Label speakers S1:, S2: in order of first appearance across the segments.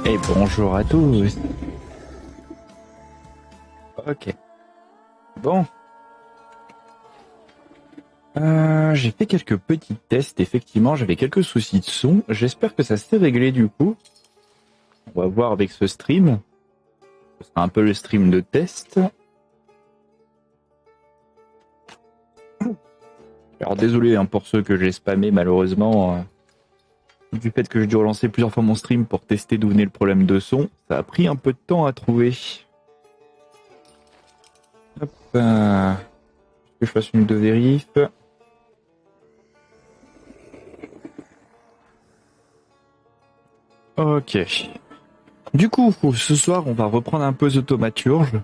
S1: Et bonjour à tous. Ok. Bon. J'ai fait quelques petits tests, effectivement, j'avais quelques soucis de son. J'espère que ça s'est réglé du coup. On va voir avec ce stream. Ce sera un peu le stream de test. Alors désolé pour ceux que j'ai spammé malheureusement. Du fait que j'ai dû relancer plusieurs fois mon stream pour tester d'où venait le problème de son, ça a pris un peu de temps à trouver. Hop, que je fasse une de vérif. Ok. Du coup, ce soir, on va reprendre un peu The Thaumaturge.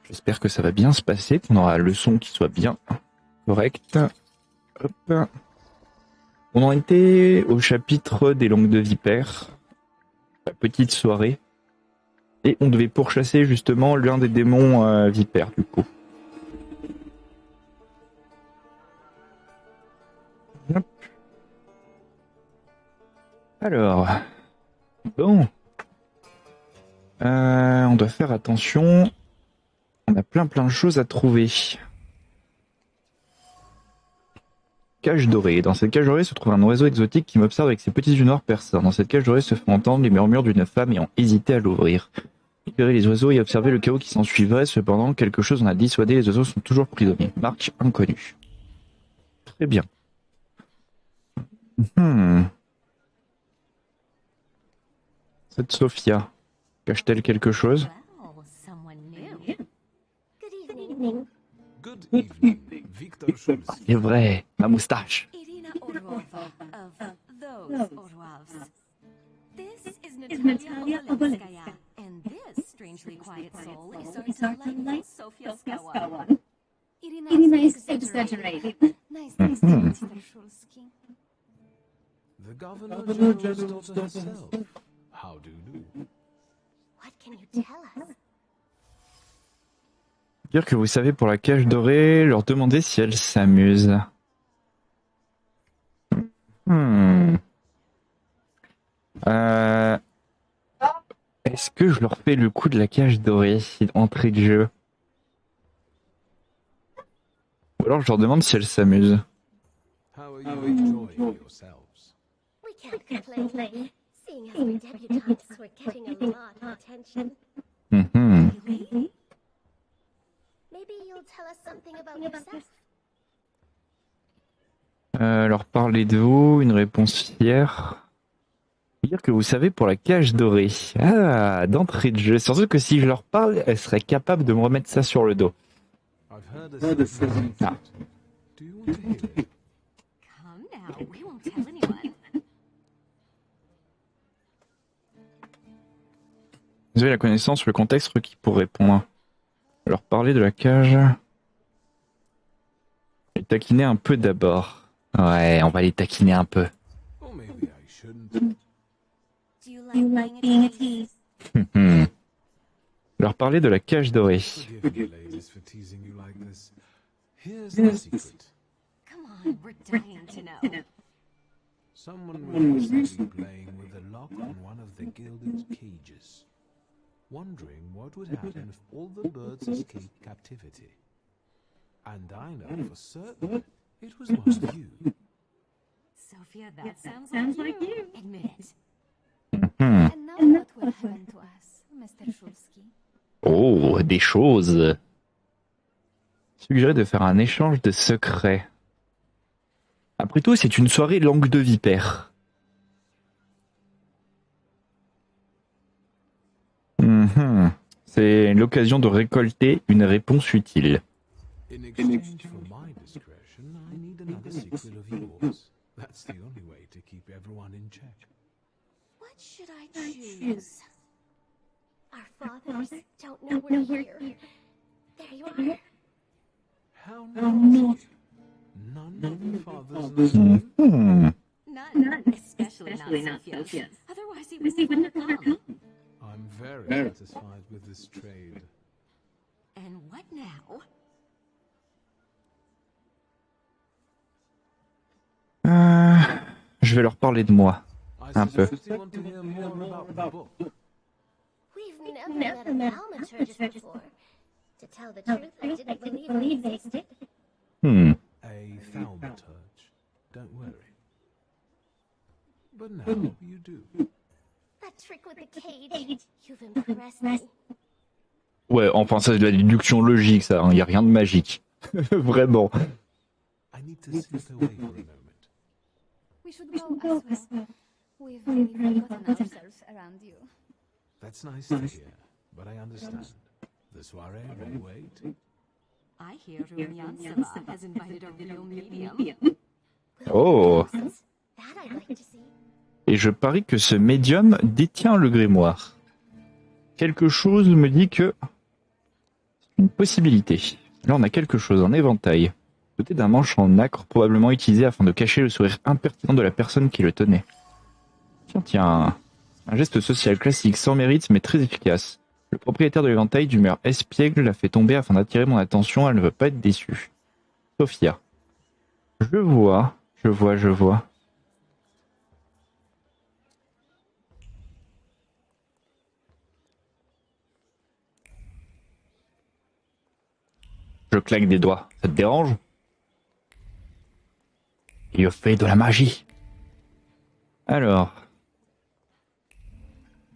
S1: J'espère que ça va bien se passer, qu'on aura le son qui soit bien correct. Hop. On en était au chapitre des langues de vipères, la petite soirée. Et on devait pourchasser justement l'un des démons vipères, du coup. Hop. Alors, bon. On doit faire attention. On a plein de choses à trouver. Cage dorée. Dans cette cage dorée se trouve un oiseau exotique qui m'observe avec ses petits yeux noirs perçants. Dans cette cage dorée se font entendre les murmures d'une femme ayant hésité à l'ouvrir. Libérer les oiseaux et observer le chaos qui s'ensuivrait. Cependant, quelque chose en a dissuadé. Les oiseaux sont toujours prisonniers. Marque inconnue. Très bien. Cette Sophia, cache-t-elle quelque chose?
S2: Good evening, Victor Schulz.
S1: C'est vrai, ma moustache.
S3: This is Natalia Obolevskaya, and this strangely quiet soul is our delightful Sofia Skawa. Irina is exaggerated. Nice, Mr. Schulski.
S2: The Governor General's daughter herself. How do you do?
S3: What can you tell us?
S1: Dire que vous savez pour la cage dorée, leur demander si elles s'amusent. Est-ce que je leur fais le coup de la cage dorée entrée de jeu? Ou alors je leur demande si elles s'amusent.
S2: How are you enjoying yourselves?
S3: We can't complain, seeing as we're debutantes, we're getting a lot of attention. Really? Maybe you'll tell us something about yourself.
S1: Leur parler de vous, une réponse fière. Dire que vous savez pour la cage dorée. Ah, d'entrée de jeu. Surtout que si je leur parle, elles seraient capables de me remettre ça sur le dos.
S2: I've heard a certain
S1: Ah.
S2: Do you want to hear it?
S3: Come now, we won't tell anyone.
S1: Vous avez la connaissance, le contexte requis pour répondre. Leur parler de la cage. Les taquiner un peu d'abord. Ouais, on va les taquiner un peu.
S2: Or maybe I shouldn't.
S3: Do you like being a tease?
S1: Leur parler de la cage dorée.
S2: Forgive me, ladies, for teasing you like this. Here's the secret.
S3: Come on, we're dying to know.
S2: Someone was recently playing with the lock on one of the gilded cages, wondering what would happen if all the birds escaped captivity. And I know for certain it was one of you.
S3: Sophia, that sounds like you. Admit it.
S1: Hmm.
S3: And now what will happen to us, Mr. Schulski?
S1: Oh, des choses. Suggérer de faire un échange de secrets. Après tout, c'est une soirée langue de vipère. C'est l'occasion de récolter une réponse utile.
S2: In exchange for my discretion, I need another secret of yours. That's the only way to keep everyone in check.
S3: What should I choose? Our fathers don't know we're here. There you are.
S2: How naughty. None of your fathers know.
S3: None, especially not Sophia's. Otherwise he wouldn't have come.
S2: I'm very satisfied with this trade.
S3: And what now?
S1: Je vais leur parler de moi.
S2: I
S1: Un peu.
S2: Does he want to hear more about the book?
S3: We've never met a Thaumaturge before. To tell the truth, I didn't believe they existed.
S2: A Thaumaturge. Don't worry. But now you do.
S3: That trick with the cage. You've impressed me.
S1: Ouais, enfin ça c'est de la déduction logique ça, il n'y a rien de magique. Vraiment.
S2: I need to slip away for a moment.
S3: We should go elsewhere. We've really forgotten ourselves around you.
S2: That's nice to hear, but I understand. The soiree will wait.
S3: I hear Rumyanseva has invited a real medium.
S1: Oh.
S3: That I'd like to see.
S1: Et je parie que ce médium détient le grimoire. Quelque chose me dit que c'est une possibilité. Là on a quelque chose, un éventail. Doté d'un manche en nacre, probablement utilisé afin de cacher le sourire impertinent de la personne qui le tenait. Tiens. Un geste social classique, sans mérite, mais très efficace. Le propriétaire de l'éventail, d'humeur espiègle, l'a fait tomber afin d'attirer mon attention, elle ne veut pas être déçue. Sophia. Je vois. Je claque des doigts. Ça te dérange? Il fait de la magie. Alors.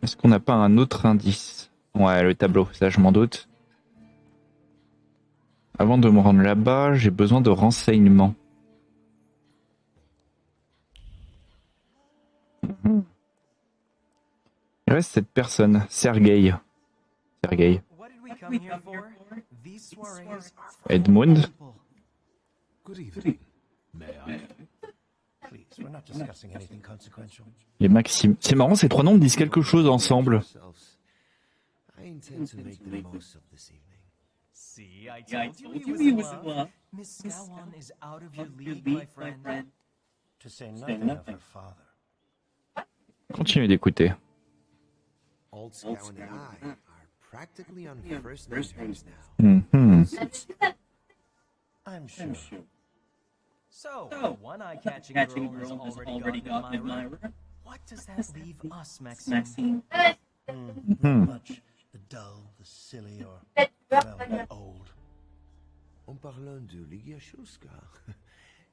S1: Est-ce qu'on n'a pas un autre indice? Ouais, le tableau, ça je m'en doute. Avant de me rendre là-bas, j'ai besoin de renseignements. Il reste cette personne, Sergei. Edmund.
S2: Good evening. May I?
S4: Please, we're not discussing anything consequential.
S1: Et Maxime. C'est marrant, ces trois noms me disent quelque chose ensemble.
S4: I intend to make the most of this evening.
S5: See, I told you he was in love. Miss Scowan is out of your league, my friend.
S4: To say nothing of her father.
S1: Continuez d'écouter.
S4: Old Scout and I are practically on first terms now. I'm sure.
S5: So, one eye-catching girl has already got Myra. What does that leave us, Maxime?
S4: Much the dull, the silly, or, well, the old. En parlant de Ligiashouska,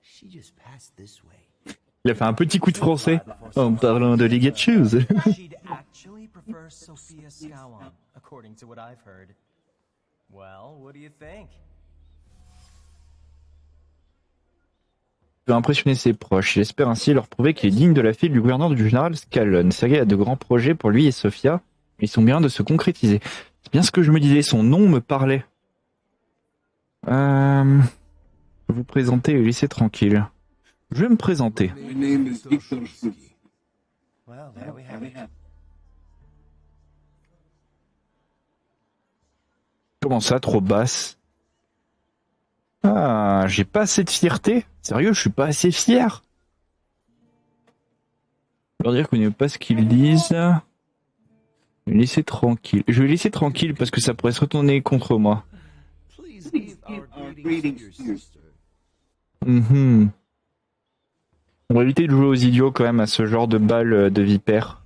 S4: she just passed this way.
S1: Il a fait un petit coup de français en parlant de Ligue de Shoes.
S5: She'd actually prefer Sophia Scowan, according to what I've heard. Well, what do you think?
S1: Il veut impressionner ses proches. Il espère ainsi leur prouver qu'il est digne de la fille du gouverneur du général Scallon. Sergei a de grands projets pour lui et Sophia, mais ils sont bien de se concrétiser. C'est bien ce que je me disais, son nom me parlait. Vous présenter et laisser tranquille. Je vais me présenter.
S4: Well, there we have it.
S1: Comment ça, trop basse? Ah, j'ai pas assez de fierté? Sérieux, je suis pas assez fier? Leur dire qu'on n'aime pas ce qu'ils disent. Je vais laisser tranquille. Je vais laisser tranquille parce que ça pourrait se retourner contre moi.
S4: Please give our greetings to your sister.
S1: On va éviter de jouer aux idiots quand même à ce genre de balle de vipères.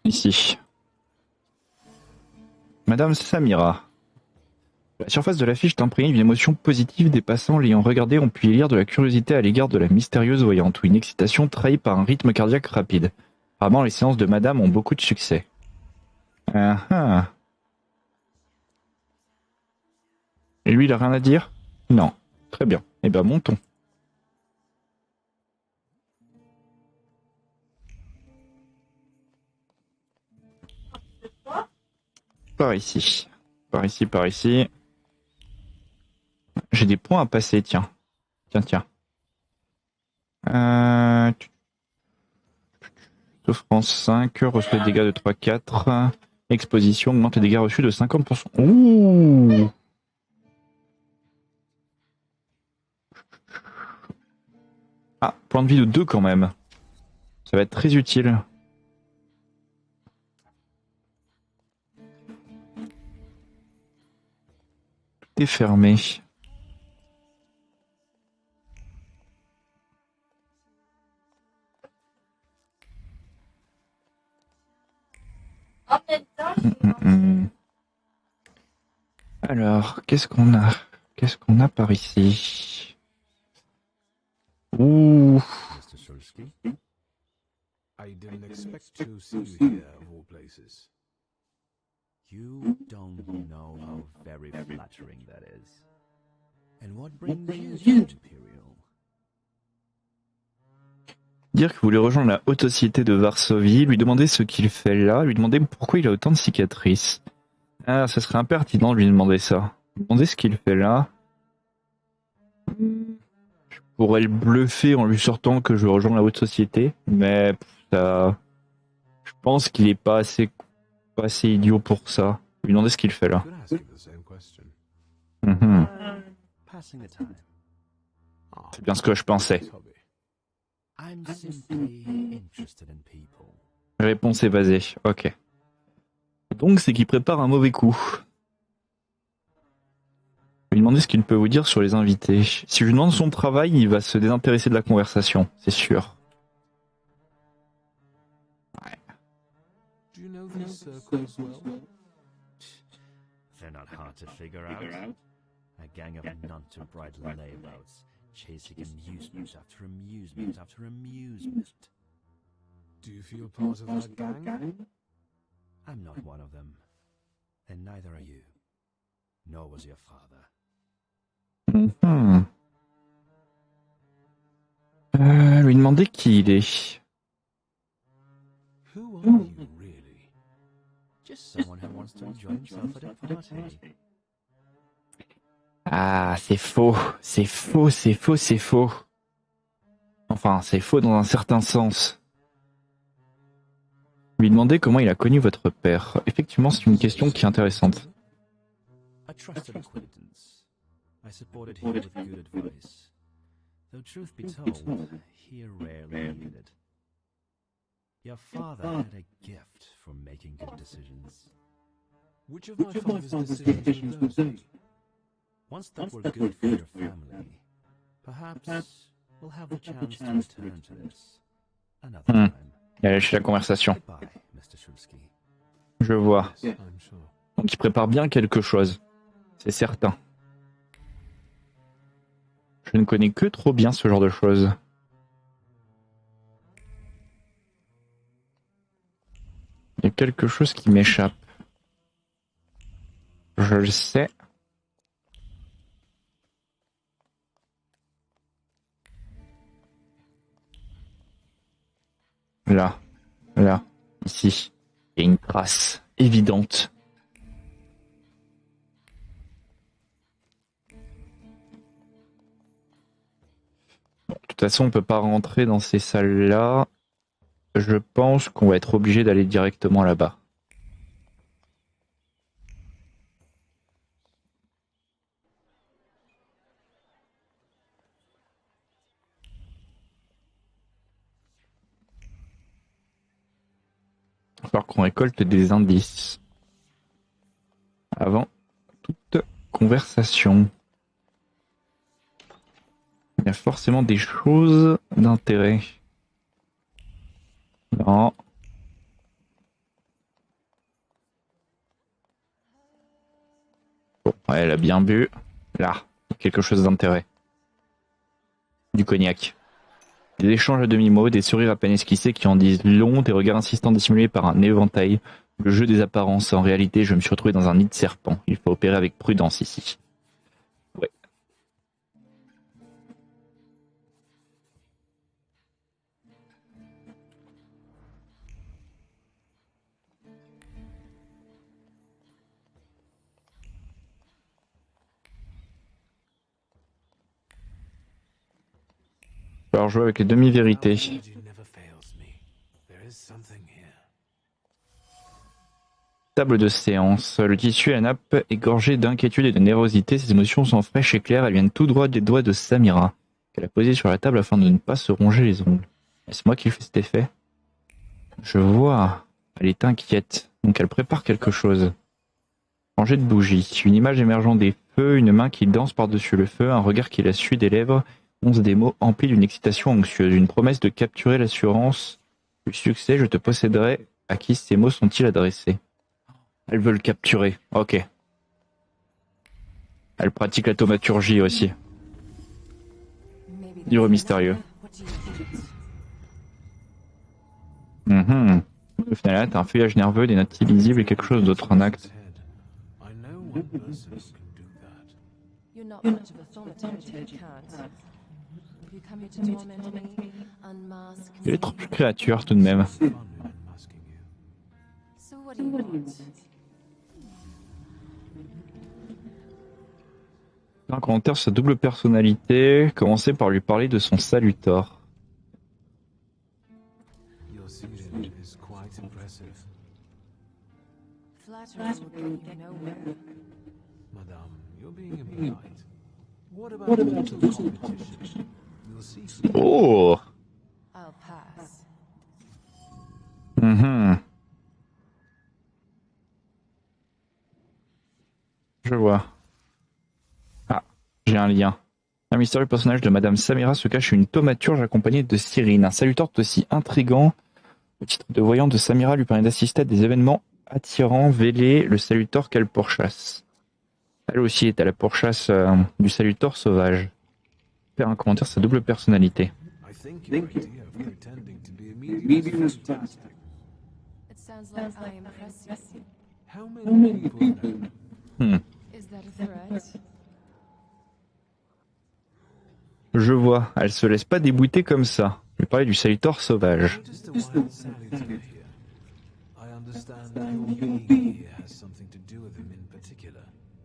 S1: Ici. Madame Samira. La surface de l'affiche est imprégnée d'une émotion positive. Des passants l'ayant regardée ont pu y lire de la curiosité à l'égard de la mystérieuse voyante ou une excitation trahie par un rythme cardiaque rapide. Apparemment, les séances de madame ont beaucoup de succès. Et lui, il a rien à dire? Non. Très bien. Eh ben, montons. Par ici. Par ici. J'ai des points à passer, tiens. Tiens. Souffrance 5, reçoit des dégâts de 3-4. Exposition, augmente les dégâts reçus de 50%. Ouh! Ah, point de vie de 2 quand même. Ça va être très utile. est fermé. Alors, qu'est-ce qu'on a? Qu'est-ce qu'on a par ici? Ouh.
S2: Mr. Shulsky? I didn't expect to see you here, of all places.
S6: You don't know how very flattering that is. And what brings you to Imperial?
S1: Dire que vous voulez rejoindre la haute société de Varsovie, lui demander ce qu'il fait là, lui demander pourquoi il a autant de cicatrices. Ah, ça serait impertinent de lui demander ça. Lui demander ce qu'il fait là. Je pourrais le bluffer en lui sortant que je rejoins la haute société, mais ça, je pense qu'il est pas assez idiot pour ça. Lui demander ce qu'il fait là.
S2: Could ask you the same question.
S1: Mhm.
S6: Passing the time.
S2: Ah,
S1: C'est bien ce que je pensais.
S2: his hobby.
S6: I'm simply interested in people.
S1: Réponse évasée. Ok. Donc c'est qu'il prépare un mauvais coup. Lui demander ce qu'il peut vous dire sur les invités. Si je lui demande son travail, il va se désintéresser de la conversation, c'est sûr.
S2: Do you know these circles well?
S6: They're not hard to figure out. A gang of none-too-bright layabouts, chasing amusement after amusement after amusement.
S2: Do you feel part of that gang?
S6: I'm not one of them. And neither are you. Nor was your father.
S1: Mhm. Lui demander qui il est.
S2: Who are you, really?
S6: Just someone who wants to enjoy himself at a party.
S1: Ah, c'est faux, c'est faux, c'est faux, c'est faux. Enfin, c'est faux dans un certain sens. Lui demander comment il a connu votre père. Effectivement, c'est une question qui est intéressante.
S6: A trusted acquaintance. I supported him with good advice. Though truth be told, he rarely needed it. Your father had a gift for making good decisions.
S2: Which of my father's decisions would those be?
S6: Ones that were good for your family. Perhaps we'll have the chance to return to this another time.
S1: Il a lâché la conversation.
S6: Goodbye, Mr. Shulsky.
S1: Je vois.
S2: Yes, I'm sure.
S1: Donc il prépare bien quelque chose. C'est certain. Je ne connais que trop bien ce genre de choses. Il y a quelque chose qui m'échappe. Je le sais. Là, ici, il y a une trace évidente. Bon, de toute façon, on peut pas rentrer dans ces salles-là. Je pense qu'on va être obligé d'aller directement là-bas. Il va falloir qu'on récolte des indices avant toute conversation. Il y a forcément des choses d'intérêt. Non. Bon, ouais, elle a bien bu. Là, quelque chose d'intérêt. Du cognac. Des échanges à demi-mot, des sourires à peine esquissés qui en disent long, des regards insistants dissimulés par un éventail. Le jeu des apparences. En réalité, je me suis retrouvé dans un nid de serpent. Il faut opérer avec prudence ici. Ouais. Alors jouer avec les demi-vérités.
S2: Biology never fails me. There is something here.
S1: Table de séance. Le tissu et la nappe est gorgé d'inquiétude et de nervosité. Ses émotions sont fraîches et claires. Elles viennent tout droit des doigts de Samira, qu'elle a posé sur la table afin de ne pas se ronger les ongles. Est-ce moi qui fais cet effet? Je vois. Elle est inquiète. Donc elle prépare quelque chose. Rangée de bougies. Une image émergeant des feu, une main qui danse par-dessus le feu, un regard qui la suit des lèvres, 11 des mots emplis d'une excitation anxieuse, une promesse de capturer l'assurance du succès, je te posséderai. À qui ces mots sont-ils adressés? Elle veut le capturer, ok. Elle pratique la thaumaturgie aussi. Livre mystérieux. Au final, t'as un feuillage nerveux, des notes illisibles et quelque chose d'autre en acte.
S3: You're not much of a thaumaturge if you can't. Have you come here to torment me, unmask
S1: Il y a
S3: me?
S1: trop de créatures tout de même.
S3: So what do you want?
S1: Un commentaire sur sa double personnalité. Commencez par lui parler de son salutor.
S2: Your ceiling is quite impressive.
S3: Flattery will get you nowhere.
S2: Madame, you're being impolite. What about a little competition? We'll see.
S1: Oh.
S3: I'll pass.
S1: Je vois. Ah, j'ai un lien. Un mystérieux personnage de Madame Samira se cache une thaumaturge accompagnée de Cyrine. Un salutor aussi intrigant. Le titre de voyant de Samira lui permet d'assister à des événements attirants, vêlés, le salutor qu'elle pourchasse. Elle aussi est à la pourchasse du salutor sauvage. Faire un commentaire sur sa double personnalité.
S2: I think your idea of pretending to be a medium is fantastic.
S3: It sounds like I impress you.
S2: How many people know?
S3: Is that a threat?
S1: Je vois, elle se laisse pas débouter comme ça. Je vais parler du salutor sauvage.
S2: Notice the wild salutor here. I understand that your being here has something to do with him in particular.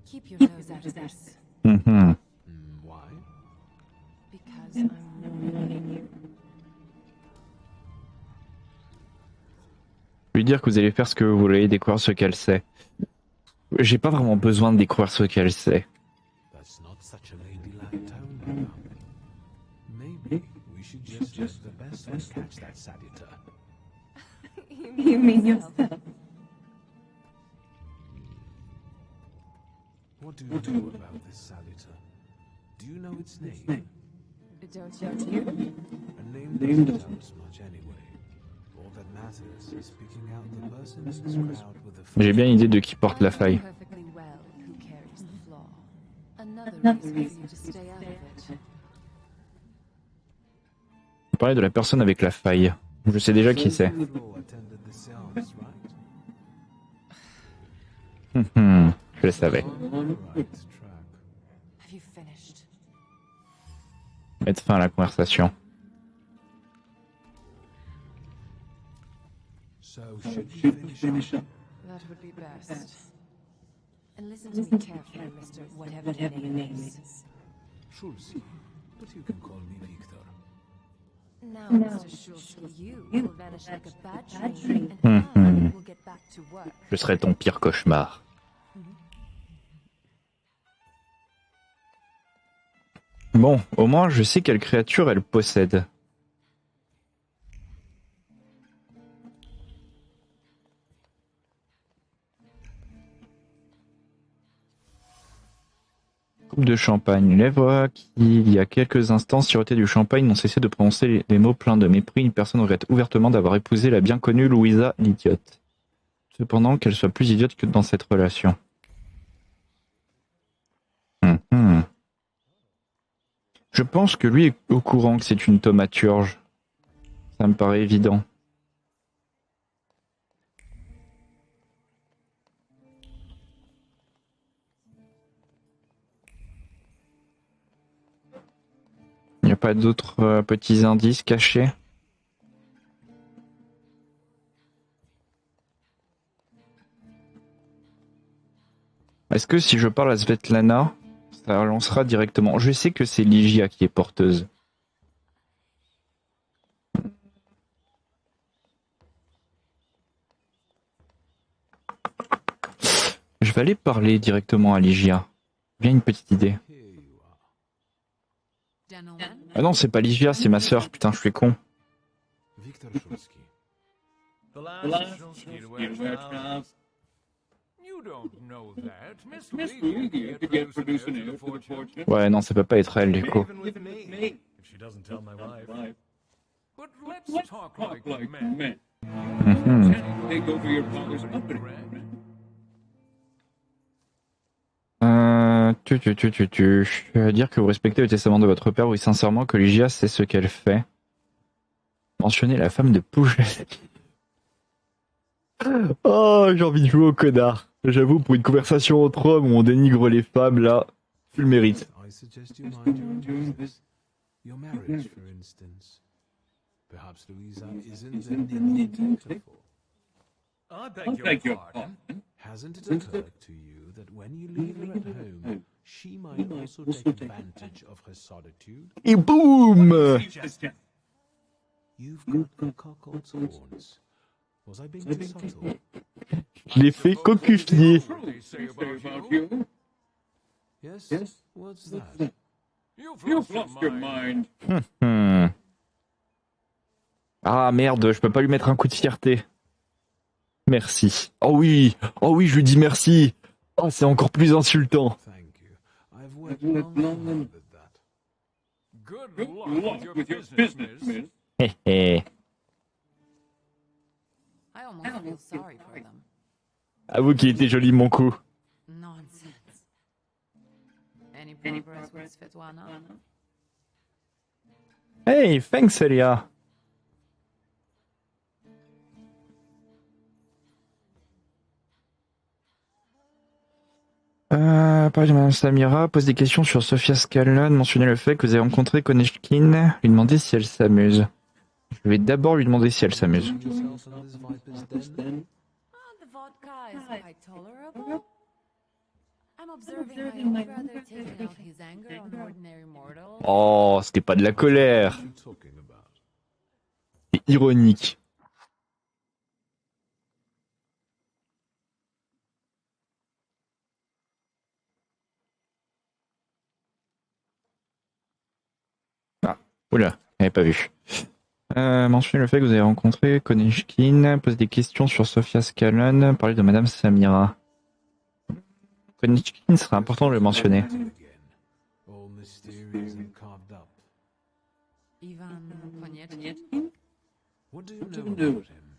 S3: Keep your nose out of this.
S2: Why?
S3: Because I'm warning you.
S1: Lui dire que vous allez faire ce que vous voulez, découvrir ce qu'elle sait. J'ai pas vraiment besoin de découvrir ce qu'elle sait.
S2: That's not such a ladylike tone, madame. Maybe we should just use the best and catch that salutor.
S3: You mean yourself?
S2: What do you know about this salutor? Do you know its name?
S3: Don't you?
S2: A name doesn't tell us much anyway. All that matters is picking out the person in this crowd with the
S1: J'ai bien idée de qui porte la faille.
S3: Perfectly well who carries the flaw. Another reason for you to stay out of it.
S1: On parlait de la personne avec la faille. Je sais déjà qui c'est.
S2: floor attended the seance, right?
S1: Je le savais.
S2: Right track.
S3: Have you finished?
S1: Mettre fin à la conversation.
S2: So should we finish up?
S3: That would be best. And listen to me carefully, Mr. Whatever your name is.
S2: Schulze, but you can call me Victor.
S3: Now, Mr. Schulze, you will vanish like a bad dream, and I will get back to work.
S1: Je serai ton pire cauchemar. Bon, au moins je sais quelle créature elle possède. Coupe de champagne. Une lèvre qui, il y a quelques instants, sirotait du champagne, n'ont cessé de prononcer les mots pleins de mépris. Une personne regrette ouvertement d'avoir épousé la bien connue Louisa l'idiote. Cependant, qu'elle soit plus idiote que dans cette relation. Je pense que lui est au courant que c'est une thaumaturge. Ça me paraît évident. Il n'y a pas d'autres petits indices cachés? Est-ce que si je parle à Svetlana, ça lancera directement? Je sais que c'est Ligia qui est porteuse. Je vais aller parler directement à Ligia. Bien une petite idée. Ah non, c'est pas Ligia, c'est ma sœur. Putain, je suis con.
S2: Victor Schulze.
S5: The last Schulze to wear trousers. You
S1: Ouais, non, ça peut pas être elle, du coup. Mhm. Je veux dire que vous respectez le testament de votre père, oui, sincèrement, que Ligia sait ce qu'elle fait. Mentionnez la femme de Pouget. Oh, j'ai envie de jouer au connard. J'avoue, pour une conversation entre hommes où on dénigre les femmes, là, tu le mérites.
S2: Your marriage, for instance. Perhaps Louisa isn't the nigger you take her for.
S5: I beg your pardon.
S2: Hasn't it occurred to you that when you leave her at home, she might also take advantage of her solitude?
S1: Et boum!
S2: You've got a cock's horns. Was I being too subtle?
S1: Je l'ai fait cocufier.
S2: Yes? What's that?
S5: You've lost your mind.
S1: Ah merde, je peux pas lui mettre un coup de fierté. Merci. Oh oui, je lui dis merci. Oh, c'est encore plus insultant.
S2: Thank you. I've worked long with that.
S5: Good luck with your business, miss.
S1: Hé hé.
S7: I almost feel sorry for them.
S1: Avoue qu'il était joli mon coup.
S7: Nonsense. Any progress with Svetlana?
S1: Hey, thanks Elia. Pareil de Madame Samira, pose des questions sur Sofia Scallon, mentionnez le fait que vous avez rencontré Konechkin, lui demander si elle s'amuse. Je vais d'abord lui demander si elle s'amuse.
S7: The vodka is quite tolerable. I'm observing my brother taking out his anger on ordinary mortals.
S1: Oh, c'était pas de la colère. C'est ironique. Ah, oula, j'avais pas vu. Mentionnez le fait que vous avez rencontré Konechkin, pose des questions sur Sofia Scallon, parlez de Madame Samira. Konechkin serait important de le mentionner.
S7: Ivan Konieczny?
S2: What do you know about him?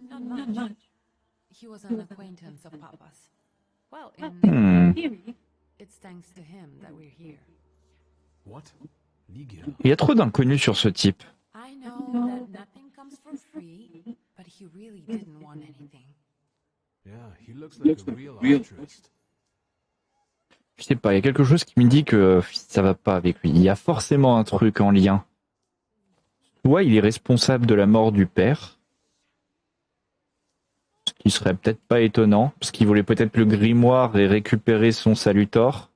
S7: Not much. He was an acquaintance of Papa's. Well, in theory, it's thanks to him that we're here.
S2: What? Ligia?
S1: Il y a trop d'inconnus sur ce type.
S7: I know that nothing comes for free, but he really didn't want anything.
S2: Yeah, he looks like a real altruist.
S1: Je sais pas, il y a quelque chose qui me dit que ça va pas avec lui. Il y a forcément un truc en lien. Soit il est responsable de la mort du père, ce qui serait peut-être pas étonnant, parce qu'il voulait peut-être le grimoire et récupérer son salutor.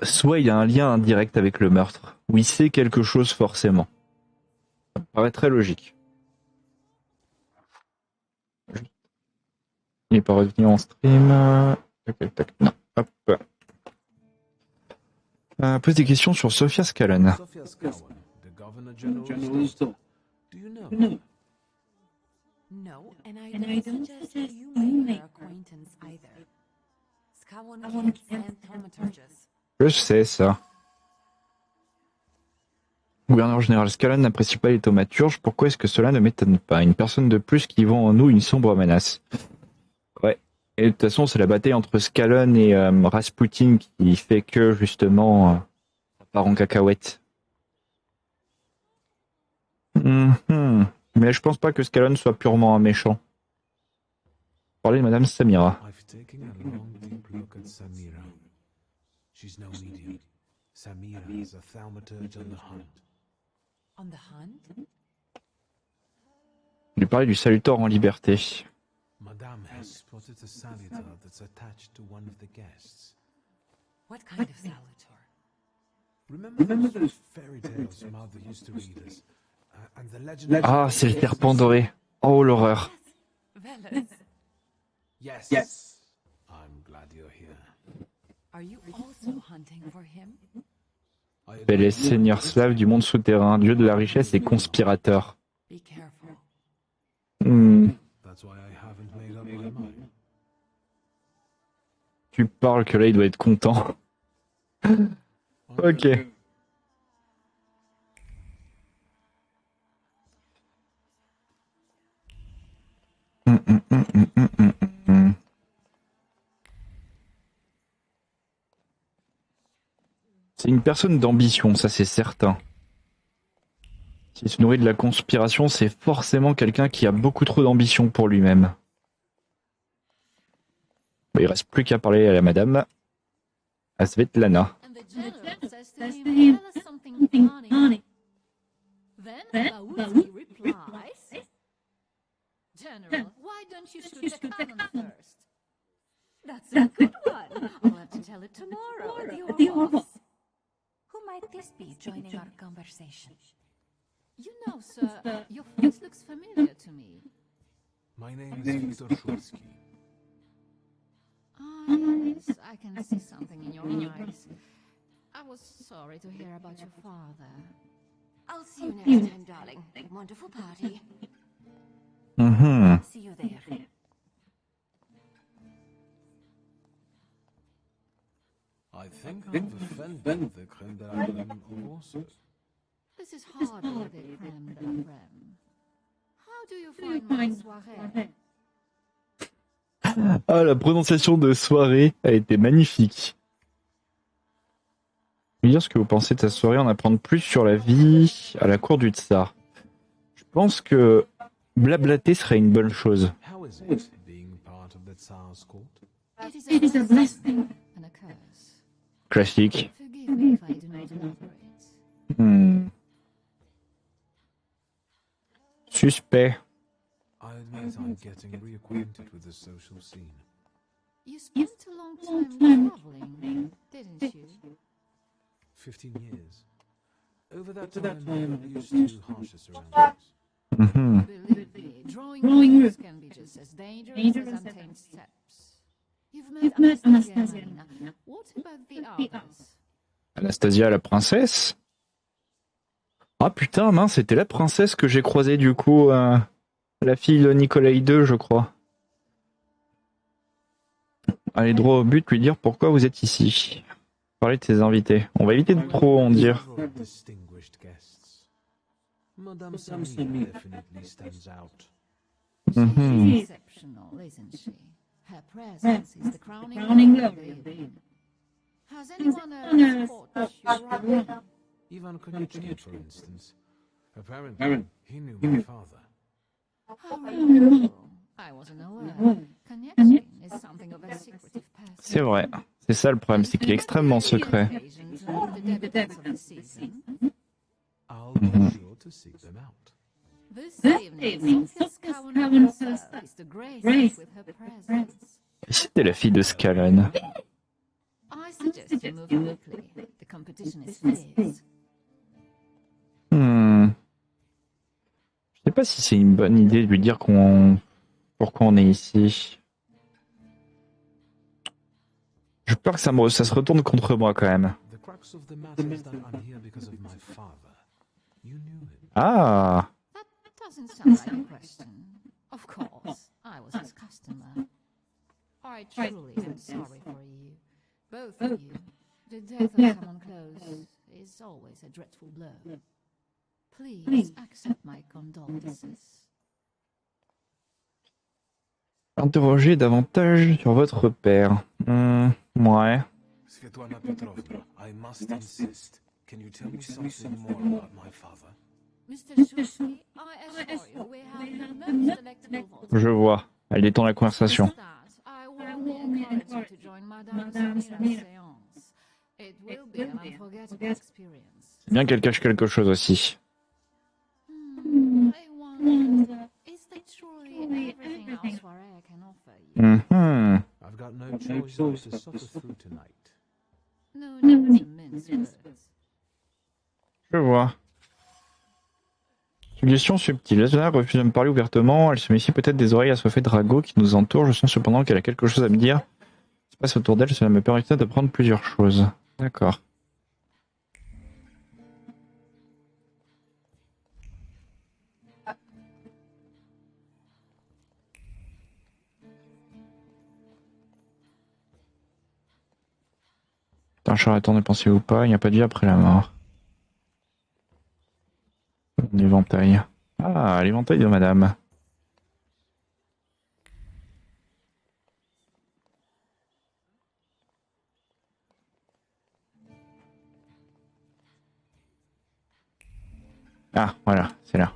S1: Soit il y a un lien indirect avec le meurtre, où il sait quelque chose forcément. Ça me paraît très logique. Il n'est pas revenu en stream. Tac, tac, non. Hop. Pose des questions sur Sofia Scallon.
S2: Sofia Scallon, the Governor General's daughter. Do you know her?
S7: No, and I don't suggest you make her acquaintance either. Scallon kids and Thaumaturges.
S1: Je sais ça. Gouverneur général Scallon n'apprécie pas les thaumaturges. Pourquoi est-ce que cela ne m'étonne pas? Une personne de plus qui vend en nous une sombre menace. Ouais. Et de toute façon, c'est la bataille entre Scallon et Rasputin qui fait que, justement, ça part en cacahuète. Mais je pense pas que Scallon soit purement un méchant. Parlez de Madame Samira.
S2: I've taken a long, deep look at Samira. She's no medium. Samira is a thaumaturge on the hunt.
S7: On the hunt?
S1: Je lui parlais du salutor en liberté.
S2: Madame has spotted a salutor that's attached to one of the guests.
S7: What kind of salutor?
S2: Remember those fairy tales Mother used to read us? And the legend
S1: Ah, c'est le serpent doré. Oh, l'horreur.
S7: Velas.
S2: Yes. I'm glad you're here.
S7: Are you also hunting for him?
S1: Bel est seigneur slave du monde souterrain, dieu de la richesse et conspirateur.
S7: Be careful.
S2: That's why I haven't made up my mind.
S1: Tu parles que là, il doit être content. Ok. C'est une personne d'ambition, ça c'est certain. S'il se nourrit de la conspiration, c'est forcément quelqu'un qui a beaucoup trop d'ambition pour lui-même. Il reste plus qu'à parler à la madame, à Svetlana.
S7: And the general says to him, tell us something funny. Then Bautsky replies, General, why don't you shoot the cannon first? That's a good one. I'll have to tell it tomorrow at the Orloffs.
S3: Who might this be joining our conversation?
S7: You know, sir, your face looks familiar to me.
S2: My name is Viktor Shulsky.
S7: Ah, yes, I can see something in your eyes. I was sorry to hear about your father.
S3: I'll see you next time, darling. Wonderful party. See you there.
S2: I think I've offended the creme de la creme of Warsaw.
S7: This is hardly the creme de la creme. How do you find my soirée?
S1: Ah, la prononciation de soirée a été magnifique. Je veux dire ce que vous pensez de sa soirée, en apprendre plus sur la vie à la cour du tsar. Je pense que blablater serait une bonne chose.
S2: How is it being part of the Tsar's court?
S7: It is a blessing and a curse.
S1: Classique.
S7: Forgive me if I do not elaborate.
S1: Suspect.
S2: I admit I'm getting reacquainted with the social scene.
S7: You spent a long time traveling, didn't you?
S2: 15 years. Over that time, I'm used to harsher surroundings.
S7: Believe me, drawing rooms can be just as dangerous as untamed steps. You've met Anastasia and Nina. What about the others?
S1: Anastasia, la princesse. Ah putain, mince, c'était la princesse que j'ai croisée du coup, la fille de Nicolas II, je crois. Allez droit au but, lui dire pourquoi vous êtes ici. Parler de ses invités. On va éviter de trop en dire.
S2: Distinguished guests. Madame Samina definitely stands out.
S7: She's exceptional, isn't she? Her presence is the crowning glory of the evening. Has anyone else caught your eye?
S2: Ivan Konyechny, for instance. Apparently, he knew my father.
S7: How remarkable. I wasn't aware. Connection is something of a secretive person.
S1: C'est vrai. C'est ça le problème, c'est qu'il est extrêmement secret.
S2: I'll be sure to seek them out.
S7: This evening, Sophia's Cowan herself is to grace us with her presence.
S1: C'était la fille de Scalon.
S7: I suggest you move quickly. The competition is fierce.
S1: Je sais pas si c'est une bonne idée de lui dire pourquoi on est ici. J'ai peur que ça se retourne contre moi quand même. Ah.
S7: That doesn't sound like a question. Of course, I was his customer. I truly am sorry for you. Both of you. The death of someone close is always a dreadful blow. Please accept my condolences.
S1: Interrogez davantage sur votre père. Ouais.
S2: Svetlana Petrovna, I must insist. Can you tell me something more about my father?
S7: Mr. Shulsky, I assure you we have the most delectable vote.
S1: Je vois. Elle détend la conversation.
S7: I warmly encourage you to join Madame Samira's séance. It will be an unforgettable experience.
S1: C'est bien qu'elle cache quelque chose aussi.
S7: I wonder, is that truly everything else Soirée can offer you?
S2: I've got no choice but to suffer through tonight.
S7: No need to mince words.
S1: Je vois. Suggestion subtile. Lazona refuse de me parler ouvertement. Elle se méfie peut-être des oreilles assoiffées de ragots qui nous entourent. Je sens cependant qu'elle a quelque chose à me dire. Ce qui se passe autour d'elle, cela me permettra d'apprendre plusieurs choses. D'accord. Un char attend de penser ou pas, il n'y a pas de vie après la mort. Un éventail. Ah, l'éventail de madame. Ah, voilà, c'est là.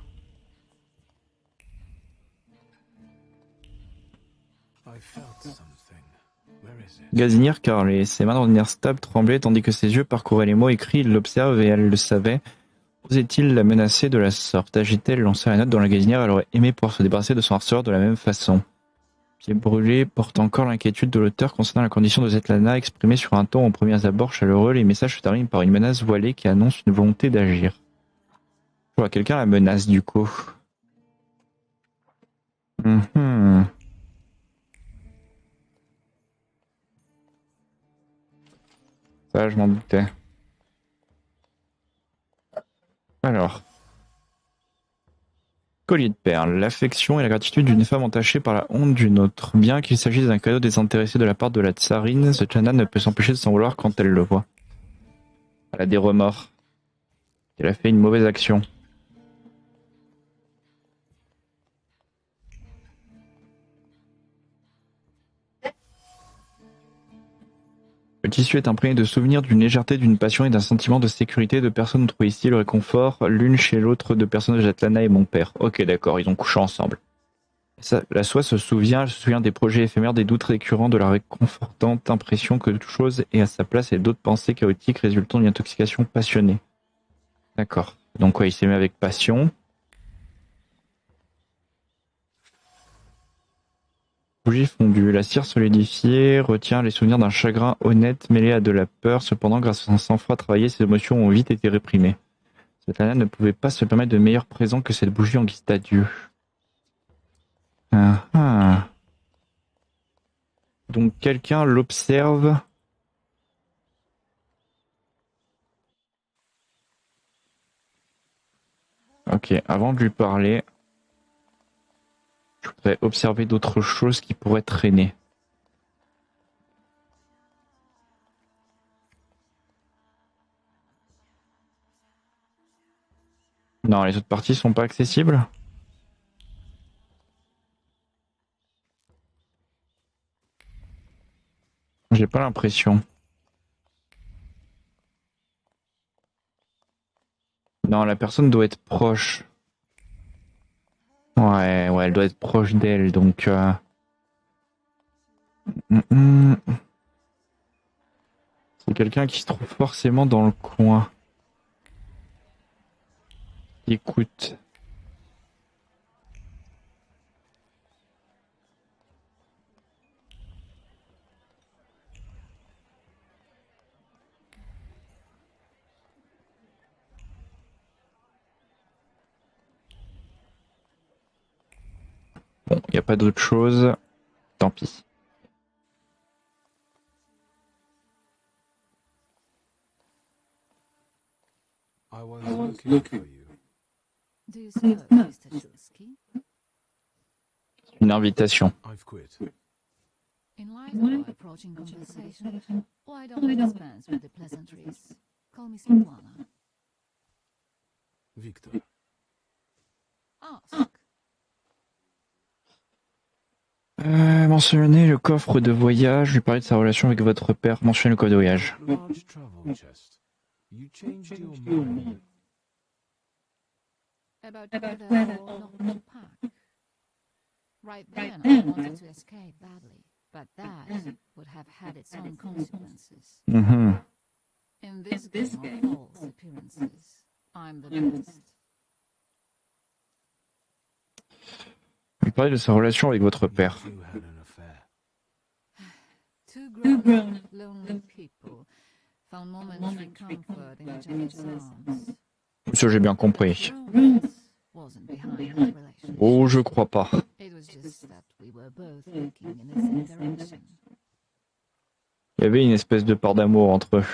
S2: I felt something. Where is it?
S1: Gazinière Carlet, ses mains d'ordinaire stables tremblaient tandis que ses yeux parcouraient les mots écrits, il l'observe et elle le savait. Osait-il la menacer de la sorte? Agit-elle lancer la note dans la gazinière? Elle aurait aimé pouvoir se débarrasser de son harceleur de la même façon. Pied brûlé porte encore l'inquiétude de l'auteur concernant la condition de Svetlana exprimée sur un ton aux premiers abords chaleureux. Les messages se terminent par une menace voilée qui annonce une volonté d'agir. Je vois quelqu'un la menace du coup. Ça, je m'en doutais. Alors. Collier de perles. L'affection et la gratitude d'une femme entachée par la honte d'une autre. Bien qu'il s'agisse d'un cadeau désintéressé de la part de la tsarine, Svetlana ne peut s'empêcher de s'en vouloir quand elle le voit. Elle a des remords. Elle a fait une mauvaise action. Le tissu est imprégné de souvenirs, d'une légèreté, d'une passion et d'un sentiment de sécurité. Deux personnes trouvent ici le réconfort, l'une chez l'autre, deux personnes de Svetlana et mon père. Ok, d'accord, ils ont couché ensemble. La soie se souvient des projets éphémères, des doutes récurrents, de la réconfortante impression que toute chose est à sa place et d'autres pensées chaotiques résultant d'une intoxication passionnée. D'accord. Donc ouais, il s'aimait avec passion. Bougie fondue, la cire solidifiée retient les souvenirs d'un chagrin honnête mêlé à de la peur. Cependant, grâce à son sang-froid travaillé, ses émotions ont vite été réprimées. Svetlana ne pouvait pas se permettre de meilleur présent que cette bougie en guise d'adieu. Ah ah. Donc quelqu'un l'observe. Ok, avant de lui parler, je voudrais observer d'autres choses qui pourraient traîner. Non, les autres parties sont pas accessibles. J'ai pas l'impression. Non, la personne doit être proche. Ouais, elle doit être proche d'elle, donc... C'est quelqu'un qui se trouve forcément dans le coin. Qui écoute. Bon, il n'y a pas d'autre chose. Tant pis.
S2: I was looking for you.
S7: Do you smoke, Mr. Shulsky?
S1: Une invitation.
S2: I've quit.
S7: In light of our approaching conversation, why don't we dispense with the pleasantries? Call me Svetlana.
S2: Victor.
S7: Ask.
S1: Mentionnez le coffre de voyage. Lui parler de sa relation avec votre père. Mentionnez le coffre de voyage.
S2: Large travel chest. You changed your mind.
S7: About whether or not to pack. Right then, I wanted to escape badly, but that would have had its own consequences. In this game of false appearances, I'm the best.
S1: Lui parler de sa relation avec votre père.
S2: You had an affair.
S7: Two grown, lonely people found momentary comfort in each other's arms.
S1: Ça, j'ai bien compris.
S7: Romance wasn't behind the relationship.
S1: Oh, je crois pas.
S7: It was just that we were both looking in the same direction.
S1: Il y avait une espèce de part d'amour entre eux.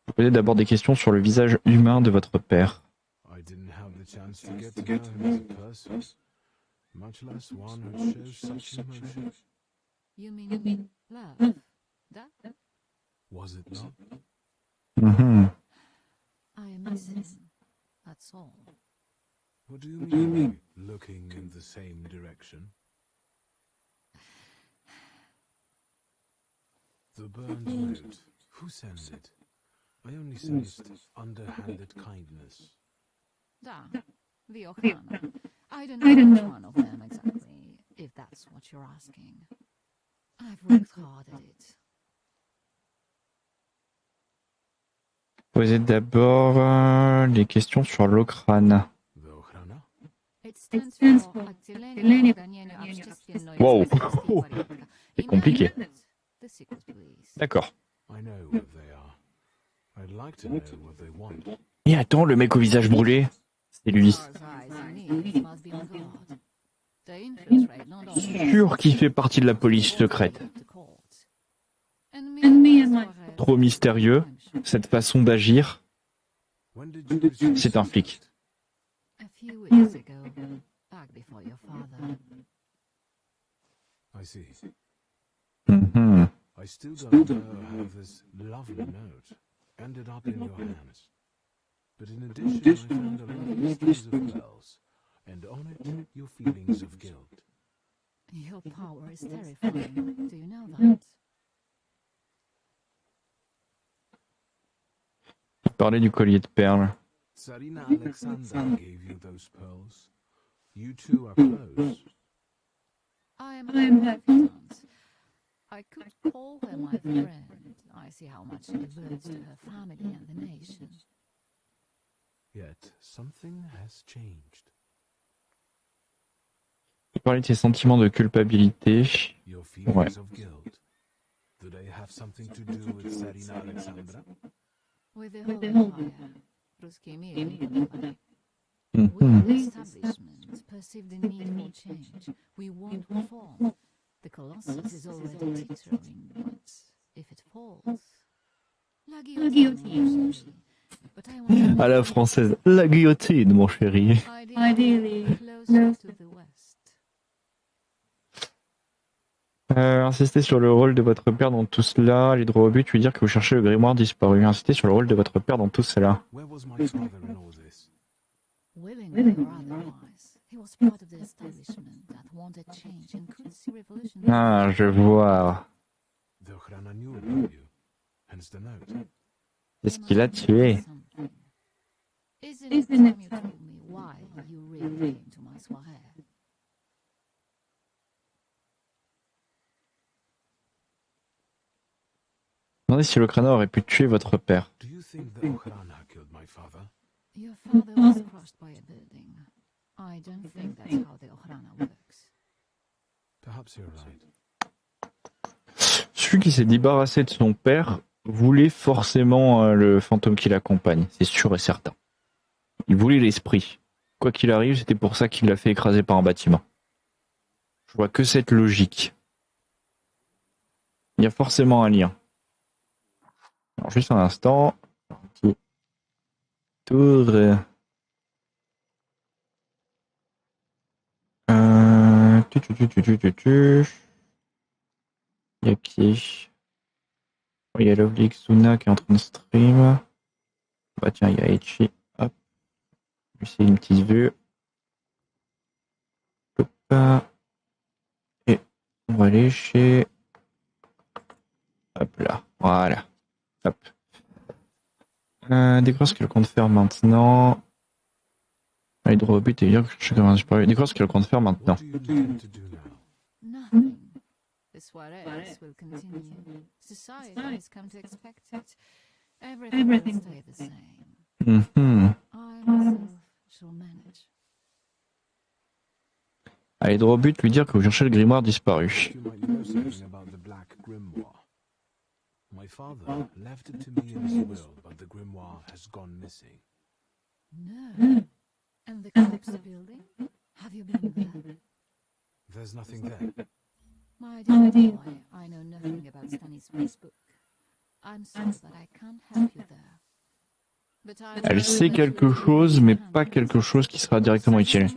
S1: Vous posez d'abord des questions sur le visage humain de votre père.
S2: I didn't have the chance to get to know him as a person, much less one who shows such emotion.
S7: You mean love? That
S2: Was it not?
S1: Mhm.
S7: I miss him. That's all.
S2: What do you mean by looking in the same direction? The burned note. Who sent it? I only sensed underhanded kindness.
S7: Da, the Ochrana. I don't know which one of them exactly, if that's what you're asking. I've worked hard at it.
S1: Posez d'abord les questions sur l'Okran.
S2: The Ochrana?
S7: It stands for Отделение охранения общественной
S1: Wow.
S7: безопасности и порядка.
S1: C'est compliqué.
S7: The secret police.
S1: D'accord.
S2: I know what they are. I'd like to know what they want.
S1: Et attends, le mec au visage brûlé, c'est lui.
S7: As eyes and ears must be on guard. They infiltrate not only
S1: Sûr qu'il fait partie de la police secrète.
S7: the court. And me and my
S1: Trop mystérieux, cette façon d'agir,
S2: When did you receive
S1: c'est un flic.
S7: A few weeks ago, back before your father.
S2: I see.
S1: Mhm.
S2: I still don't know how this lovely note ended up in your hands. But in addition, I found a lovely strings of pearls, and on it, your feelings of guilt.
S7: Your power is terrifying. Do you know that?
S1: Il parlait du collier de perles.
S2: Tsarina Alexandra gave you those pearls. You two are close.
S7: I am her confidant. I could call her my friend. I see how much she devotes to her family and the nation.
S2: Yet something has changed.
S1: Il parlait de ses sentiments de culpabilité.
S2: Your feelings
S1: Ouais.
S2: of guilt. Do they have something to do with Tsarina Alexandra?
S7: With the whole empire, Ruski Mir in Company. We,
S1: Mhm.
S7: the establishment, perceive the need for change. We want reform. The Colossus is already teetering, but if it falls... La guillotine, mon chéri. But I want
S1: À la française, la guillotine, mon chéri.
S7: ideally closer to the west.
S1: Insistez sur le rôle de votre père dans tout cela. Les droits au but, lui dire que vous cherchez le grimoire disparu. Insistez sur le rôle de votre père dans tout cela.
S2: Where was my father in all this?
S7: Willingly or otherwise, he was part of the establishment that wanted change and could see revolution.
S1: Ah, je vois.
S2: The Ochrana knew about you, hence the note.
S1: C'est ce qui l'a tué.
S7: Isn't it time you told me why you really came to my soirée?
S1: Demandez si le crâneur aurait pu tuer votre père.
S2: Do you think the Ochrana killed my father?
S7: Your father was crushed by a building. I don't think that's how the Ochrana works.
S2: Perhaps you're right.
S1: Celui qui s'est débarrassé de son père voulait forcément le fantôme qui l'accompagne, c'est sûr et certain. Il voulait l'esprit. Quoi qu'il arrive, c'était pour ça qu'il l'a fait écraser par un bâtiment. Je vois que cette logique. Il y a forcément un lien. Alors, juste un instant. Petit tour. Il y a qui? Oh, il y a Lovely Xuna qui est en train de stream. Bah tiens, il y a Echi. Hop. Lui, c'est une petite vue. Hop. Et on va aller chez... Hop là. Voilà. Hop. Découvrir ce qu'elle compte faire maintenant. Les droits au but et dire que je sais comment je parle. Découvrir ce qu'elle compte faire maintenant.
S2: What do you intend to do now?
S7: Nothing. The soirees will continue. Society has come to expect it. Everything will stay the same.
S1: Mhm.
S7: I myself shall manage.
S1: Allez, droit au but, lui dire que vous cherchez le grimoire disparu.
S2: You might know something about the Black Grimoire. My father left it to me in his will, but the grimoire has gone missing.
S7: No. And the corpse building? Have you been there?
S2: There's nothing there.
S7: My dear boy, I know nothing about Stanislav's book. I'm sorry, but I can't help you there. But
S1: Elle sait quelque chose, mais pas quelque chose qui sera directement utile.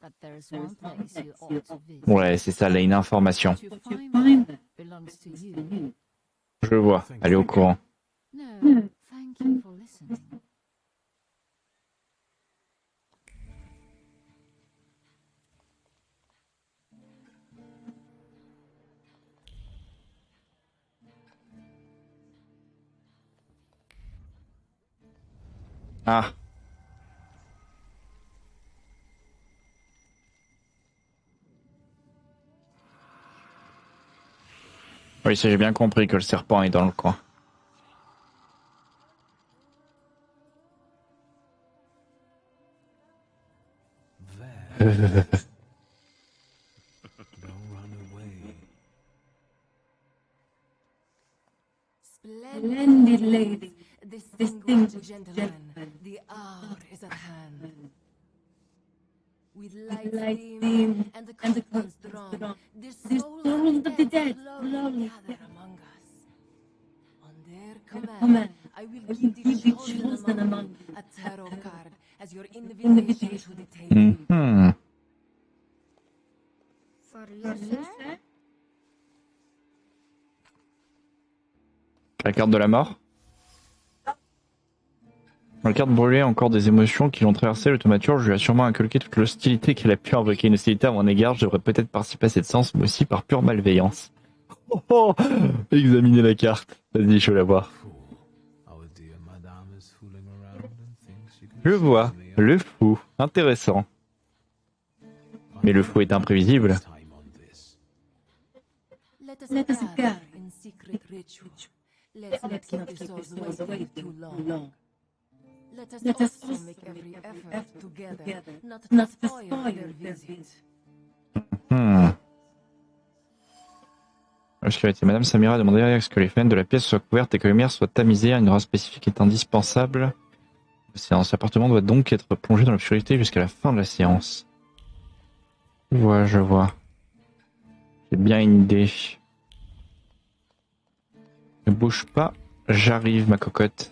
S7: But There's one place you ought to visit.
S1: Ouais, c'est ça, elle a une information.
S7: To find that belongs to you.
S1: Je vois, elle est au courant.
S7: No, thank you for listening.
S1: Ah. Oui, ça j'ai bien compris que le serpent est dans le coin.
S2: There. Don't run away.
S3: Splendid lady, distinguished gentlemen, the hour is at hand. With lights dim and the curtains drawn, the souls of the dead slowly gather among us. On their command, I will give the chosen among you a tarot card as your invitation to the table.
S1: Mhm.
S3: For you, sir?
S1: La carte de la mort. Dans la carte brûlée, encore des émotions qui l'ont traversé, le thaumaturge lui a sûrement inculqué toute l'hostilité qu'elle a pu invoquer. Une hostilité à mon égard, je devrais peut-être participer à cette séance, mais aussi par pure malveillance. Oh, examinez la carte. Vas-y, je veux la voir.
S2: Our dear madame is fooling around and thinks she can
S1: Je vois,
S2: me up.
S1: le fou. Intéressant. Mais le fou est imprévisible.
S2: Time on this.
S3: Let us gather in secret ritual. Let's not keep the souls waiting too long. Let us also make every effort together, not to spoil their visit.
S1: Lorsqu'elle était Madame Samira a demandé à ce que les fenêtres de la pièce soient couvertes et que les lumières soient tamisées. Un endroit spécifique est indispensable. La séance appartement doit donc être plongé dans l'obscurité jusqu'à la fin de la séance. Je vois. J'ai bien une idée. Ne bouge pas, j'arrive ma cocotte.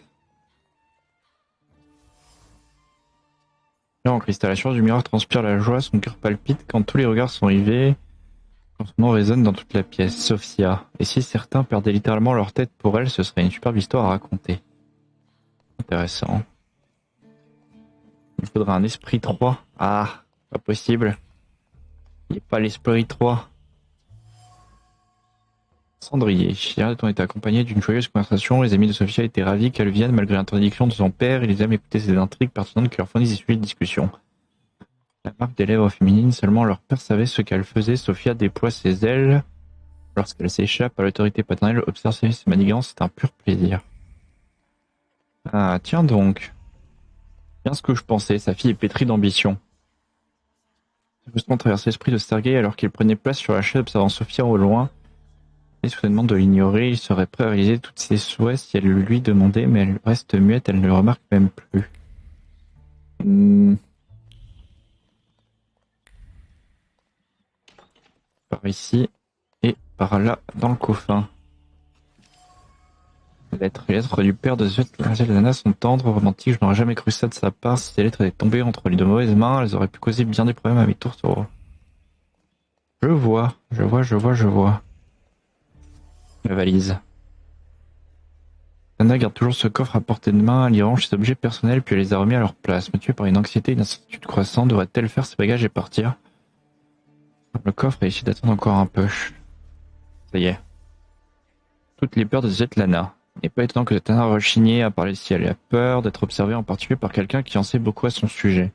S1: Là, en cristal, la chance du miroir transpire la joie, son cœur palpite quand tous les regards sont rivés, quand son nom résonne dans toute la pièce. Sophia. Et si certains perdaient littéralement leur tête pour elle, ce serait une superbe histoire à raconter. Intéressant. Il faudra un esprit 3. Ah, pas possible. Il n'y a pas l'esprit 3. Cendrier. Hier, on était accompagné d'une joyeuse conversation. Les amis de Sophia étaient ravis qu'elle vienne malgré l'interdiction de son père. Ils aiment écouter ces intrigues pertinentes qui leur fournissent des sujets de discussion. La marque des lèvres féminines, seulement leur père savait ce qu'elle faisait. Sophia déploie ses ailes. Lorsqu'elle s'échappe à l'autorité paternelle, observer ses manigances, c'est un pur plaisir. Ah, tiens donc. Bien ce que je pensais, sa fille est pétrie d'ambition. C'est justement traversé l'esprit de Sergei alors qu'il prenait place sur la chaise observant Sophia au loin. Et soudainement de l'ignorer, il serait prêt à réaliser tous ses souhaits si elle lui demandait, mais elle reste muette, elle ne le remarque même plus. Par ici et par là dans le coffin. Les lettres du père de Svetlana sont tendres, romantiques, je n'aurais jamais cru ça de sa part. Si ces lettres étaient tombées entre les de mauvaises mains, elles auraient pu causer bien des problèmes à mes tourtereaux. Je vois. La valise. Anna garde toujours ce coffre à portée de main, elle y range ses objets personnels puis elle les a remis à leur place. Motivée par une anxiété et une incertitude croissante, devrait-elle faire ses bagages et partir? Le coffre a essayé d'attendre encore un peu. Ça y est. Toutes les peurs de Svetlana. Il n'est pas étonnant que Svetlana rechignait à parler si elle a peur d'être observée en particulier par quelqu'un qui en sait beaucoup à son sujet.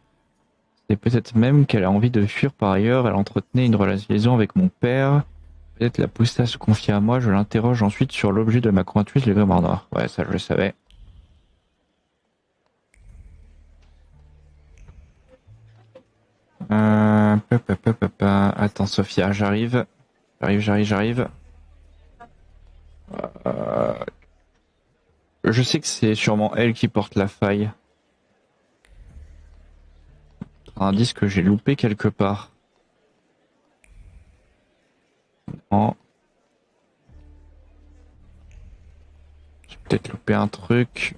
S1: C'est peut-être même qu'elle a envie de fuir par ailleurs, elle entretenait une liaison avec mon père. Peut-être la pousser à se confier à moi, je l'interroge ensuite sur l'objet de ma convoitise, les grimoires noirs. Ouais, ça je le savais. Attends Sophia, j'arrive. Je sais que c'est sûrement elle qui porte la faille. Un indice que j'ai loupé quelque part. Non. J'ai peut-être loupé un truc.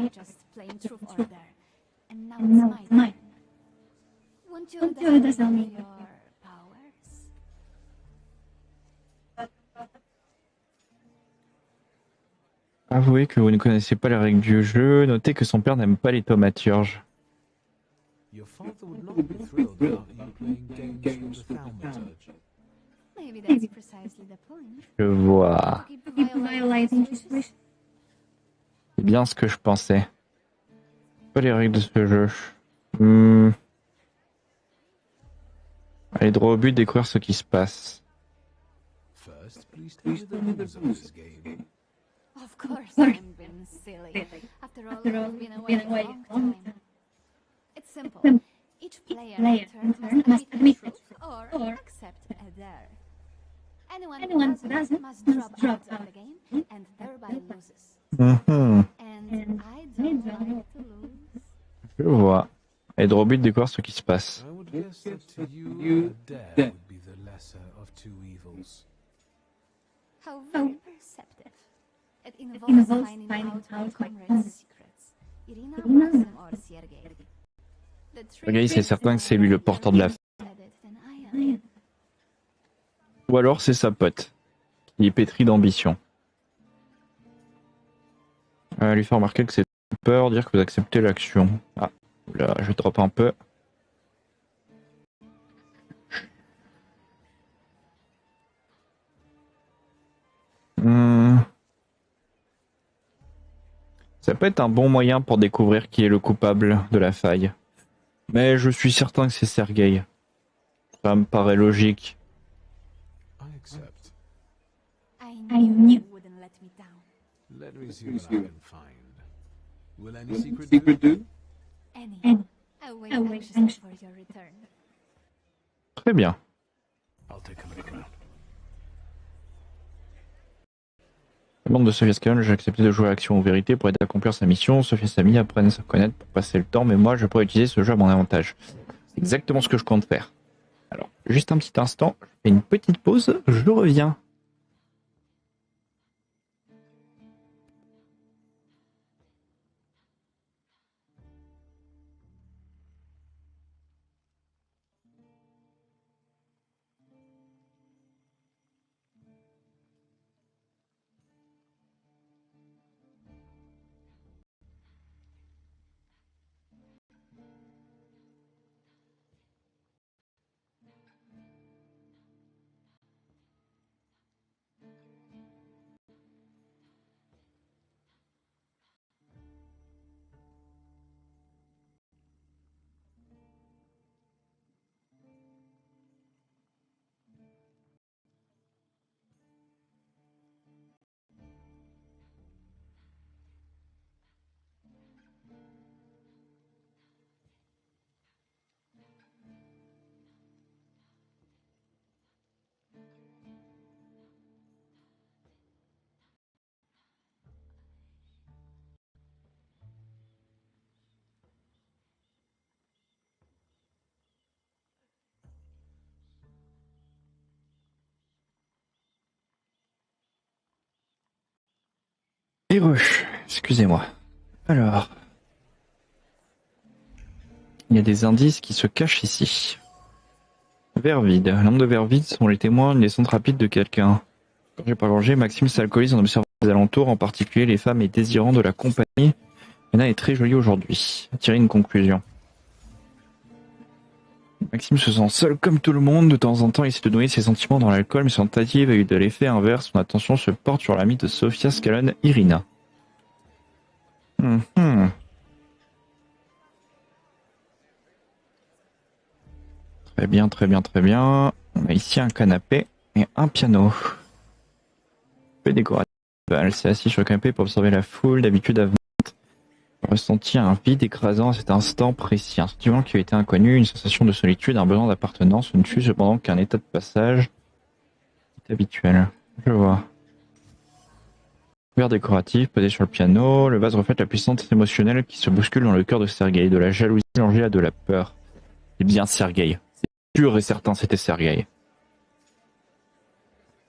S3: just plain truth order. And now it's my turn. Won't you tell me your powers?
S1: Avouez que vous ne connaissez pas les règles du jeu. Notez que son père n'aime pas les thaumaturges.
S2: Your father would not be thrilled about you playing games from the Thaumaturge.
S3: Maybe that's precisely the point.
S1: Je vois.
S3: Keep violating his wishes.
S1: C'est bien ce que je pensais. Pas les règles de ce jeu. Allez droit au but, découvrir ce qui se passe.
S2: First, please tell me the rules of this game.
S3: Of course, I'm being silly. After all, we've been away a long time. It's simple. Each player in turn must admit the truth or accept a dare. Anyone who doesn't must drop out of the game and thereby loses.
S1: Mhm.
S3: And I don't like to lose.
S1: Je vois. Allez droit au but, découvrir ce qui se passe.
S2: I would guess that to you, a dare would be the lesser of two evils.
S3: How very perceptive. It involves finding out my comrade's secrets. Irina, Maxim, or Sergei. The
S1: Sergei, c'est certain que c'est lui le porteur de la fête. Ou alors c'est sa pote, qui est pétri d'ambition. Lui faire remarquer que c'est peur, dire que vous acceptez l'action. Ah, là, je drop un peu. Ça peut être un bon moyen pour découvrir qui est le coupable de la faille. Mais je suis certain que c'est Sergei. Ça me paraît logique.
S2: I accept.
S3: I knew you wouldn't let me down.
S2: Let me see what I can find. Will any secret do?
S3: Any. I wait anxiously for your return.
S1: Très bien.
S2: I'll take a look around.
S1: Membre de Sophia Scalone, j'ai accepté de jouer à l'action ou vérité pour aider à accomplir sa mission. Sophia et Samy apprennent à se connaître pour passer le temps, mais moi je pourrais utiliser ce jeu à mon avantage. C'est exactement ce que je compte faire. Alors, juste un petit instant, je fais une petite pause, je reviens. Et excusez-moi. Alors, il y a des indices qui se cachent ici. Verre vide. L'ombre de verre vide sont les témoins d'une descente rapide de quelqu'un. Gorgé par gorgé, Maxime s'alcoolise en observant les alentours, en particulier les femmes et désirants de la compagnie. Anna est très jolie aujourd'hui. Tirer une conclusion. Maxime se sent seul comme tout le monde. De temps en temps, il essaie de noyer ses sentiments dans l'alcool, mais son tentative a eu de l'effet inverse. Son attention se porte sur l'amie de Sophia Scalone, Irina. Très bien, très bien, très bien. On a ici un canapé et un piano. Peu décoratif. Elle s'est assise sur le canapé pour observer la foule, d'habitude avenante. Ressenti un vide écrasant à cet instant précis. Un sentiment qui a été inconnu, une sensation de solitude, un besoin d'appartenance. Ce ne fut cependant qu'un état de passage habituel. Je vois. Verre décoratif posé sur le piano. Le vase reflète la puissance émotionnelle qui se bouscule dans le cœur de Sergei. De la jalousie mélangée à de la peur. C'est bien Sergei. C'est sûr et certain, c'était Sergei.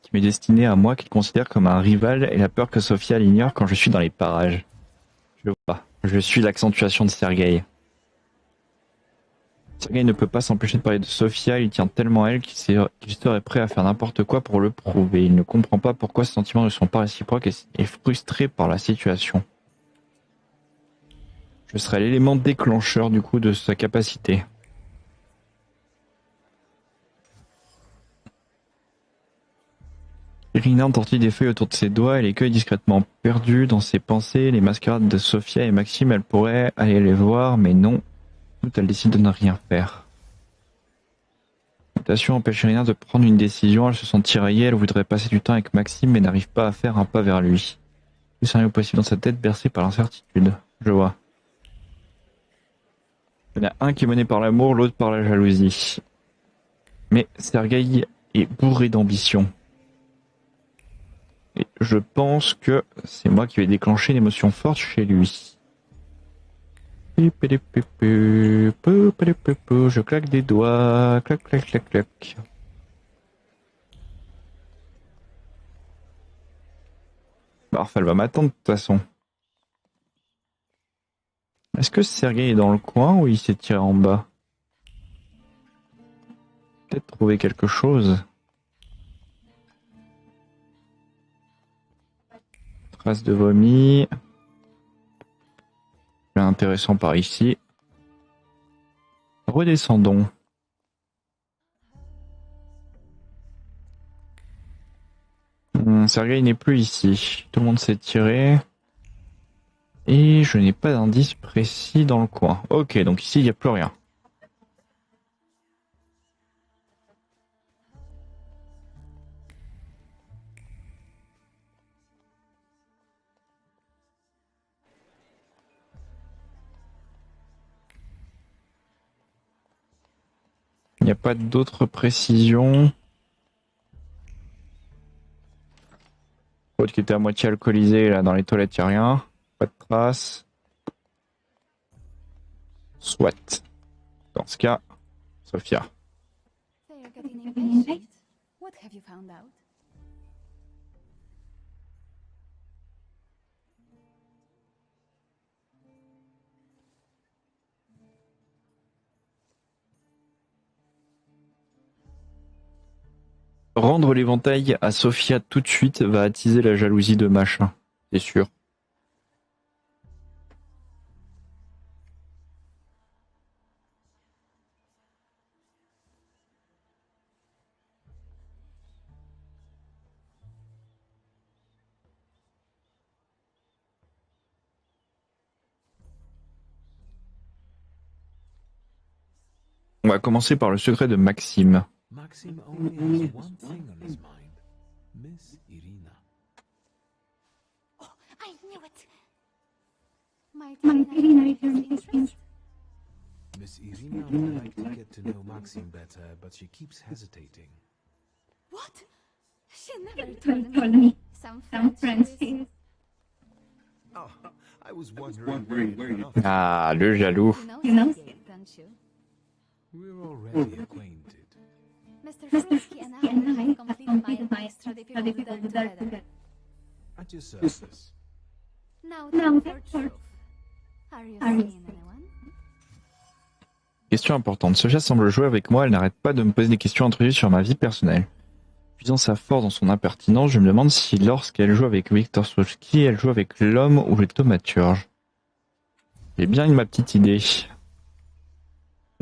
S1: Qui m'est destiné à moi, qu'il considère comme un rival, et la peur que Sophia l'ignore quand je suis dans les parages. Je vois. Je suis l'accentuation de Sergueï. Sergueï ne peut pas s'empêcher de parler de Sofia, il tient tellement à elle qu'il serait prêt à faire n'importe quoi pour le prouver. Il ne comprend pas pourquoi ses sentiments ne sont pas réciproques et est frustré par la situation. Je serai l'élément déclencheur du coup de sa capacité. Irina entortille des feuilles autour de ses doigts et les cueille discrètement. Perdue dans ses pensées, les mascarades de Sofia et Maxime, elle pourrait aller les voir, mais non. Elle décide de ne rien faire. La tentation empêche Irina de prendre une décision, elle se sent tiraillée, elle voudrait passer du temps avec Maxime, mais n'arrive pas à faire un pas vers lui. Le scénario possible dans sa tête, bercé par l'incertitude. Je vois. Il y en a un qui est mené par l'amour, l'autre par la jalousie. Mais Sergueï est bourré d'ambition. Et je pense que c'est moi qui vais déclencher une émotion forte chez lui. Je claque des doigts. Clac, clac, clac, clac. Barf, elle va m'attendre de toute façon. Est-ce que Sergueï est dans le coin ou il s'est tiré en bas? Peut-être trouver quelque chose. Trace de vomi. Intéressant par ici. Redescendons. Sergueï n'est plus ici. Tout le monde s'est tiré. Et je n'ai pas d'indice précis dans le coin. Ok, donc ici il n'y a plus rien. Il n'y a pas d'autres précisions. L'autre qui était à moitié alcoolisé, là dans les toilettes, il n'y a rien. Pas de traces. Soit. Dans ce cas, Sofia.
S3: They're getting impatient. What have you found out?
S1: Rendre l'éventail à Sofia tout de suite va attiser la jalousie de machin. C'est sûr. On va commencer par le secret de Maxime.
S2: Maxim only has one thing on his mind. Miss Irina.
S3: Oh, I knew it! Might Irina return his interest?
S2: Miss Irina would like to get to know Maxim better, but she keeps hesitating.
S3: What? She never told me. Some friends here.
S4: Oh, I was wondering where you'd gone off.
S1: Ah, le jaloux.
S3: You know Sergei, don't you?
S2: We're already acquainted.
S3: Mr. Frisky and I have completed my extra difficult together.
S2: At your service.
S3: Now for truth. Are you seeing anyone?
S1: Question importante. Sofia semble jouer avec moi, elle n'arrête pas de me poser des questions intrusives sur ma vie personnelle. Puisant sa force dans son impertinence, je me demande si lorsqu'elle joue avec Victor Sofsky, elle joue avec l'homme ou le thaumaturge. J'ai bien ma petite idée.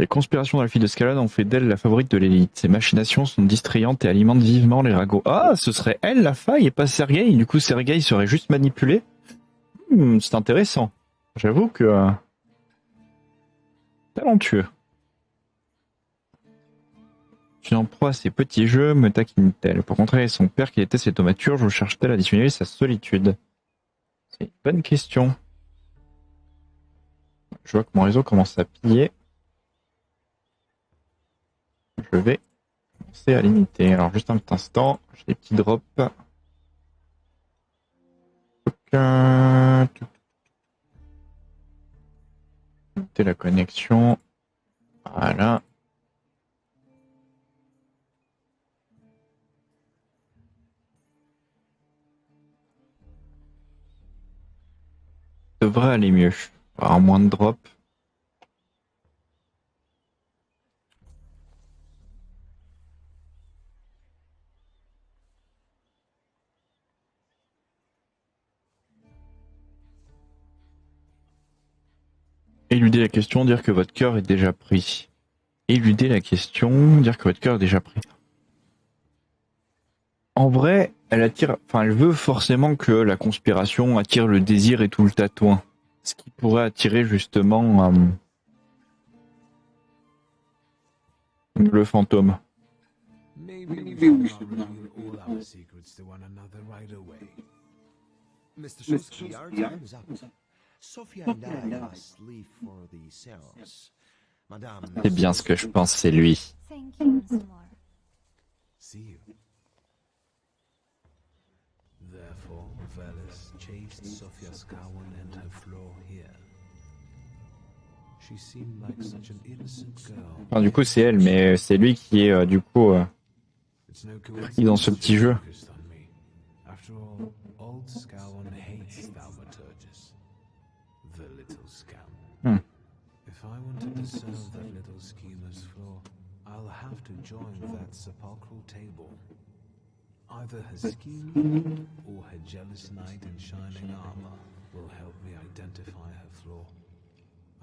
S1: Les conspirations dans la fille de Scalone ont fait d'elle la favorite de l'élite. Ses machinations sont distrayantes et alimentent vivement les ragots. Ah, ce serait elle la faille et pas Sergueï. Du coup, Sergueï serait juste manipulé. C'est intéressant. J'avoue que... talentueux. Je suis en proie à ces petits jeux, me taquine-t-elle. Pour contrer son père qui était ses thaumaturges, ou cherche-t-elle à dissimuler sa solitude? C'est une bonne question. Je vois que mon réseau commence à piller. Je vais commencer à limiter. Alors juste un petit instant, j'ai des petits drops. Limiter la connexion. Voilà. Devrait aller mieux. avoir moins de drop. Éluder la question, dire que votre cœur est déjà pris. Éluder la question, dire que votre cœur est déjà pris. En vrai, elle attire, enfin, elle veut forcément que la conspiration attire le désir et tout le tatouin. Ce qui pourrait attirer justement le fantôme.
S2: Maybe we should not reveal all our secrets to one another right away.
S4: Mr. Shosky, our time is up. Sophia and I must leave for the seance. Madame,
S1: C'est bien ce que je pense, c'est lui.
S3: Thank you once more.
S2: See you. Therefore, Velis chased Sophia Scowen and her floor here. She seemed like such an innocent girl.
S1: Enfin, du coup, c'est elle, mais c'est lui qui est du coup
S2: It's no
S1: pris dans ce petit jeu.
S2: focused on me. After all, old Scowen hates Thaumaturges. The little scam. If I want to discern that little schemer's flaw, I'll have to join that sepulchral table. Either her scheme or her jealous knight in shining armor will help me identify her flaw.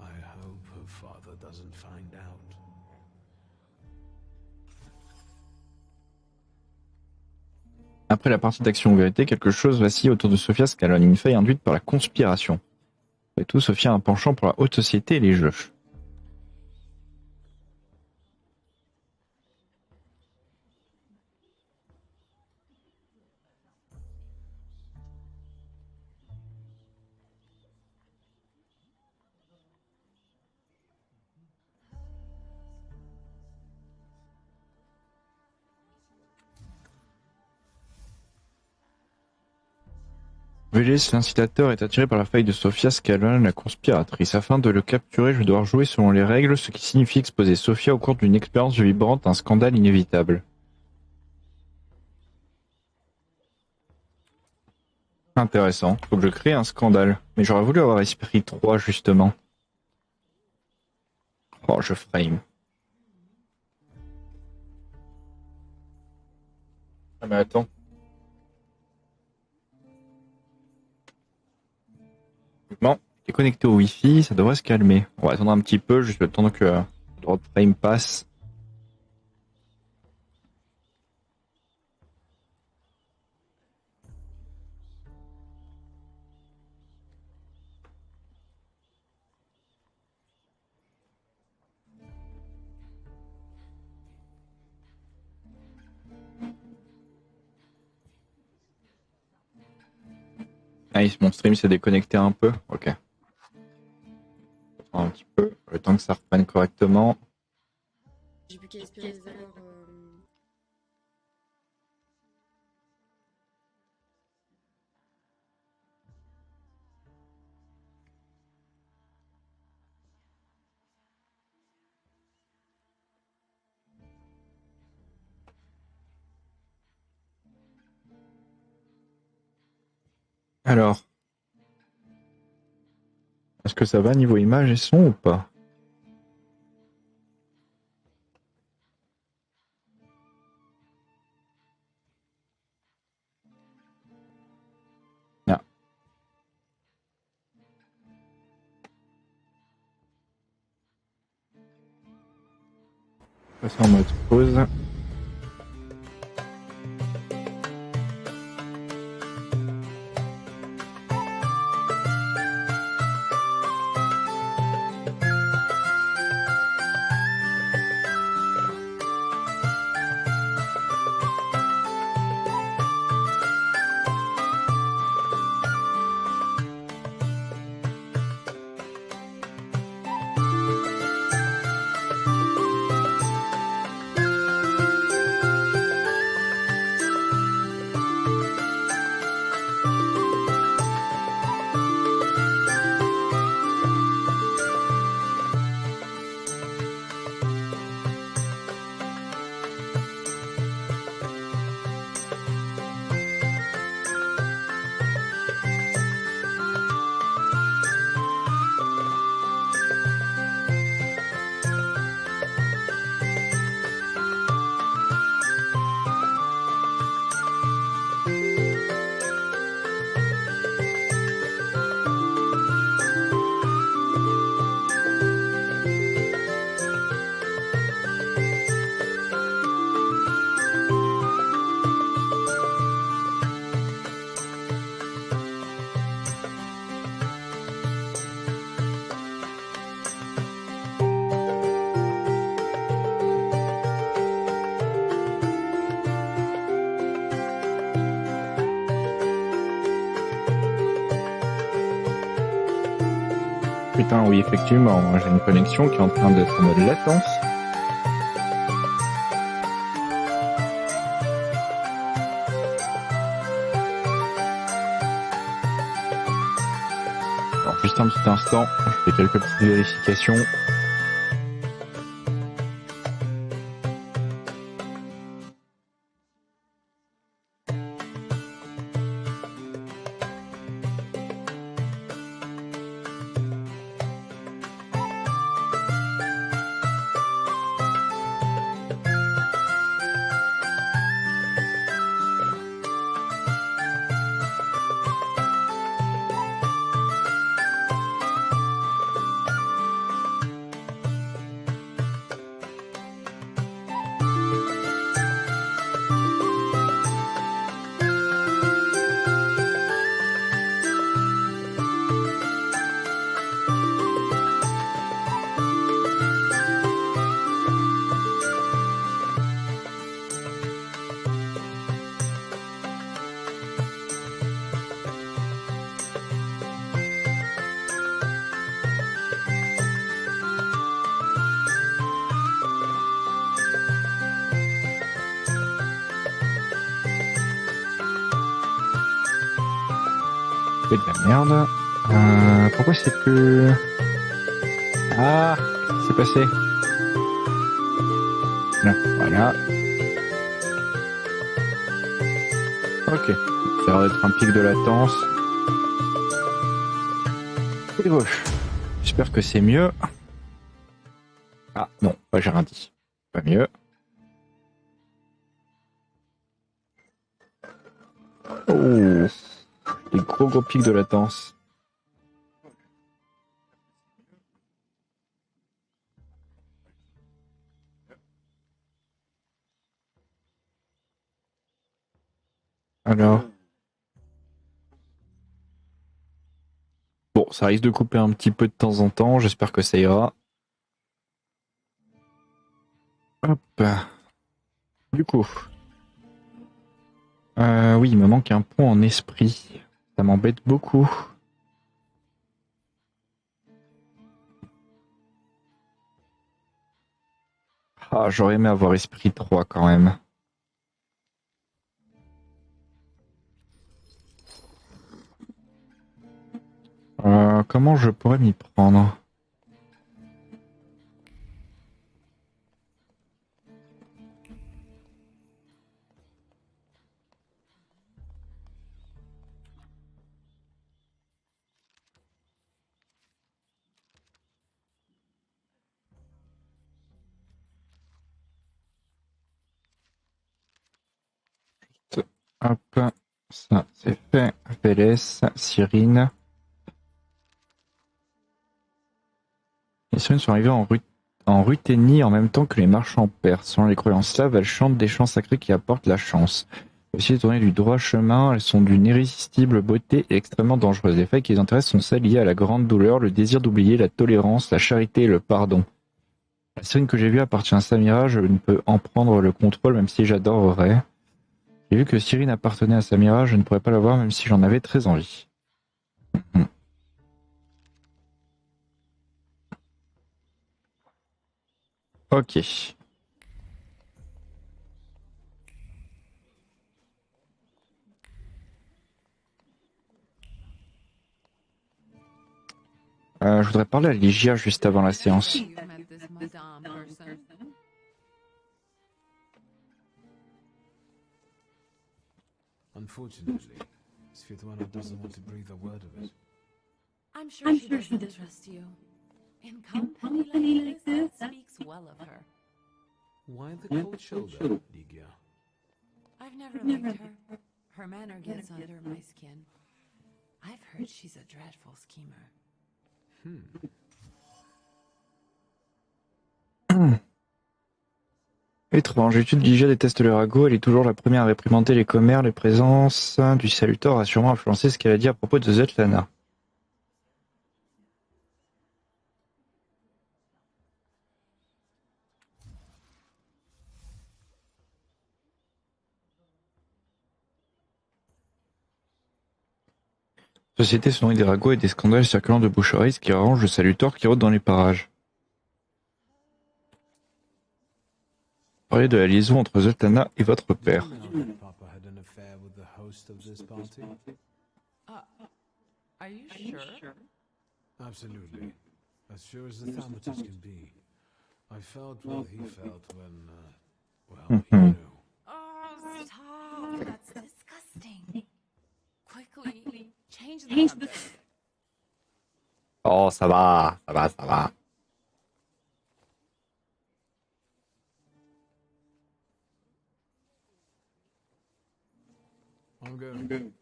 S2: I hope her father doesn't find out.
S1: Après la partie d'action vérité, quelque chose vacille autour de Sophia Scalone, une faille induite par la conspiration. Et tout, Sophia a un penchant pour la haute société et les jeux. Vélis, l'incitateur, est attiré par la faille de Sophia Scalone, la conspiratrice. Afin de le capturer, je dois jouer selon les règles, ce qui signifie exposer Sophia au cours d'une expérience vibrante à un scandale inévitable. Intéressant. Faut que je crée un scandale. Mais j'aurais voulu avoir esprit 3, justement. Oh, je frame. Ah mais attends. Bon, t'es connecté au Wi-Fi, ça devrait se calmer. On va attendre un petit peu, juste le temps que le drop frame passe. Ah, mon stream s'est déconnecté un peu. Ok. Un petit peu, le temps que ça reprenne correctement.
S8: J'ai plus qu'à espérer les avoir.
S1: Alors. Est-ce que ça va niveau image et son ou pas? Non. Passer en mode pause. Putain, oui, effectivement, j'ai une connexion qui est en train d'être en mode latence. Alors, juste un petit instant, je fais quelques petites vérifications. C'est de la merde. Pourquoi c'est que... Ah, qu'est-ce qui s'est passé? Là, voilà. Ok, ça a l'air d'être un pic de latence. Et gauche. J'espère que c'est mieux. Ah non, pas j'ai rien dit. Pas mieux. Oh, des gros pics de latence. Alors. Bon, ça risque de couper un petit peu de temps en temps. J'espère que ça ira. Hop. Du coup. Oui, il me manque un pont en esprit. Ça m'embête beaucoup. Ah, j'aurais aimé avoir esprit 3 quand même. Comment je pourrais m'y prendre? Hop, ça c'est fait. Vélez, Cyrine. Les Cyrines sont arrivées en Ruthénie en même temps que les marchands perses. Selon les croyances slaves, elles chantent des chants sacrés qui apportent la chance. Aussi détournées du droit chemin, elles sont d'une irrésistible beauté et extrêmement dangereuses. Les faits qui les intéressent sont celles liées à la grande douleur, le désir d'oublier, la tolérance, la charité et le pardon. La Cyrine que j'ai vue appartient à Samira, je ne peux en prendre le contrôle même si j'adorerais. J'ai vu que Cyrine appartenait à Samira, je ne pourrais pas la voir même si j'en avais très envie. Ok. Je voudrais parler à Ligia juste avant la séance.
S2: Unfortunately, Svetlana doesn't want to breathe a word of it.
S3: I'm sure she doesn't trust you. In company like this, that speaks well of her.
S2: Why the cold shoulder, Ligia?
S3: I've never liked her. Her manner gets under my skin. I've heard she's a dreadful schemer.
S1: Étrange, l'étude Ligia déteste le ragot, elle est toujours la première à réprimander les commères, les présences du salutor a sûrement influencé ce qu'elle a dit à propos de Svetlana. Société se nourrit des ragots et des scandales circulant de bouche à oreille, ce qui arrange le salutor qui rôde dans les parages. Parlez de la liaison entre Zoltana et votre père.
S2: Did you know that Papa had an affair with the host of this party?
S7: Are you sure?
S2: Absolutely. As sure as the Thaumaturge can be. I felt what he felt when, well, he knew.
S7: Oh, stop! That's disgusting. Quickly, change the
S1: Oh, ça va, ça va, ça va.
S2: I'm going.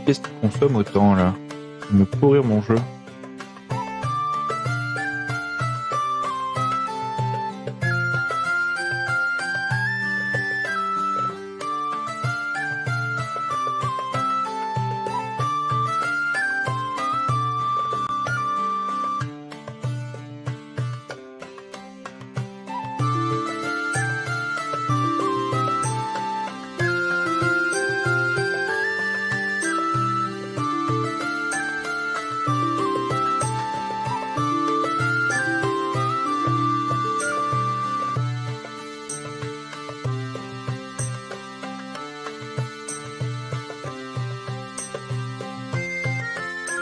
S1: Qu'est-ce qu'il consomme autant là? Me pourrir mon jeu.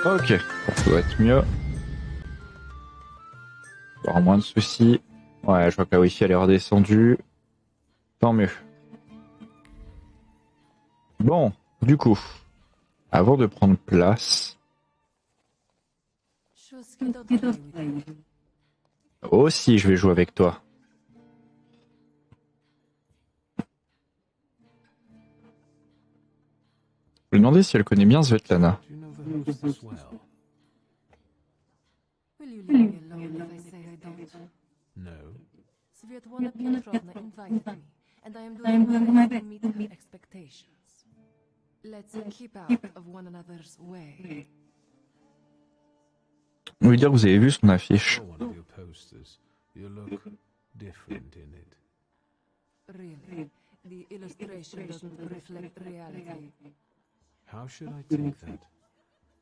S1: Ok, ça doit être mieux. Il y aura moins de soucis. Ouais, je vois que la Wi-Fi elle est redescendue. Tant mieux. Bon, du coup, avant de prendre place... Aussi, je vais jouer avec toi. Je vais demander si elle connaît bien Svetlana.
S2: Do you know the host as well?
S3: Will you leave me alone if I say I don't?
S2: No.
S3: Svetlana Petrovna invited me, and I am doing my best to meet her expectations. Let's keep out of one another's way.
S1: On lui dire que vous avez vu son affiche.
S2: Or one of your posters. You look different in it.
S3: Really, the illustration doesn't reflect reality.
S2: How should I take that?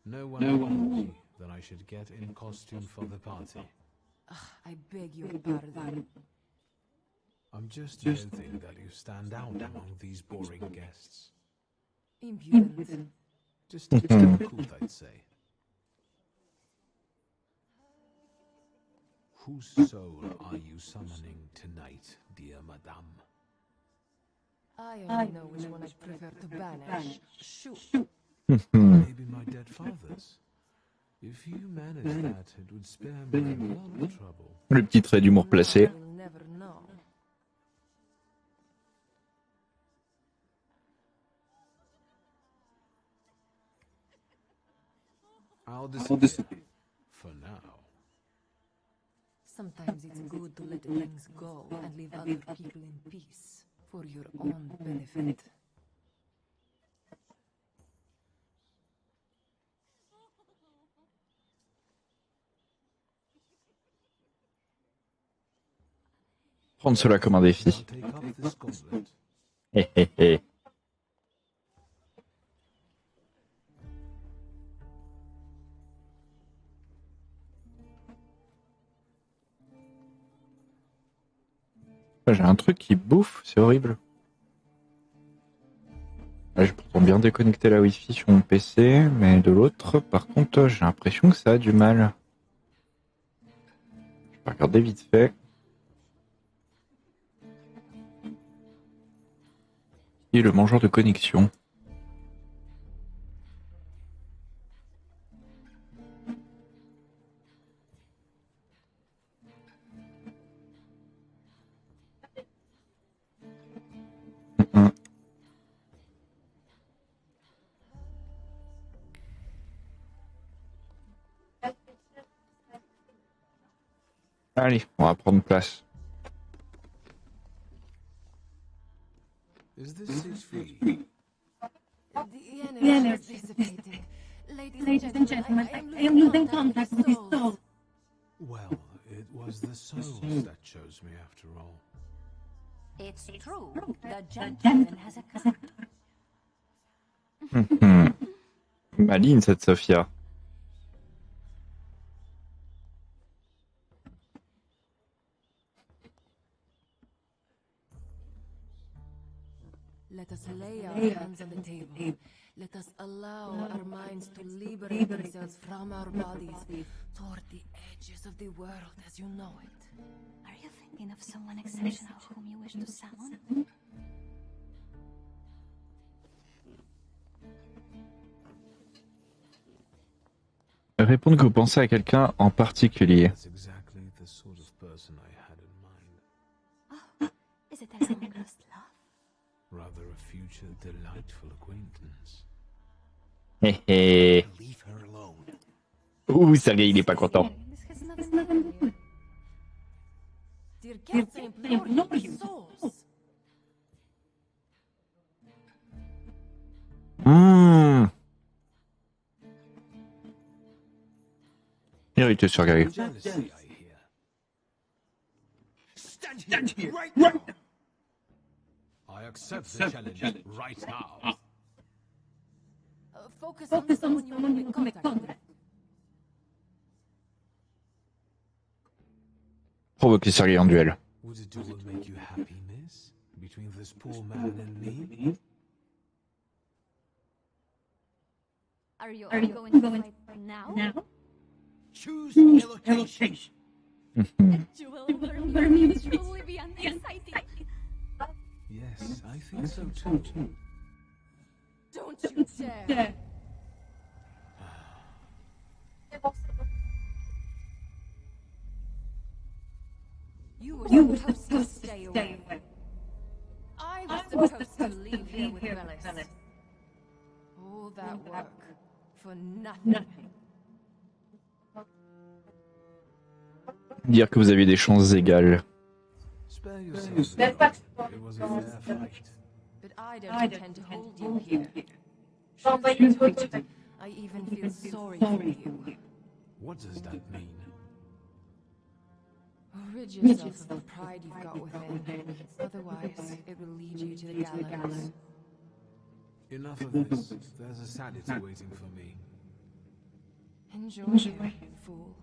S2: No one told me that I should get in costume for the party.
S3: I beg your pardon.
S2: I'm just hoping that you stand out among these boring guests.
S3: Impudent.
S2: Just difficult, I'd say. Whose soul are you summoning tonight, dear madame?
S3: I only know which one I prefer to banish. Shoot.
S2: Maybe my dead father's. If you manage that, it would spare me a lot of trouble.
S1: Le petit trait d'humour placé.
S3: You'll never know.
S2: I'll disappear. For now.
S3: Sometimes it's good to let things go and leave other people in peace for your own benefit.
S1: Prendre cela comme un
S2: I'll
S1: défi.
S2: take up this gauntlet.
S1: Hé hé hé. J'ai un truc qui bouffe, c'est horrible. J'ai pourtant bien déconnecté la Wi-Fi sur mon PC, mais de l'autre, par contre, j'ai l'impression que ça a du mal. Je vais regarder vite fait. Et le mangeur de connexion. Allez, on va prendre place.
S2: Is this seat free?
S3: The energy is dissipating. Ladies and gentlemen, I am losing contact with his soul.
S2: Well, it was the souls that chose me after all.
S3: It's true. The gentleman has a car.
S1: Maline cette Sophia.
S9: Let us lay our hands on the table. Let us allow our minds to liberate themselves from our bodies toward the edges of the world as you know it.
S3: Are you thinking of someone exceptional whom you wish to summon?
S1: Répondre que vous pensez à quelqu'un en particulier.
S2: That's exactly the sort of person I had in mind.
S3: Oh, is it a long-lost love?
S2: Rather a future delightful acquaintance.
S1: Hé hé.
S4: Leave her alone.
S1: Ouh, Sergei, il est pas content.
S3: This has nothing to do with you.
S9: Dear guests, I implore you, souls.
S1: Hérité, Sergei.
S2: Jealousy, I hear.
S4: Stand here right now.
S2: I accept the challenge right now.
S9: Focus on someone you want to make contact with.
S1: Provoquer Sergei en duel.
S2: Would it all make you happy, miss? Between this poor man and me?
S3: Are you going to fight now?
S4: Choose a location.
S3: Jewel over me would truly be exciting.
S2: Yes, I think so too.
S9: Don't you dare. You were supposed to stay away. I was supposed to leave here with Melis. All that work for nothing.
S1: Dire que vous aviez des chances égales.
S2: Spare yourself. It was a fair fight.
S9: But I don't intend to hold you here. Truth, I even feel sorry for you.
S2: What does that mean?
S9: Rid yourself of the pride you've got within. Otherwise, it will lead you to the gallows.
S2: Enough of this. There's a sanity waiting for me.
S9: Enjoy it, fool.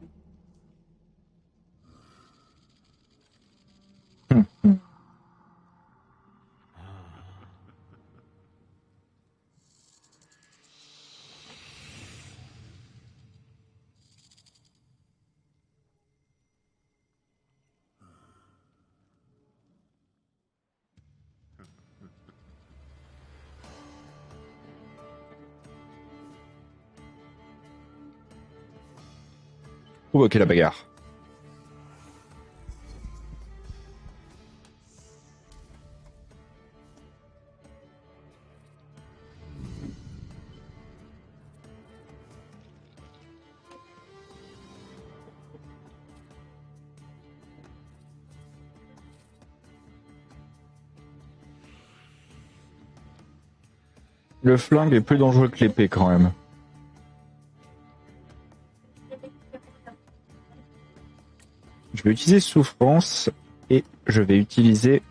S1: Provoquer la bagarre. Le flingue est plus dangereux que l'épée quand même. Je vais utiliser souffrance et je vais utiliser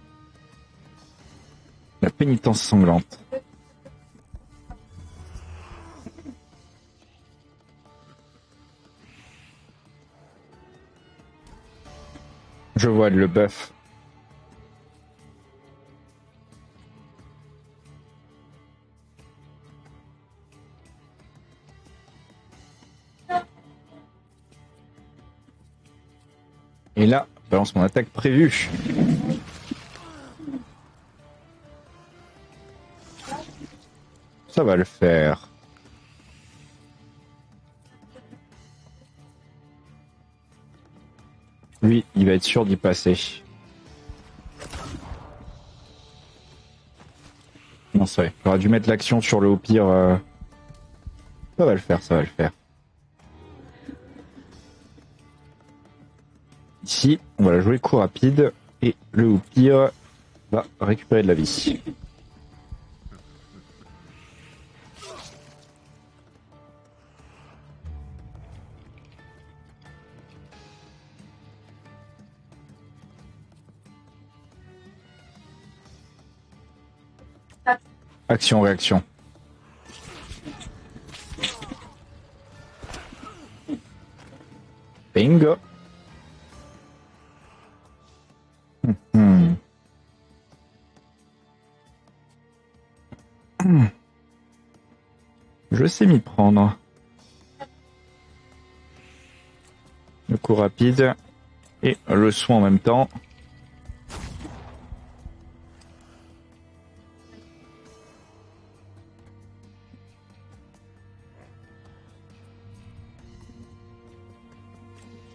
S1: la pénitence sanglante. Je vois le buff. Et là, balance mon attaque prévue. Ça va le faire. Lui, il va être sûr d'y passer. Non, c'est vrai. J'aurais dû mettre l'action sur le au pire. Ça va le faire, ça va le faire. Ici, on va la jouer coup rapide et le au pire va récupérer de la vie. Action, réaction. Bingo. Je sais m'y prendre. Le coup rapide et le soin en même temps.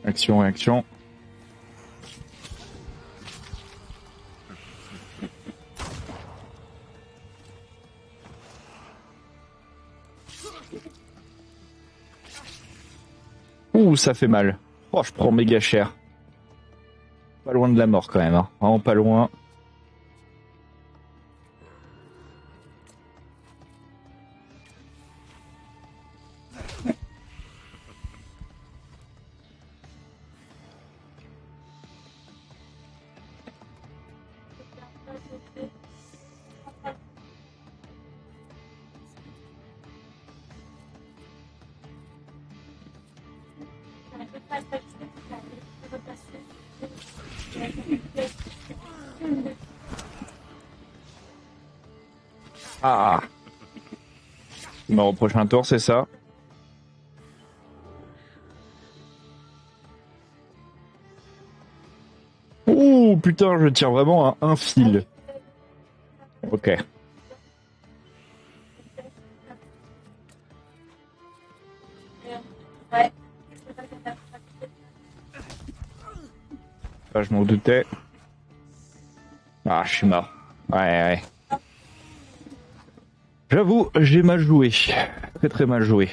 S1: Action, réaction. Ouh, ça fait mal. Oh, je prends méga cher. Pas loin de la mort quand même, hein. Vraiment pas loin. Ah. Il me reproche un tour, c'est ça? Ouh, putain, je tire vraiment à un fil. Ok. Ah, je m'en doutais. Ah, je suis mort. Ouais. J'avoue, j'ai mal joué. Très très mal joué.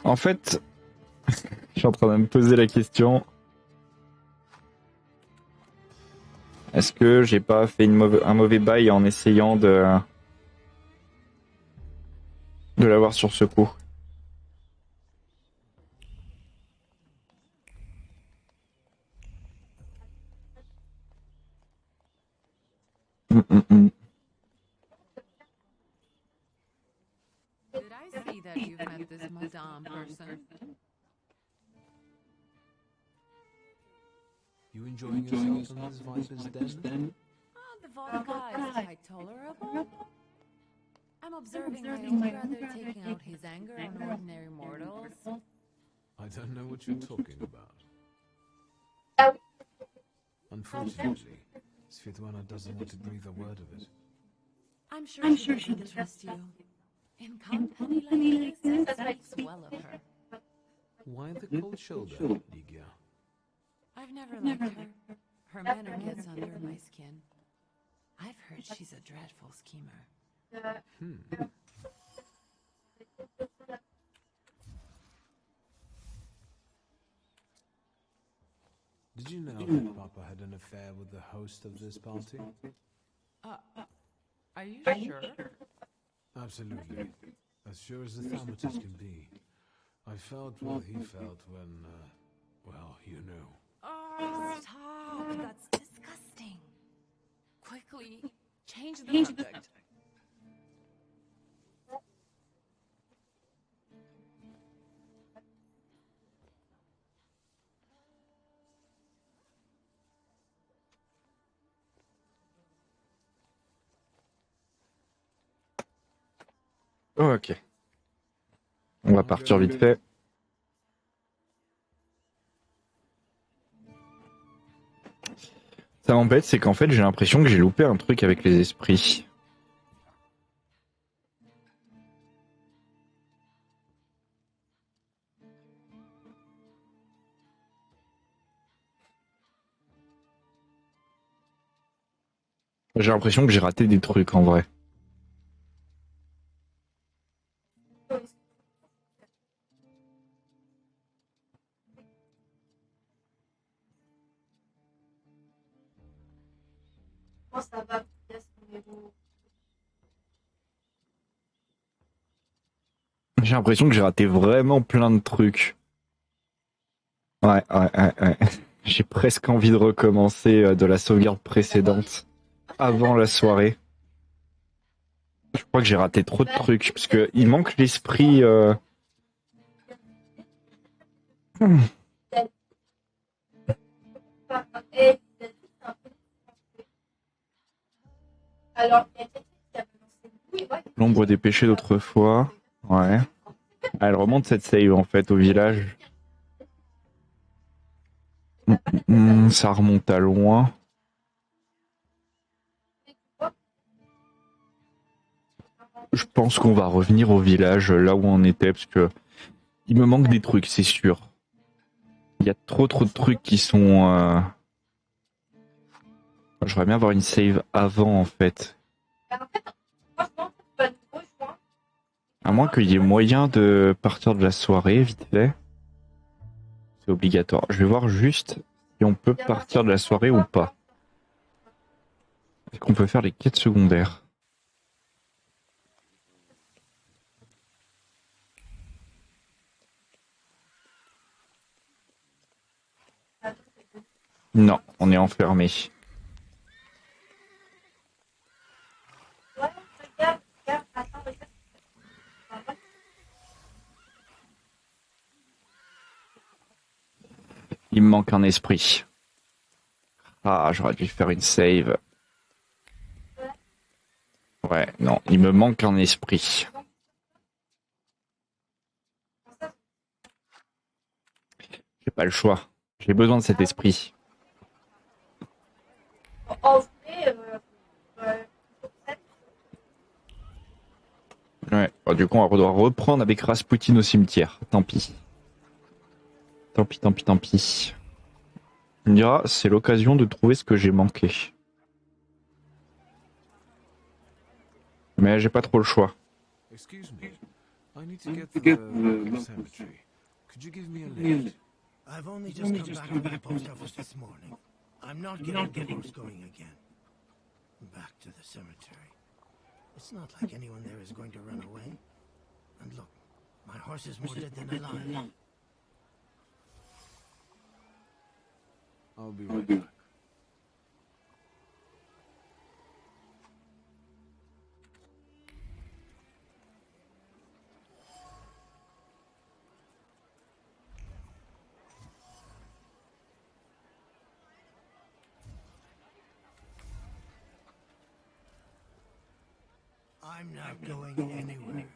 S1: En fait, je suis en train de me poser la question. Est-ce que j'ai pas fait un mauvais bail en essayant de l'avoir sur ce coup? Mm.
S9: Did I see that you've met this Madame person?
S2: You enjoying yourself in this viper's den?
S9: The vodka is quite tolerable. I'm observing my old brother taking out his anger on ordinary mortals.
S2: I don't know what you're talking about. Unfortunately, Svetlana doesn't want to breathe a word of it.
S9: I'm sure she doesn't trust you. In company like this, that speaks well of her.
S2: Why the cold shoulder, Ligia?
S9: I've never liked her. Her manner gets under my skin. I've heard she's a dreadful schemer.
S2: Did you know that Papa had an affair with the host of this party?
S9: Are you sure?
S2: Absolutely. As sure as the Thaumaturge can be. I felt what he felt when, well, you know.
S9: Oh, stop. That's disgusting. Quickly, change the subject.
S1: Ok. On va partir vite fait. Ça m'embête, c'est qu'en fait j'ai l'impression que j'ai loupé un truc avec les esprits. J'ai l'impression que j'ai raté des trucs en vrai. J'ai l'impression que j'ai raté vraiment plein de trucs. Ouais. J'ai presque envie de recommencer de la sauvegarde précédente avant la soirée. Je crois que j'ai raté trop de trucs parce que il manque l'esprit. L'ombre des péchés d'autrefois. Ouais. Elle remonte cette save en fait au village. Ça remonte à loin. Je pense qu'on va revenir au village là où on était parce que il me manque des trucs, c'est sûr. Il y a trop de trucs qui sont. J'aurais bien avoir une save avant en fait. À moins qu'il y ait moyen de partir de la soirée vite fait. C'est obligatoire. Je vais voir juste si on peut partir de la soirée ou pas. Est-ce qu'on peut faire les quêtes secondaires? Non, on est enfermé. Il me manque un esprit. Ah, j'aurais dû faire une save. Ouais, non, il me manque un esprit. J'ai pas le choix. J'ai besoin de cet esprit. Ouais, bon, du coup, on va devoir reprendre avec Rasputin au cimetière. Tant pis. Tant pis. Tu me diras, c'est l'occasion de trouver ce que j'ai manqué. Mais j'ai pas trop le choix.
S2: Excuse me. I need to get to the cemetery. Could you give me a lift?
S4: I've only just come back from the post office this morning. I'm not getting the horse going again. Back to the cemetery. It's not like anyone there is going to run away. And look, my horse is more dead than alive.
S2: I'll be right back.
S4: I'm not going anywhere.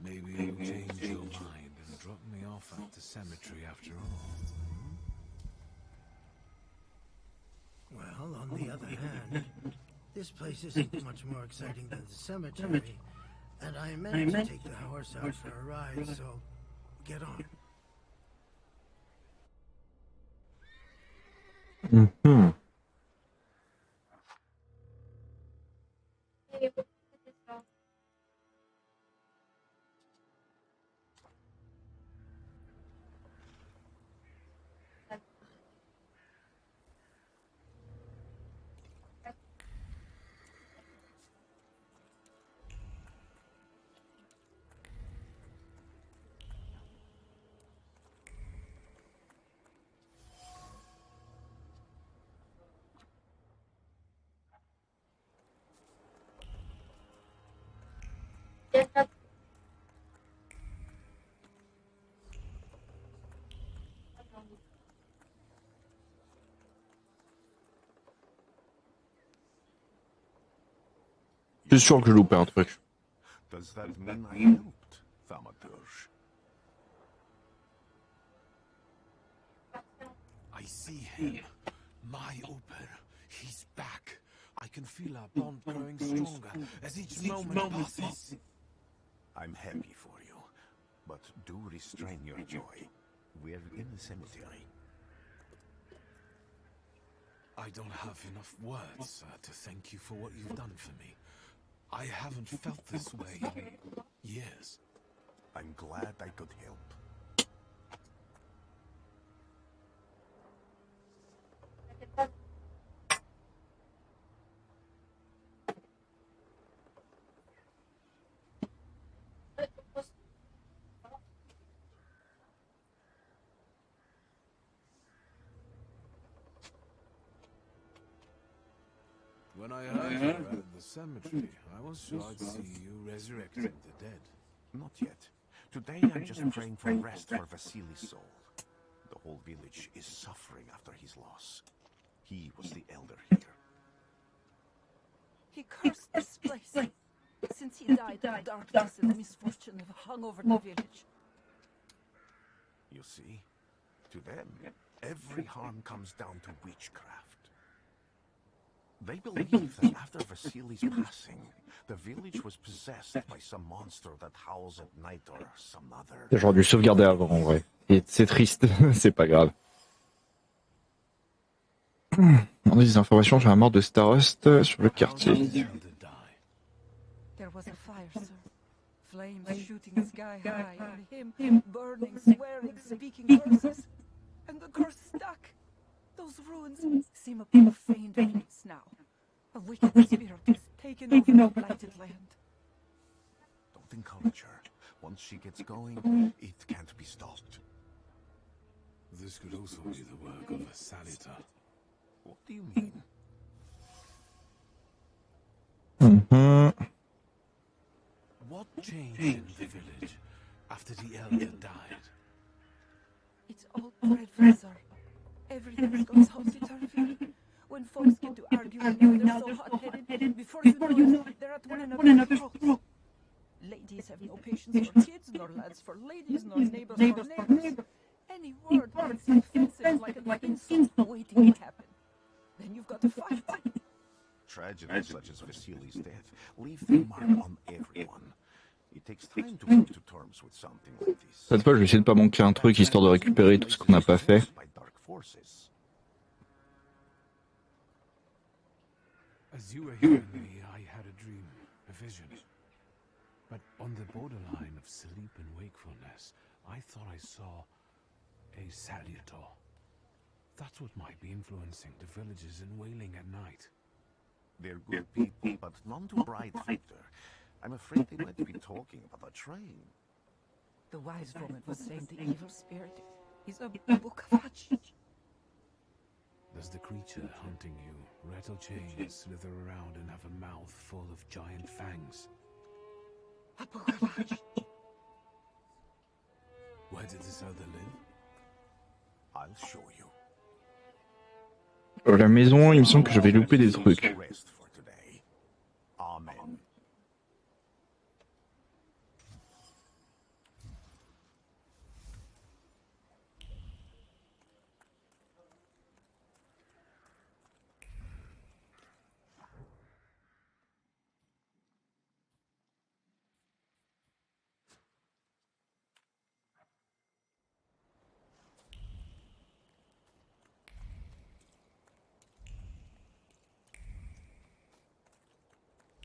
S2: Maybe you'll change your mind and drop me off at the cemetery after all.
S4: Well, on the other hand, this place isn't much more exciting than the cemetery, and I meant to take the horse out for a ride, so get on.
S1: Mhm. Je suis sûr que je loupais un truc.
S10: Does that mean I helped, Thaumaturge?
S2: I see him. My Open. He's back. I can feel our bond growing stronger as each moment passes.
S10: I'm happy for you, but do restrain your joy. We're in the cemetery.
S2: I don't have enough words to thank you for what you've done for me. I haven't felt this way in years.
S10: I'm glad I could help.
S2: When I heard you were at the cemetery, I was sure I'd see you resurrecting the dead.
S10: Not yet. Today I'm just praying for rest for Vasily's soul. The whole village is suffering after his loss. He was the elder here.
S9: He cursed this place. Since he died, the darkness and misfortune have hung over the village.
S10: You see, to them, every harm comes down to witchcraft. They believe that after Vasily's passing, the village was possessed by some monster that howls at night or some other.
S1: J'aurais dû sauvegarder avant, en vrai. Et c'est triste, c'est pas grave. On a des informations sur la mort de Starost sur le quartier.
S9: There was a fire, sir. Flames shooting sky high, and him burning, swearing, speaking curses. And the curse stuck. Those ruins seem a profane place now. A wicked spirit has taken over the blighted land.
S10: Don't encourage her. Once she gets going, it can't be stopped.
S2: This could also be the work of a Salita.
S10: What do you mean?
S2: What changed in the village after the elder died?
S9: It's all dreadful, sir. Everything goes topsy-turvy. When folks get to arguing, they're so hot-headed. Before you know it, they're at one another's throats. Ladies have no patience for kids, nor lads for ladies, nor neighbors for neighbors. Any word that's offensive, like an insult waiting to happen. Then you've got to fight.
S10: Tragedies such as Vasily's death leave their mark on everyone. It takes time to come to terms with something like this.
S1: Cette fois, je vais essayer de pas manquer un truc histoire de récupérer tout ce qu'on n'a pas fait.
S2: As you were hearing me, I had a dream, a vision. But on the borderline of sleep and wakefulness, I thought I saw a Salutor. That's what might be influencing the villagers in Wailing at night.
S10: They're good people, but none too bright, Victor. I'm afraid they might be talking about a train.
S9: The wise woman was saying the evil spirit is a book of hatch.
S2: Does the creature hunting you rattle chains, slither around, and have a mouth full of giant fangs?
S9: A book of hatch.
S2: Where did this other live?
S10: I'll show you.
S1: La maison, il me semble que j'avais loupé des trucs.
S10: Amen.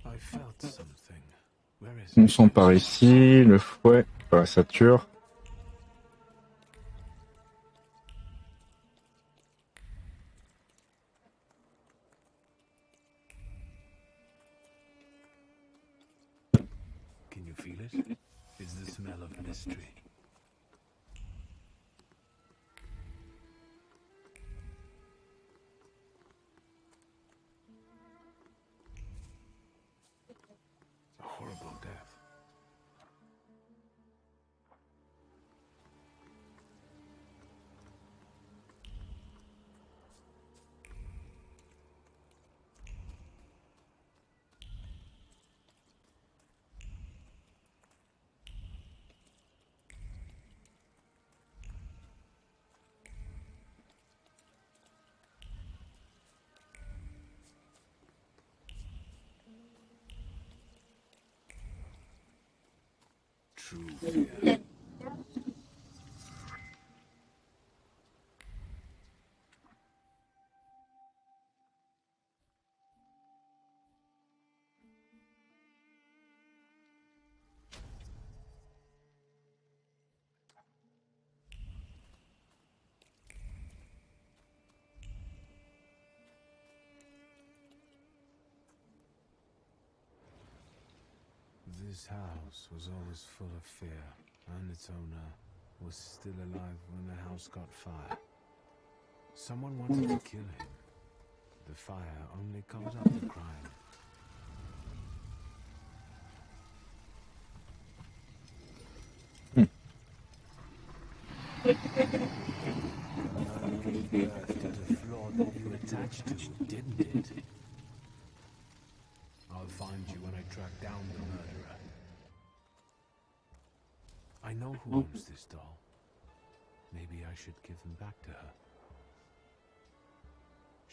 S2: I felt something. Where is
S1: On
S2: it?
S1: sent par ici, le fouet, voilà, ça tire.
S2: Can you feel it? It's the smell of mystery. A horrible death. True fear. This house was always full of fear, and its owner was still alive when the house caught fire. Someone wanted to kill him. The fire only covers up the crime. The earth did the floor that you attached to, didn't it? I'll find you when I track down the murderer. I know who owns this doll. Maybe I should give them back to her.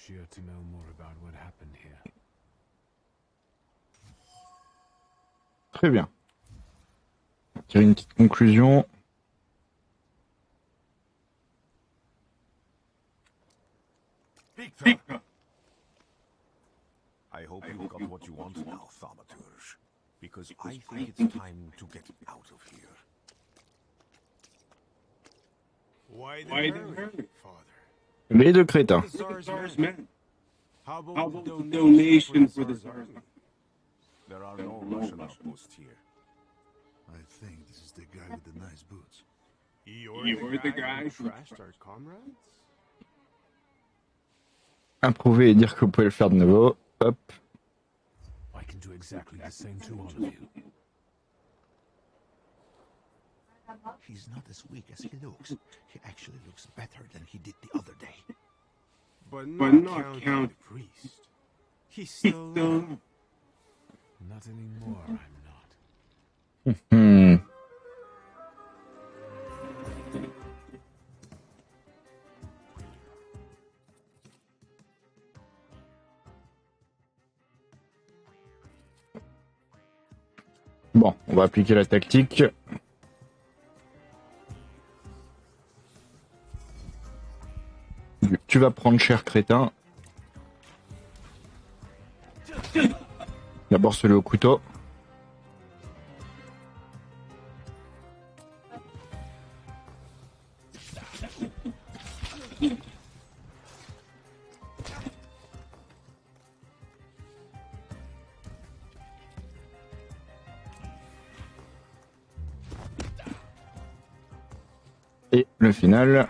S2: She ought to know more about what happened here.
S1: Très bien. Tirer une petite conclusion.
S10: Victor! I hope you got what you want now, Thaumaturge. Because I think it's time to get out of here.
S11: Why the hurry, Father?
S1: Les deux crétins.
S11: The Tsar's men. How about the donation for the Tsar's army?
S10: There are no Russian outposts here.
S11: I think this is the guy with the nice boots. You're the guy who trashed our comrades?
S1: Approuver et dire que vous pouvez le faire de nouveau. Hop.
S2: I can do exactly the same to all of you.
S10: He's not as weak as he looks. He actually looks better than he did the other day.
S11: But not count the priest. He's still
S2: Not anymore, I'm not.
S1: Bon, on va appliquer la tactique. Tu vas prendre cher crétin. D'abord celui au couteau. Et le final.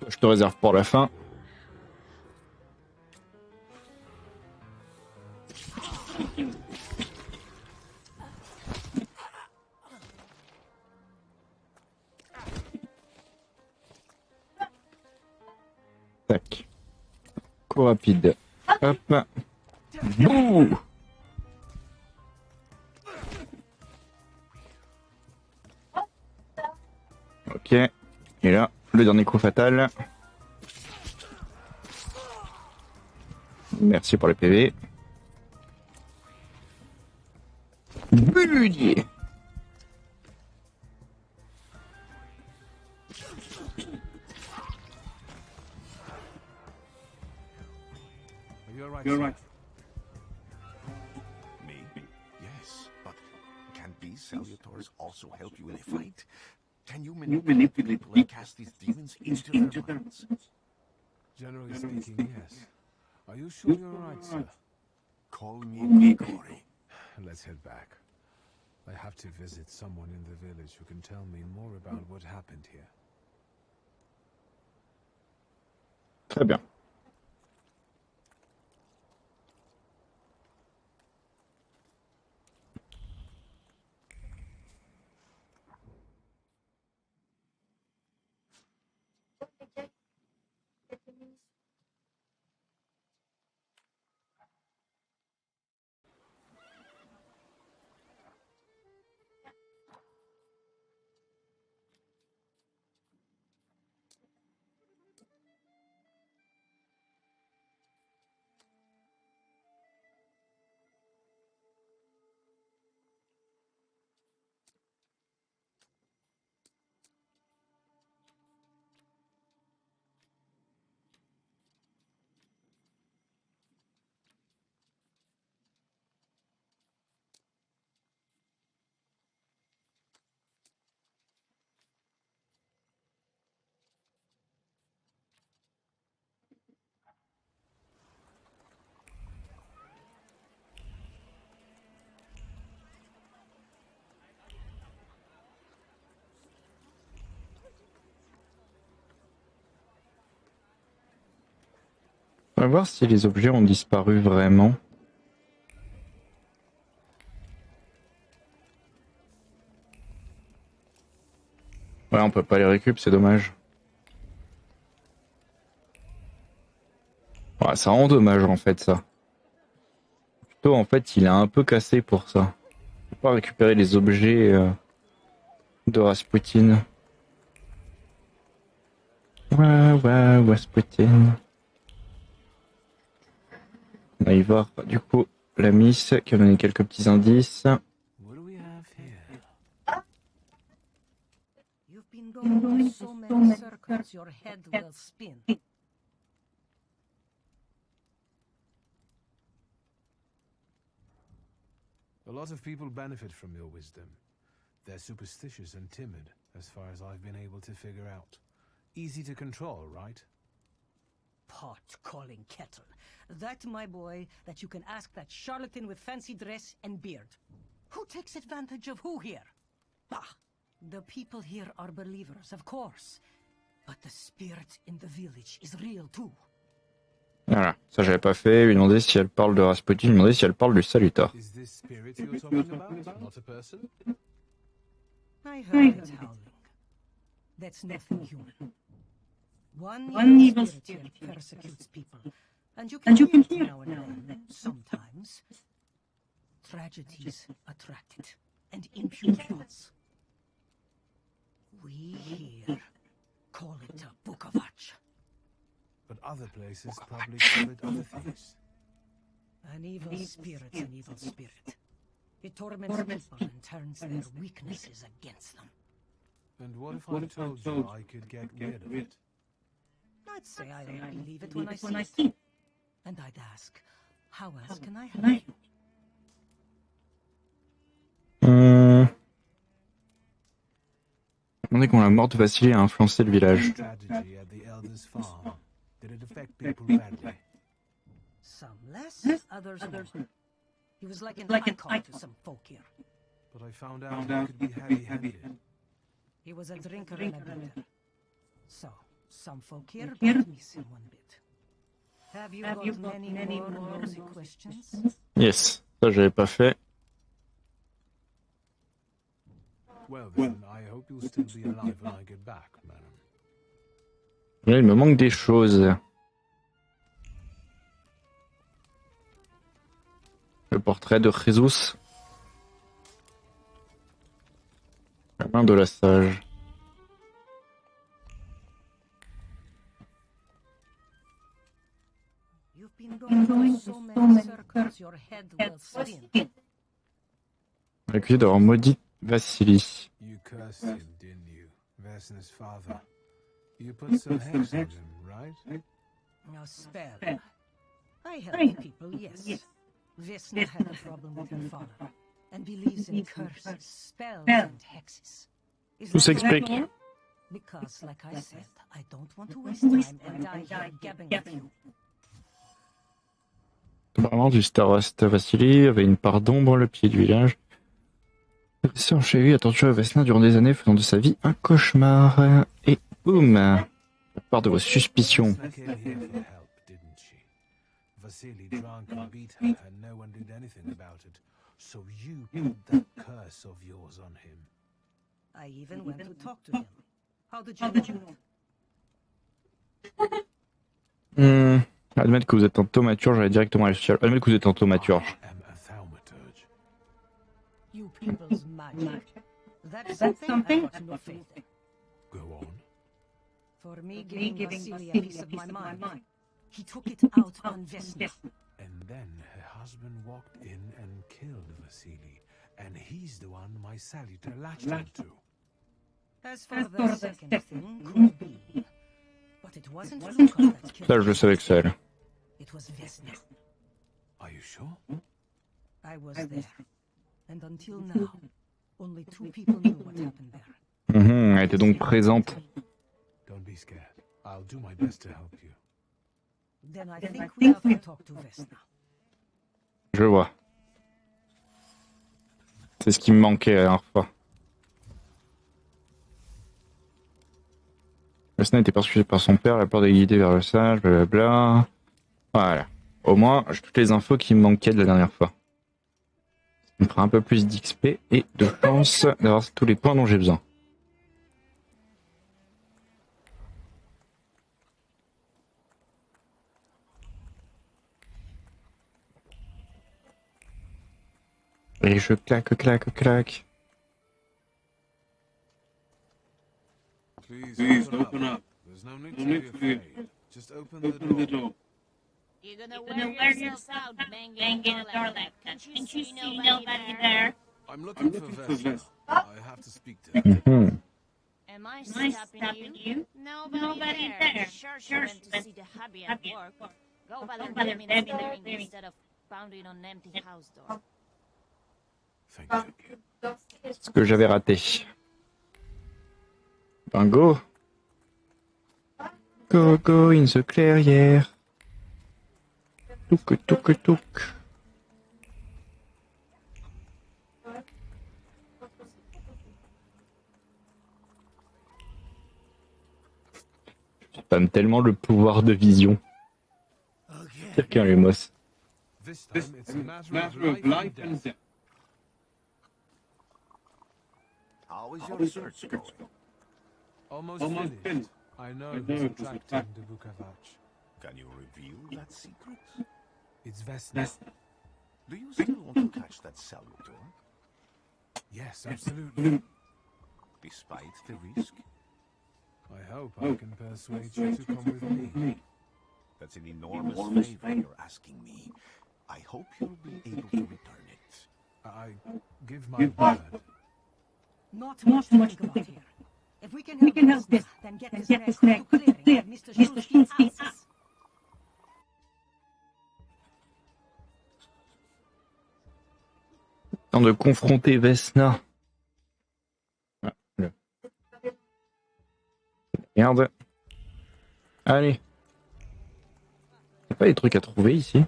S1: Je te réserve pour la fin. Tac. Coup rapide. Hop. Bouh. Ok. Et là, le dernier coup fatal. Merci pour le PV. Bulier.
S2: You're right.
S10: Me? Yes, but can these salutors also help you in a fight? Can you manipulate people and cast these demons into their minds?
S2: Generally speaking, yes. Are you sure you're right, sir?
S10: Call me Grigori.
S2: Let's head back. I have to visit someone in the village who can tell me more about what happened here.
S1: Très bien. On va voir si les objets ont disparu vraiment. Ouais, on peut pas les récup, c'est dommage. Ouais, ça rend dommage en fait ça. Plutôt en fait il est un peu cassé pour ça. On peut pas récupérer les objets de Rasputin. Ouais, Rasputin. On va y voir du coup la Miss qui a donné quelques petits indices.
S2: What do we have here?
S3: You've been going so many circles, your head will spin.
S2: A lot of people benefit from your wisdom. They're superstitious and timid, as far as I've been able to figure out. Easy to control, right?
S3: Pot calling kettle. That, my boy, that you can ask that charlatan with fancy dress and beard. Who takes advantage of who here? Bah, the people here are believers, of course. But the spirit in the village is real too.
S1: Voilà, ça j'avais pas fait. Lui demander si elle parle de Rasputin, lui demander si elle parle du Salutar.
S2: Is this spirit you're talking about, not a person?
S3: I heard it howling. That's nothing human. One evil spirit here persecutes people, and you can hear it now and then, sometimes. Tragedies attract it, and impure thoughts. We here call it a book of watch.
S2: But other places probably call it other things.
S3: An evil spirit's an evil spirit. It torments people and turns their weaknesses against them.
S2: And what if I told you I could get rid of it?
S3: I'd say I don't believe it when I see it. And I'd ask, how else can I help you?
S1: On dit qu'on la mort de Vassili a influencé le village.
S2: Tragedy at the elder's farm. Did it affect people badly?
S3: Some less, others more. He was like an icon to some folk here.
S2: But I found out he could be heavy-handed.
S3: He was a drinker and a beater. So, some folk here don't miss him one bit. Have you got many more nosy questions?
S1: Yes, ça j'avais pas fait.
S2: Well then, I hope you'll still be alive when I get back, madam.
S1: Là, il me manque des choses. Le portrait de Jesus. La main de la sage.
S3: You've been going so many circles, your head will spin.
S1: Accusé d'avoir maudit Vassili.
S2: You cursed him, didn't you? Vesna's father. You put some hex on him, right?
S3: A spell. I help people, yes. Vesna had a problem with her father, and believes in curses, spells, and hexes. Is
S1: Tout
S3: that
S1: s'explique.
S3: right? Because, like I said, I don't want to waste time and die here gabbing with you.
S1: Apparemment, du staroste Vassili avait une part d'ombre le pied du village. Sœur chez lui a torturé Vesna durant des années, faisant de sa vie un cauchemar. Et boum, la part de vos suspicions.
S2: Vesna came here for help, didn't she? Vasily drank and beat her, and no one did anything about it. So you put that curse of yours on him.
S3: I even went to talk to him. How did you know?
S1: Admettre que vous êtes un thaumaturge, j'allais directement aller social. Admettre que vous êtes un thaumaturge.
S2: I am a Thaumaturge.
S3: You people's magic. That's something I've got no faith in.
S2: Go on.
S3: For me giving Vasily a piece of my mind, he took it out on Vesna.
S2: And then her husband walked in and killed Vasily. And he's the one my Salutar latched onto.
S3: As for the second thing, could be. But it wasn't Luca that killed
S1: Ça, je le savais que c'est elle.
S3: It was Vesna.
S2: Are you sure?
S3: I was there. And until now, only 2 people knew what happened there.
S1: Elle était donc présente.
S2: Don't be scared. I'll do my best to help you.
S3: Then I think we have to talk to Vesna.
S1: Je vois. C'est ce qui me manquait la dernière fois. Vesna était persécutée par son père, la peur de guider vers le sage, blablabla. Voilà. Au moins, j'ai toutes les infos qui me manquaient de la dernière fois. Ça me fera un peu plus d'XP et de chance d'avoir tous les points dont j'ai besoin. Et je claque, claque, claque.
S11: Please open up. There's no need to be afraid. Just open the door.
S12: You're gonna wear yourself out banging a door like that. Can't you see nobody there?
S11: I'm looking for Vesna. I have to speak to her.
S1: Mhm.
S12: Am I stopping you? Nobody there. Sure she went to see the hubby at work. Go bother them in the morning instead of pounding on an empty house door.
S11: Thank you.
S1: Ce que j'avais raté. Ben go. Go, go in the clairière. Touk, touk, touk. J'aime tellement le pouvoir de vision. Pire qu'un Lumos.
S11: This time it's a matter of life and death.
S10: How is your search going?
S11: Almost finished. I know who's attracting the Bukavach.
S10: Can you reveal that secret?
S11: It's Vesna.
S10: Do you still want to catch that salutor?
S11: Yes, absolutely.
S10: Despite the risk?
S11: I hope I can persuade you to come with me.
S10: That's an enormous favor you're asking me. I hope you'll be able to return it.
S11: I give my word.
S13: Not much to think about here. If we can help this, then get this neck to clearing Mr. Shulsky's asses.
S1: Temps de confronter Vesna. Ah, là. Merde. Allez. Y'a pas des trucs à trouver ici?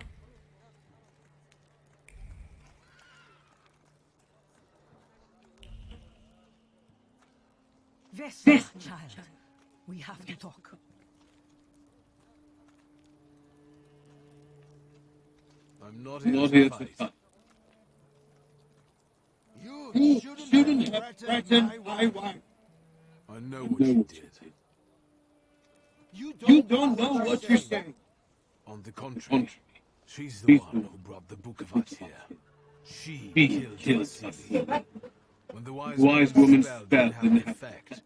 S13: Vesna, child. We have to talk.
S11: I'm not here to fight.
S4: You shouldn't have threatened my wife.
S11: I know what you did.
S4: You don't know what you're saying.
S11: On the contrary, she's the one who brought the Bukavach here. She killed Vasily. When the wise woman's spell didn't have effect,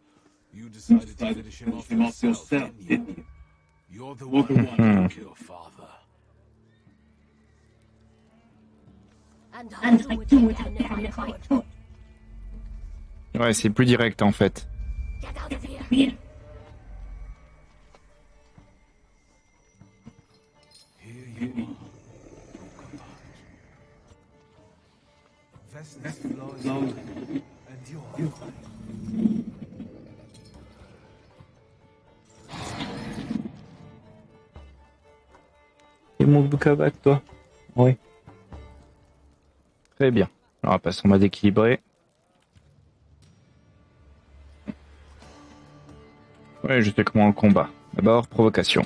S11: you decided to finish him off yourself, didn't you? You're the one who killed your father.
S12: And I do it and never could.
S1: Ouais, c'est plus direct en fait.
S12: Get out of here.
S11: Here you are, Bukavach. Vesna's flaws and you're mine.
S1: Et mon Bukavach, toi? Oui. Très bien. Alors, on va passer en mode équilibré. Ouais, je sais comment on le combat. D'abord, provocation.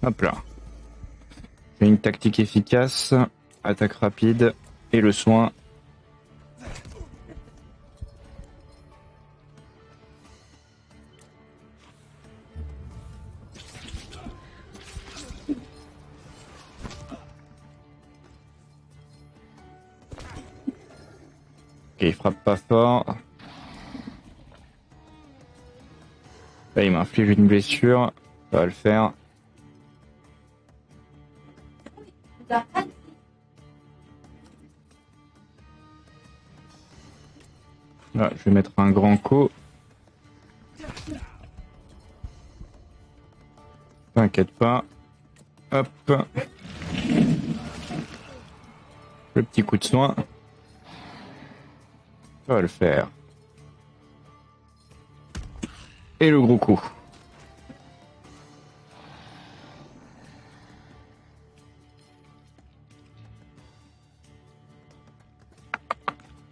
S1: Hop là. J'ai une tactique efficace, attaque rapide et le soin. Ok, il frappe pas fort. Là, il m'inflige une blessure. Ça va le faire. Là, je vais mettre un grand coup. T'inquiète pas. Hop. Le petit coup de soin. Ça va le faire. Et le gros coup.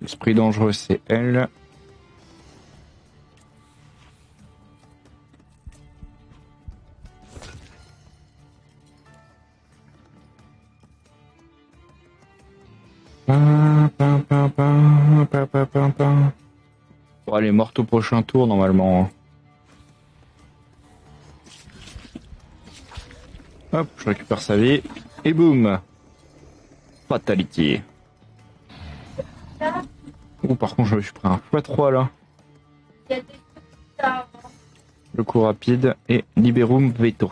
S1: L'esprit dangereux, c'est elle. Bon, elle est morte au prochain tour normalement. Hop, je récupère sa vie. Et boum. Fatality. Oh, par contre, je me suis pris un x3 là. Le coup rapide et Liberum Veto.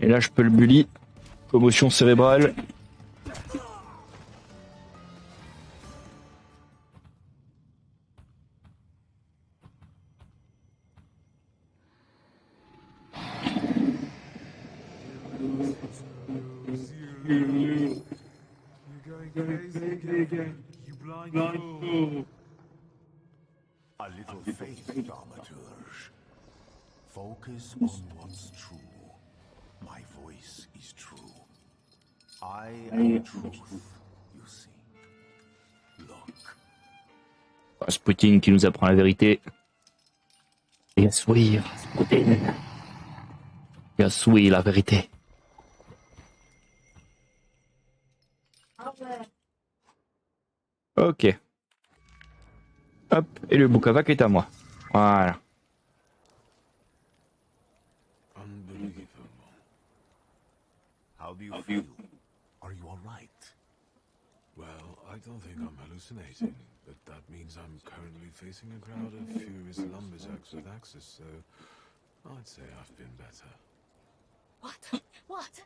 S1: Et là, je peux le bully. Commotion cérébrale.
S10: A little faith, Thaumaturge. Focus on what's true. My voice is true. I am truth, you see. Look.
S1: Rasputin qui nous apprend la vérité. Yes, oui, Rasputin. Yes, oui, la vérité. Ok. Hop, et le Bukavak est à moi. Voilà.
S10: How do you feel? Are you all right?
S11: Well, I don't think I'm hallucinating, but that means I'm currently facing a crowd of furious lumberjacks with axes, so I'd say I've been better.
S14: What? What?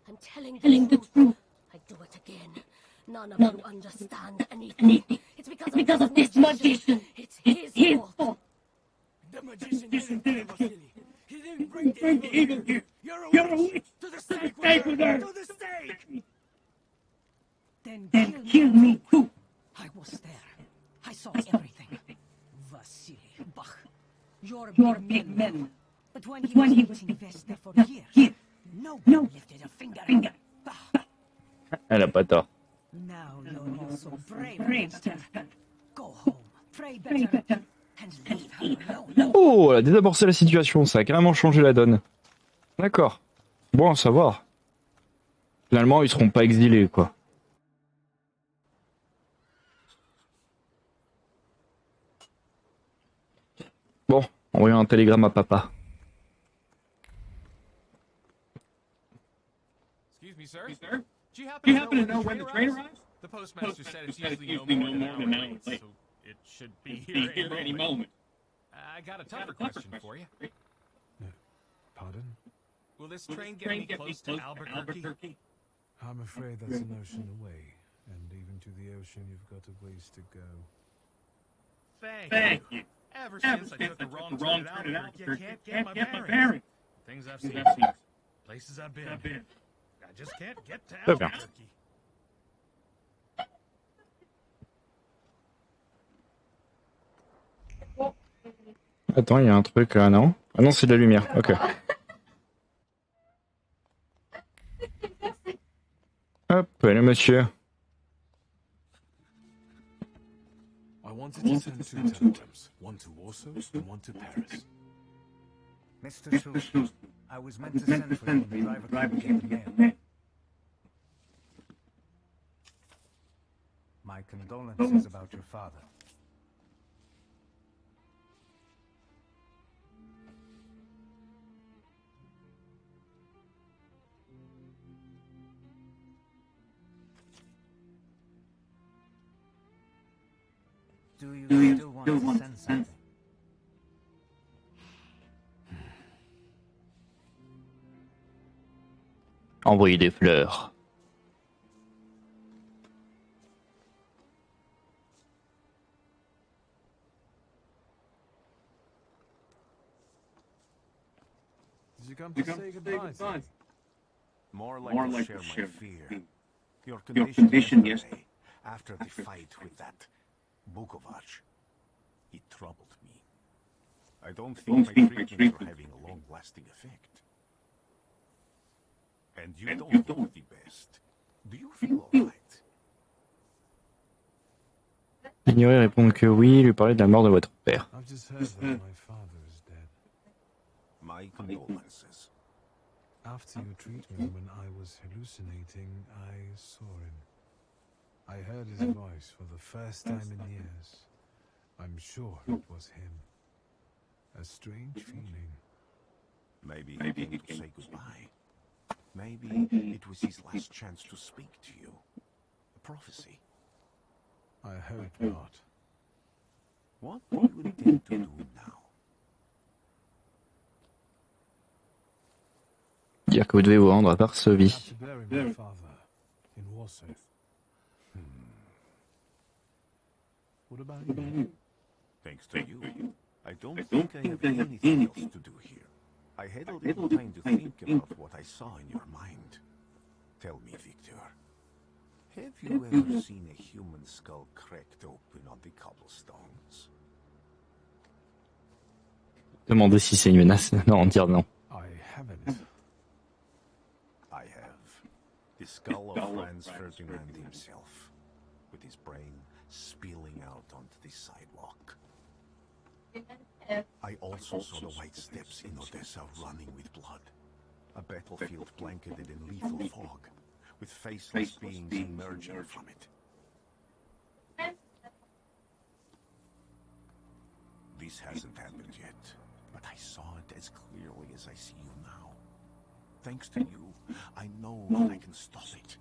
S14: I'm telling the truth. I do it again. None of you understand anything. It's because of this magician. It's his fault.
S11: The magician didn't do it, Vasily. He didn't bring the evil here. You're a witch! To the stake with her! To the stake!
S13: Then kill me too. I was there. I saw everything. Vasily, Bach. You're big men. But when he was invested for years, nobody lifted a finger.
S1: Elle a pas tort.
S13: Now you're also brave against her. Go home, pray better, and leave her alone.
S1: Oh, elle a désamorcé la situation, ça a carrément changé la donne. D'accord. Bon à savoir. Finalement, ils seront pas exilés, quoi. Bon, envoyons un télégramme à papa.
S5: Excuse me, sir? Do you happen to know when the train arrives? The postmaster said it's usually no more than an hour late, so it should be here any moment. I got a tougher question for you.
S11: Pardon?
S5: Will this train get me close to Albuquerque?
S11: I'm afraid that's an ocean away, and even to the ocean you've got a ways to go.
S5: Thank you. Ever since I took the wrong turn at Albuquerque, I can't get my bearings. Things I've seen, places I've been. I just can't get to
S1: Très bien.
S5: Albuquerque.
S1: Attends, il y a un truc là, non? Ah non, c'est de la lumière, ok. Hop, allez monsieur.
S11: I wanted to send 2 telegrams, one to Warsaw and one to Paris.
S15: Mr. Schultz, I was meant to send for you when the driver came to get the mail. My condolences about your father. Do you still want to send something?
S1: Envoyer des fleurs.
S11: Did you come to say goodbye, sir?
S10: More like to share my fear. Your condition yesterday, after the fight with that Bukovac, it troubled me. I don't think my treatments are having a long-lasting effect. And you don't know the best. Do you feel alright?
S1: Ignorer, répondre que oui, lui parler de la mort de votre père.
S11: I've just heard that my father is dead.
S10: My condolences.
S11: After your treatment when I was hallucinating, I saw him. I heard his voice for the first time in years. I'm sure it was him. A strange feeling.
S10: Maybe he came to say goodbye. Maybe it was his last chance to speak to you. A prophecy.
S11: I hope not.
S10: What do you intend to do now?
S1: Dire que vous devez vous rendre à
S11: I
S1: Varsovie.
S11: have to bury my father in Warsaw. What about you?
S10: Thanks to you, I don't think I have anything else to do here. I had a little time to think about what I saw in your mind. Tell me, Victor, have you ever seen a human skull cracked open on the cobblestones?
S1: Demander si c'est une menace. Non, dire non.
S11: I haven't.
S10: I have. The skull of Franz Ferdinand himself, with his brain spilling out onto the sidewalk. I also saw the white steps in Odessa running with blood. A battlefield blanketed in lethal fog, with faceless beings emerging from it. This hasn't happened yet, but I saw it as clearly as I see you now. Thanks to you, I know that I can stop it.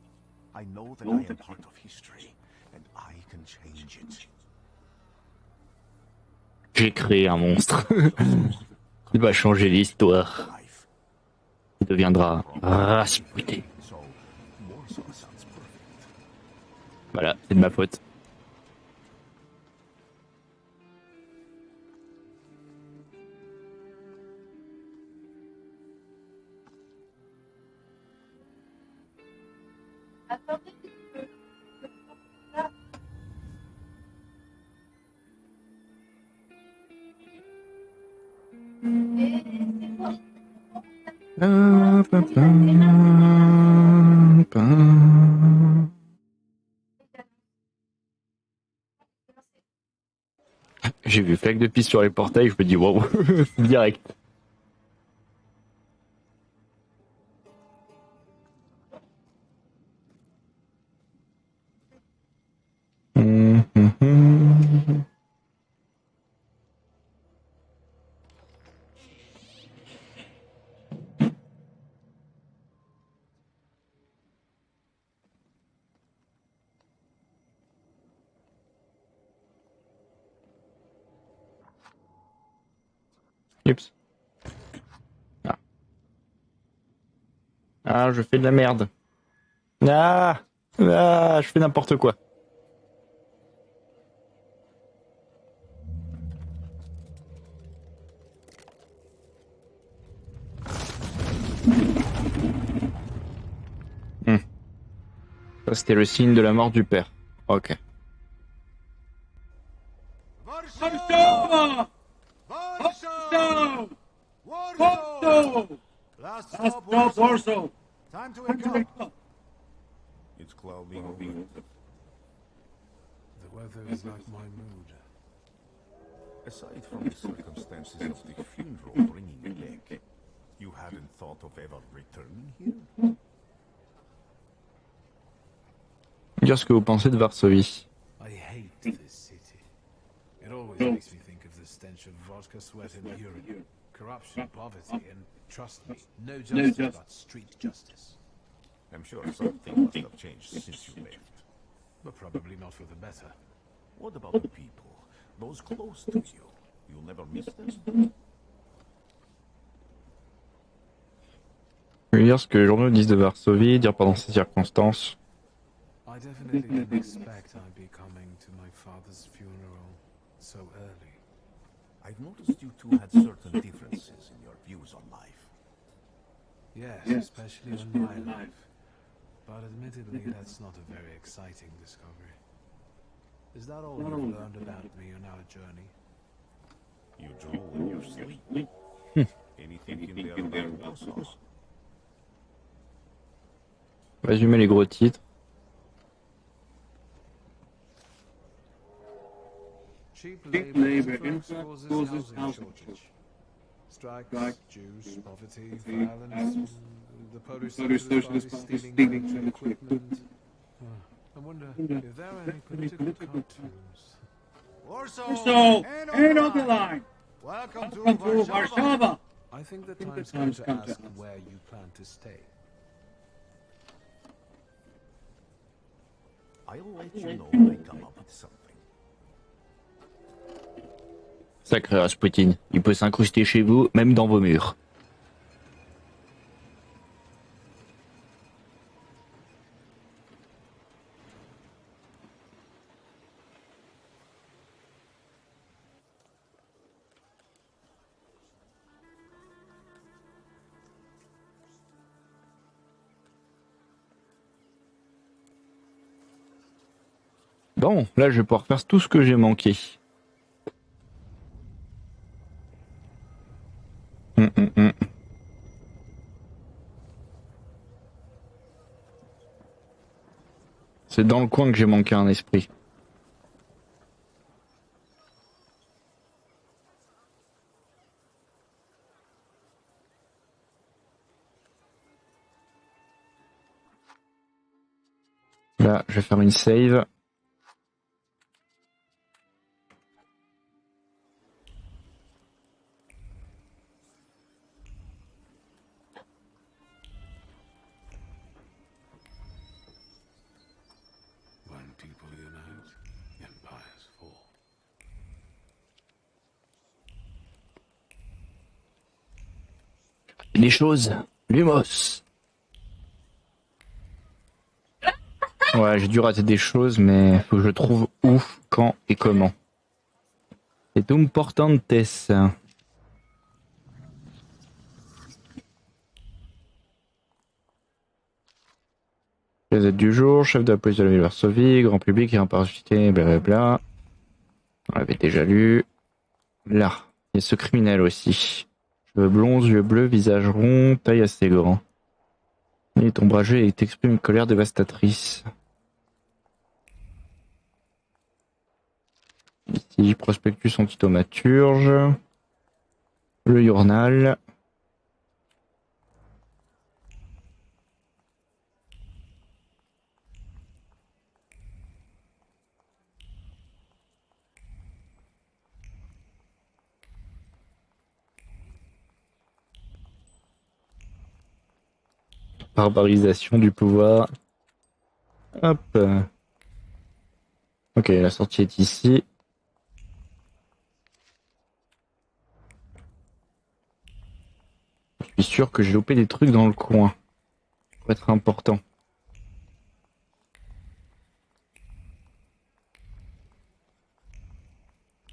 S10: I know that I am part of history, and I can change it.
S1: J'ai créé un monstre. Il va changer l'histoire. Il deviendra Rasputin. Voilà, c'est de ma faute. J'ai vu flaque de piste sur les portails, je me dis wow, direct. Oups. Ah. Ah, je fais de la merde. Ah, ah, je fais n'importe quoi. Ça, c'était le signe de la mort du père. Ok.
S16: Warsaw! Warsaw! Warsaw! Last stop, Warsaw. Time to wake up.
S10: It's cloudy and wind.
S11: The weather is like my mood.
S10: Aside from the circumstances of the funeral bringing you back, you hadn't thought of ever returning here?
S1: Dire ce que vous pensez de Varsovie.
S11: I hate this city. It always makes me think of the stench of vodka, sweat, and urine. Corruption, poverty, and trust me, no justice but street justice.
S10: I'm sure something must have changed since you left.
S11: But probably not for the better.
S10: What about the people? Those close to you? You'll never miss them?
S1: Je vais lire ce que les journaux disent de Varsovie, dire pendant ces circonstances.
S11: I definitely didn't expect I'd be coming to my father's funeral so early.
S10: I've noticed you two had certain differences in your views on life.
S11: Yes, especially on my life. But admittedly, that's not a very exciting discovery. Is that all you've learned about me on our journey?
S10: You drool in your sleep. Anything in there about Warsaw?
S1: Résumer les gros titres.
S11: Cheap labor influx causes housing shortage. Strikes, Jews, poverty, violence, the Polish Socialist Party stealing military equipment. I wonder if there are any political cartoons.
S16: Warsaw, end of the line. Welcome to Warsaw.
S11: I think the time's come to ask where you plan to stay.
S10: I'll let you know when I come up with something.
S1: Sacré Rasputin, il peut s'incruster chez vous, même dans vos murs. Bon, là je vais pouvoir faire tout ce que j'ai manqué. C'est dans le coin que j'ai manqué un esprit. Là, je vais faire une save. Des choses, Lumos. Ouais, j'ai dû rater des choses, mais faut que je trouve où, quand et comment. C'est importantes. Les aides du jour, chef de la police de la ville de Varsovie, grand public et impartialité, blablabla. On l'avait déjà lu. Là, il y a ce criminel aussi. Cheveux blonds, yeux bleus, visage rond, taille assez grand. Il est ombragé et t'exprime une colère dévastatrice. Ici, prospectus anti-thaumaturge. Le journal. Barbarisation du pouvoir. Hop. Ok, la sortie est ici. Je suis sûr que j'ai loupé des trucs dans le coin. Ça pourrait être important.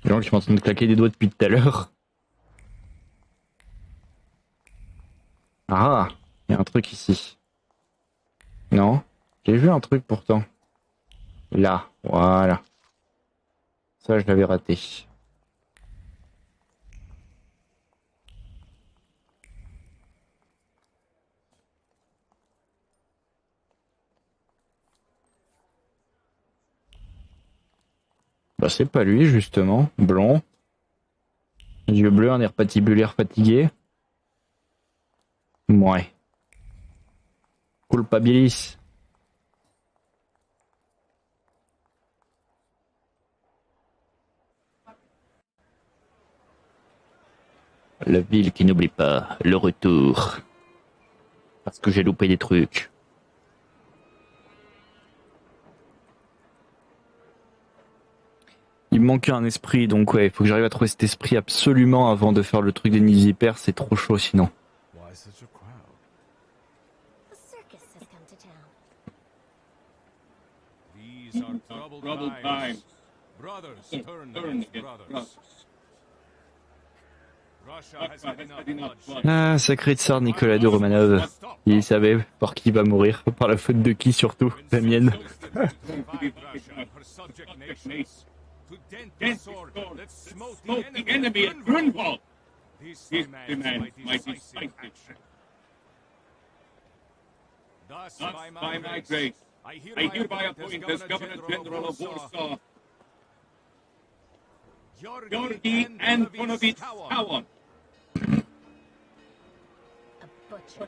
S1: Les gens qui sont en train de claquer des doigts depuis tout à l'heure. Ah, il y a un truc ici. Non, j'ai vu un truc pourtant. Là, voilà. Ça, je l'avais raté. Bah, c'est pas lui, justement. Blond. Yeux bleus, un air patibulaire fatigué. Ouais. Culpabilis. La ville qui n'oublie pas, le retour. Parce que j'ai loupé des trucs. Il me manquait un esprit, donc ouais, il faut que j'arrive à trouver cet esprit absolument avant de faire le truc des vipères, c'est trop chaud sinon.
S11: These are troubled times. Brothers turn against brothers.
S1: Ah, sacré tsar Nicolas de Romanov. Il savait par qui il va mourir, par la faute de qui surtout, la mienne.
S11: Thus, by my grace, I hereby appoint as Governor General of Warsaw
S16: Georgi and Ponovitz Tower.
S14: A butcher.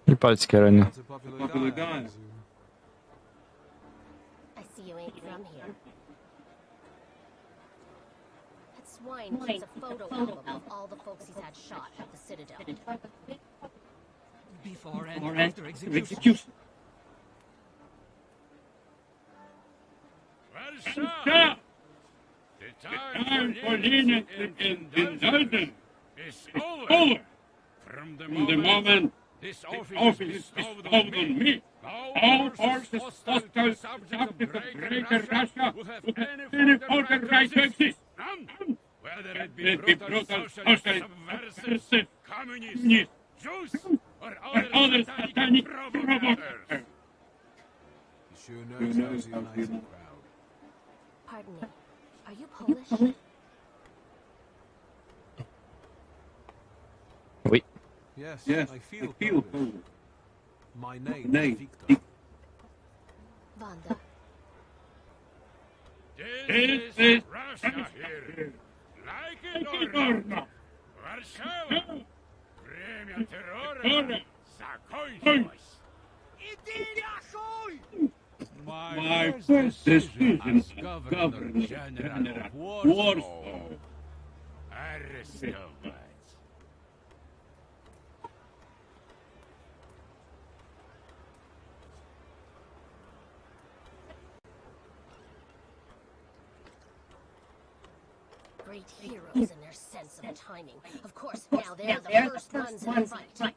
S1: Il parle de Scalan.
S11: It's a popular guy, I presume.
S14: I see you ain't from here. That swine keeps a photo album of all the folks he's had shot at the Citadel.
S13: Before and after execution.
S16: Well, the time for Linux in London is over. From the moment this office is bestowed on me, all forces hostile subject of Greater Russia will have any further right to exist. None. Whether it be brutal socialist, subversive, communist, Jews, or other satanic provocators.
S11: He sure knows how to unite a crowd.
S14: Pardon me. Are you Polish?
S1: Oui.
S11: Yes,
S16: Yes,
S11: I feel
S16: Polish.
S11: Polish. My name is Victor.
S14: Wanda.
S16: This is Russia here. Like it or not. Warsaw. Время террора закончилось. Иди нахуй! My first decision as Governor General of Warsaw. Arrestovать.
S14: Great heroes in their sense of timing. Of course, now they're the first ones in the fight.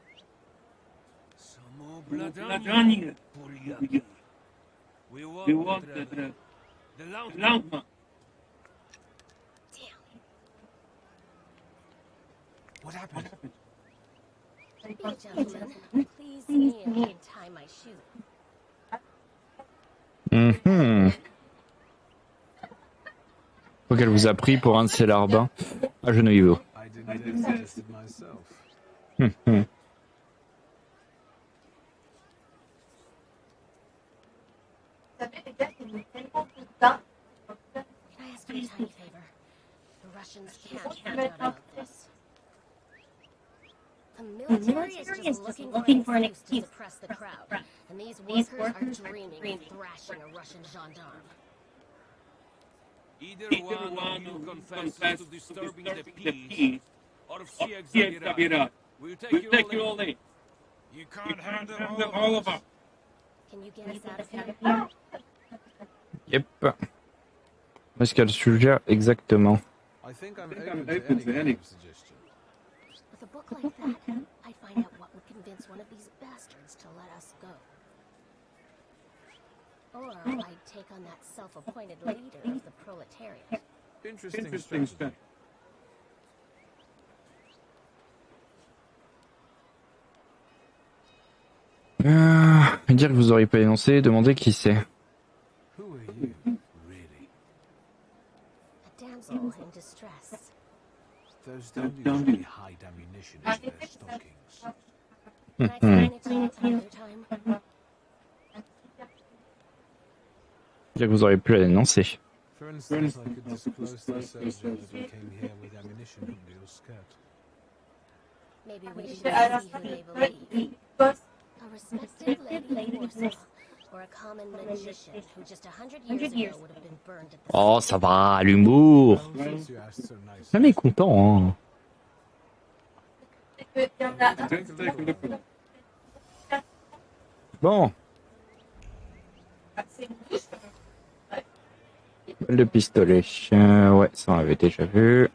S16: Самообладание, буряки. We want the landmark.
S11: What happened?
S14: Gentlemen, please kneel and tie my shoe.
S1: Faut qu'elle vous a pris pour un de ses larbins à Geneviève.
S11: I didn't exist it myself.
S14: Can I ask you a tiny favor? The Russians can't find out about this. The military is just looking for an excuse to suppress the crowd, and these workers are dreaming of thrashing a Russian gendarme.
S5: Either one of you confesses to disturbing the peace, or все забирать. We'll take you all in. You can't handle all of us.
S14: Can you get us out of here?
S1: Yep. Où est-ce qu'elle suggère exactement?
S11: I think I'm open to any suggestion.
S14: With a book like that, I'd find out what would convince one of these bastards to let us go. Or I'd take on that self-appointed leader of the proletariat.
S11: Interesting strategy.
S1: Dire que vous auriez pas énoncé, demandez qui c'est.
S11: Who are you, really?
S14: A damsel in distress.
S11: Those don't usually hide ammunition in their stockings.
S14: Can I explain it to you another time?
S1: Dire que vous auriez pu l'énoncer.
S11: For instance, I could disclose to the soldier that we came here with ammunition under your skirt.
S14: Maybe we should see who they believe. A respected lady in Warsaw, or a common magician who just 100 years ago would have been burned at the
S1: Oh, ça va, l'humour.
S11: Since you asked so nicely.
S1: Jamais content, hein. Bon. Le pistolet. Ouais, ça on avait déjà vu.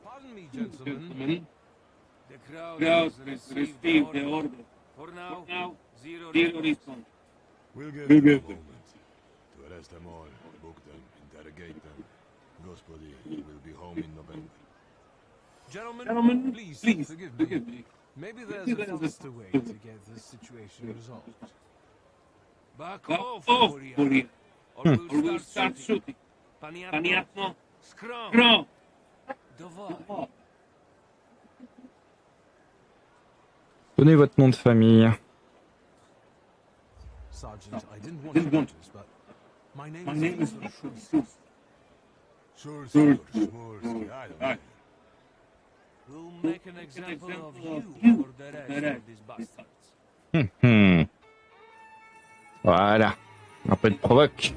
S5: Pardon me, gentlemen. The crowd has received the order. For now, zero response.
S10: We'll get them in a moment. To arrest them all, book them, interrogate them. Gospodи will be home in November.
S5: Gentlemen, please forgive me.
S11: Maybe there's a faster way to get this situation resolved. Back off, Korea, or we'll start shooting. Paniatno, skrom, Davai.
S1: Donnez votre nom de famille.
S11: Sergeant, I didn't want to do this, but my name is Shursky. Shursky, I don't know. We'll make an example of you for the rest of these bastards.
S1: Voilà. Un peu de provoque.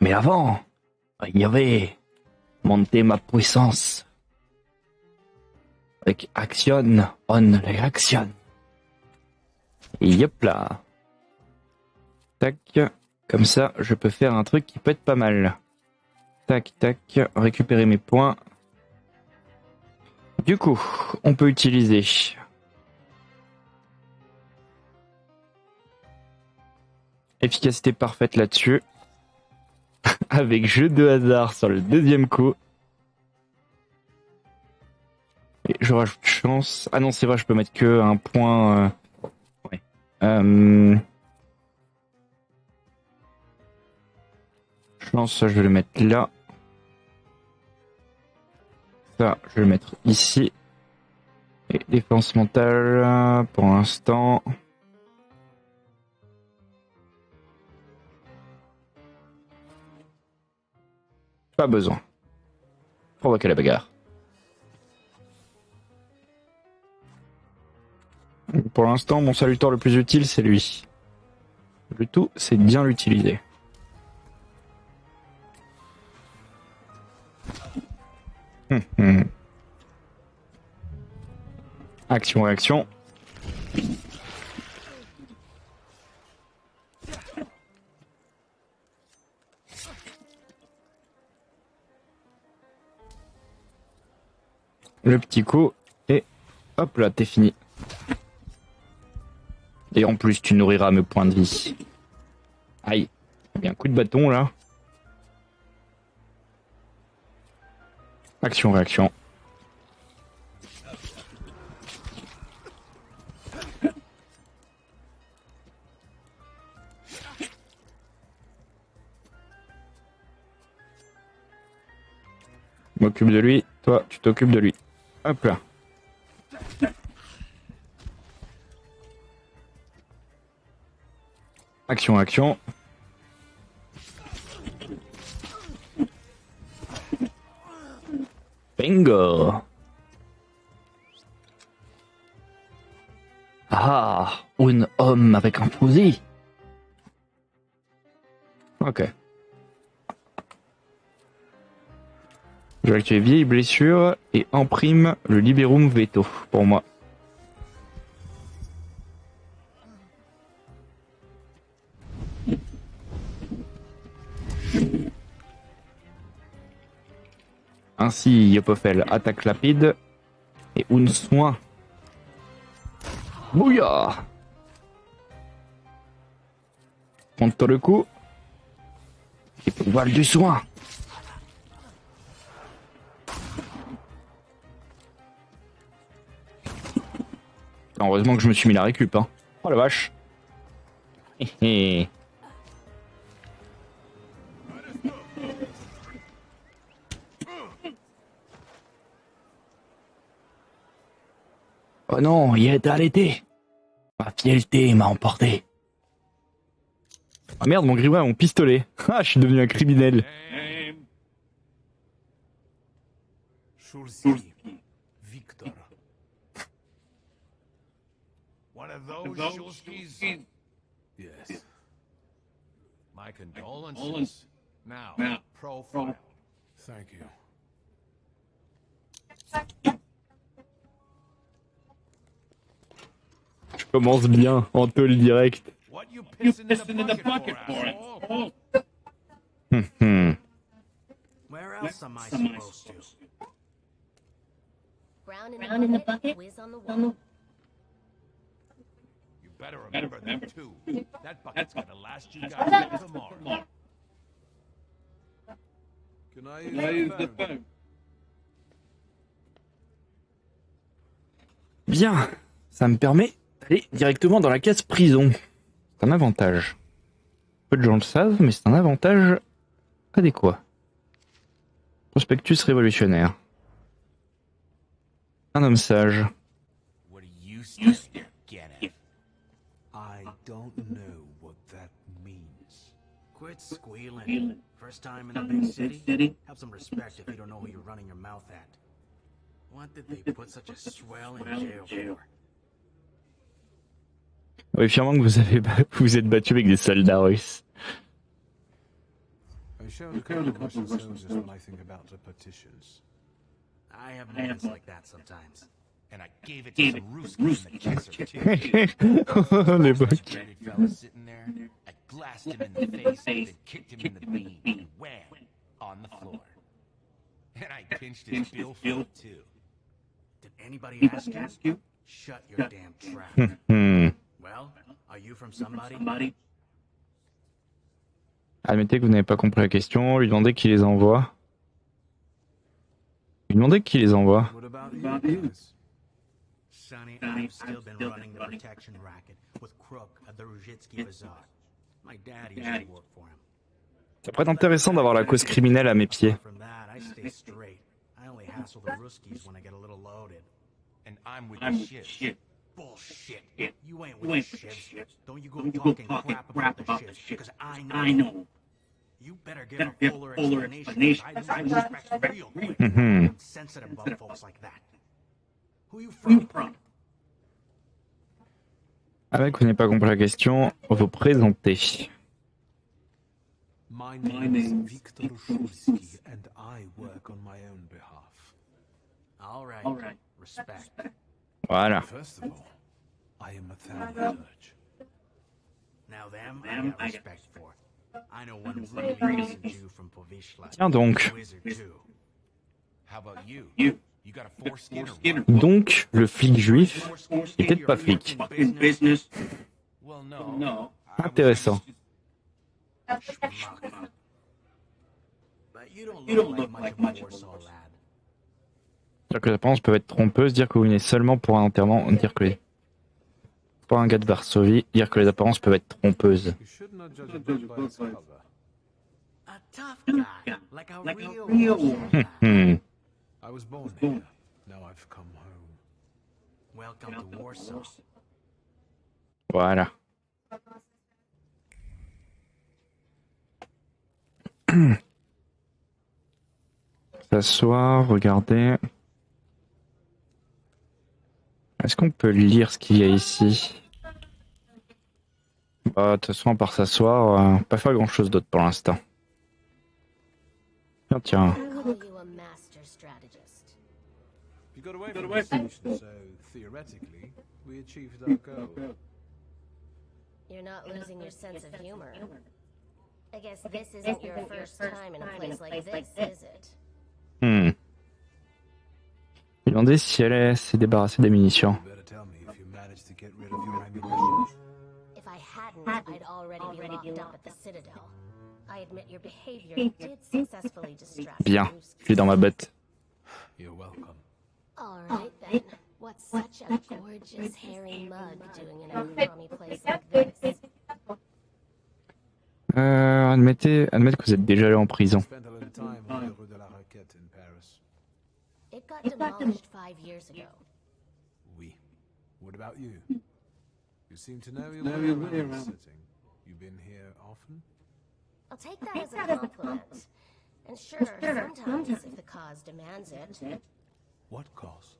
S1: Mais avant, il y avait monter ma puissance. Avec action, on réaction. Et hop là. Tac. Comme ça, je peux faire un truc qui peut être pas mal. Tac, tac. Récupérer mes points. Du coup, on peut utiliser... Efficacité parfaite là-dessus. Avec jeu de hasard sur le deuxième coup. Et je rajoute chance. Ah non, c'est vrai, je peux mettre que un point. Ouais. Chance, ça, je vais le mettre là. Ça, je vais le mettre ici. Et défense mentale, pour l'instant. Pas besoin. Provoquer la bagarre. Pour l'instant, mon saluteur le plus utile, c'est lui. Le tout, c'est de bien l'utiliser. Action, réaction. Le petit coup, et hop là, t'es fini. Et en plus, tu nourriras mes points de vie. Aïe, il y a un coup de bâton là. Action, réaction. Je m'occupe de lui, toi tu t'occupes de lui. Hop là. Action, action. Bingo. Ah, un homme avec un fusil. Ok. Je vais activer vieille blessure et imprime le Liberum Veto pour moi. Ainsi, Yopofel attaque rapide et un soin. Bouya! Contre le coup. Et pouvoir du soin. Heureusement que je me suis mis la récup, hein. Oh la vache. Oh non, il est arrêté. Ma fierté m'a emporté. Ah merde, mon grimoire, mon pistolet. Ah, je suis devenu un criminel.
S11: Victor. One of those Shulskis? Yes. My condolences. Now, profile. Thank you.
S1: Je commence bien, en tôle direct.
S11: What you pissing in the bucket for, asshole?
S4: Where else am I supposed to?
S14: Brown in the bucket, whiz on the wall.
S11: You better remember them too. That bucket's gonna last you guys tomorrow. Can I use the phone?
S1: Bien, ça me permet d'aller directement dans la case prison. C'est un avantage. Peu de gens le savent, mais c'est un avantage adéquat. Prospectus révolutionnaire. Un homme sage.
S11: What are you still get at? I don't know what that means.
S17: Quit squealing. First time in a big city? Have some respect if you don't know who you're running your mouth at. What did they put such a swell in jail for?
S1: Oui, fièrement que vous êtes battu avec des soldats russes.
S11: I showed a couple of Russian soldiers when I think about the petitions.
S17: I have moments like that sometimes.
S11: And I gave it to some Ruskies in the kisser, too.
S1: Les bugs.
S11: Stranded fella sitting there, I blasted him in the face, then kicked him in the bean, and wham, on the floor. And I pinched his billfold, too.
S17: Did anybody ask you? Shut your damn trap. Well, are you from somebody?
S1: Admettez que vous n'avez pas compris la question, lui demandez qui les envoie. Lui demandez qui les envoie.
S17: What about you? Sonny, I've still been running the protection racket with Crook at the Ruzhitsky Bazaar. My dad used to work for him.
S1: Ça pourrait être intéressant d'avoir la cause criminelle à mes pieds.
S17: From that, I stay straight. I only hassle the Ruskies when I get a little loaded.
S11: And I'm with the shit.
S17: Bullshit. You ain't with the shits. Don't you go talking crap about the shits, because I know. You better give a fuller explanation. I lose respect real quick. I'm sensitive about folks like that. Who you from?
S1: Avec vous n'avez pas compris la question, vous présentez.
S11: My name is Viktor Shulsky, and I work on my own behalf.
S17: All right. Respect.
S1: Voilà.
S11: First of all, I am a Thaumaturge.
S17: Now them I got respect for. I know one really recent Jew from Povishla.
S1: Tiens donc.
S11: How about you? You got a foreskin or what?
S1: Donc, le flic juif est peut-être pas flic.
S11: Well, no.
S1: Intéressant.
S17: But you don't look like much of a Warsaw lad.
S1: Dire que les apparences peuvent être trompeuses, dire que vous venez seulement pour un enterrement, dire que les... Pour un gars de Varsovie, dire que les apparences peuvent être trompeuses.
S11: You should not judge a book by its cover.
S17: A tough guy, like a real
S11: I was born here. Now I've come home.
S17: Welcome to Warsaw.
S1: Voilà. S'asseoir, regarder. Est-ce qu'on peut lire ce qu'il y a ici? Bah, de toute façon, à part s'asseoir, pas faire grand chose d'autre pour l'instant. Tiens.
S11: You got away from the station, so theoretically, we achieved our goal.
S14: You're not losing your sense of humor. I guess this isn't your first time in a place like this, is it?
S1: Je me demandais si elle s'est débarrassée des munitions.
S14: If I hadn't, I'd already be locked up at the Citadel. I admit your behavior did successfully distract.
S1: Bien, je suis dans ma botte.
S11: You're welcome.
S14: All right then. What's such a gorgeous hairy mug doing in a crummy place like this?
S1: Admettez que vous êtes déjà allé en prison.
S14: It got demolished 5 years ago.
S11: Oui. What about you? You seem to know your way around this setting. You've been here often?
S14: I'll take that as a compliment. And sure, sometimes if the cause demands it.
S11: What cause?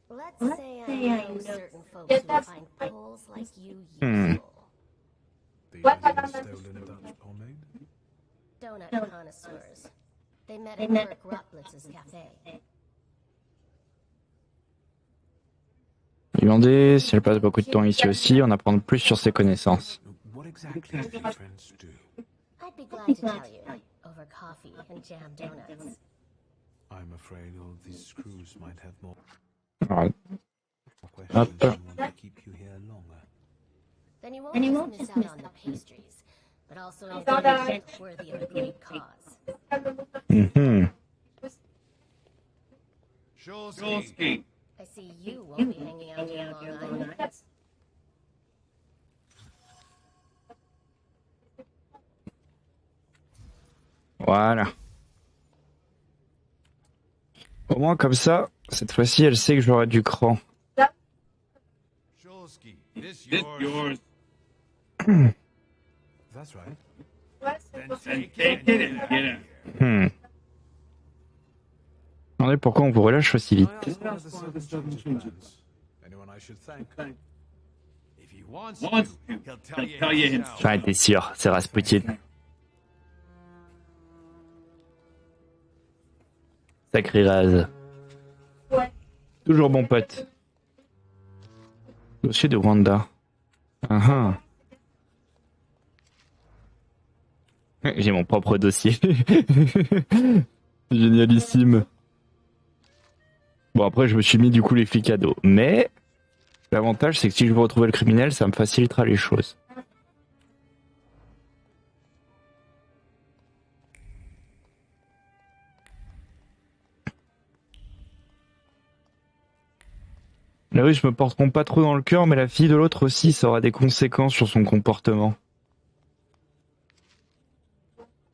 S14: Let's say I know certain folks who find poles like you useful.
S11: The stolen Dutch pomade?
S14: Donut connoisseurs. They met at Kirk Rotblitz's cafe.
S1: Lui demander si elle passe beaucoup de temps ici aussi, en apprendre plus sur ses connaissances.
S11: What exactly do your friends do?
S14: I'd be glad to tell you, over coffee and jam donuts.
S11: I'm afraid all these screws might have more
S1: Alright.
S11: questions and want to keep you here longer.
S14: Then you won't just miss out on the pastries, but also an event worthy of a great cause.
S11: Shulsky.
S14: I see you won't be hanging out here long either.
S1: Voilà. Au moins comme ça, cette fois-ci, elle sait que j'aurai du cran.
S11: Sheogi, this yours. That's right. Then take it and get out.
S1: Attendez, pourquoi on vous relâche aussi vite?
S11: Anyone I should thank? If he wants to, he'll tell you himself.
S1: J'en étais sûr, c'est Rasputin. Sacré Raz. Toujours bon pote. Dossier de Wanda. J'ai mon propre dossier. Génialissime. Bon, après, je me suis mis du coup les flics à dos. Mais l'avantage, c'est que si je veux retrouver le criminel, ça me facilitera les choses. Les Russes me porteront pas trop dans le cœur, mais la fille de l'autre aussi, ça aura des conséquences sur son comportement.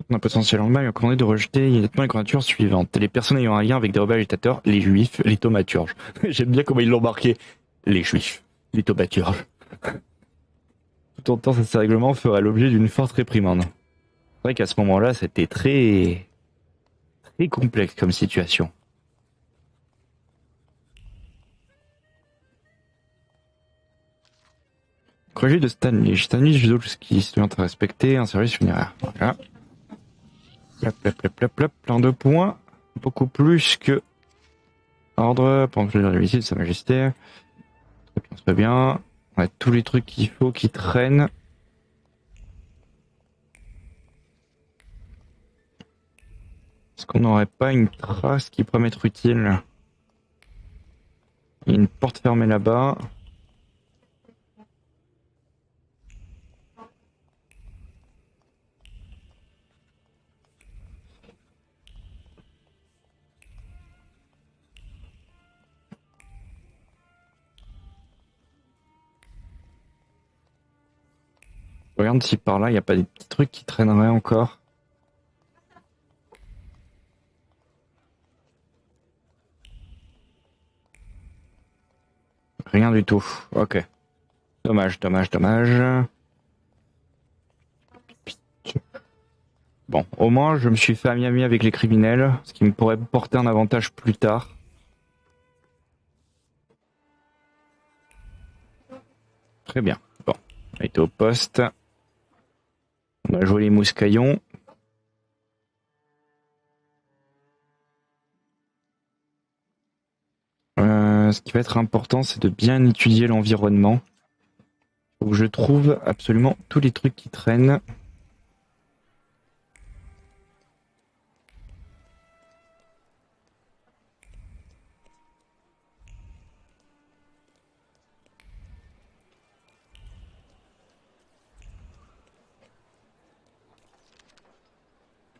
S1: On a potentiellement mal commandé de rejeter immédiatement les candidatures suivantes. Les personnes ayant un lien avec des rebelles agitateurs, les juifs, les thaumaturges. J'aime bien comment ils l'ont marqué. Les juifs, les thaumaturges. Tout en temps, ces règlements fera l'objet d'une forte réprimande. C'est vrai qu'à ce moment-là, c'était très complexe comme situation. Projet de Stanley. Stanley, je ce qui se doit respecter un service funéraire. Voilà. Plop, plein de points. Beaucoup plus que ordre pour obtenir la visite de Sa Majesté. Très bien. On a tous les trucs qu'il faut qui traînent. Est-ce qu'on n'aurait pas une trace qui pourrait m'être utile? Il y a une porte fermée là-bas. Regarde si par là, il n'y a pas des petits trucs qui traîneraient encore. Rien du tout. Ok. Dommage. Bon, au moins, je me suis fait ami avec les criminels, ce qui me pourrait porter un avantage plus tard. Très bien. Bon, on a été au poste. On a joué les mouscaillons. Ce qui va être important, c'est de bien étudier l'environnement. Où je trouve absolument tous les trucs qui traînent.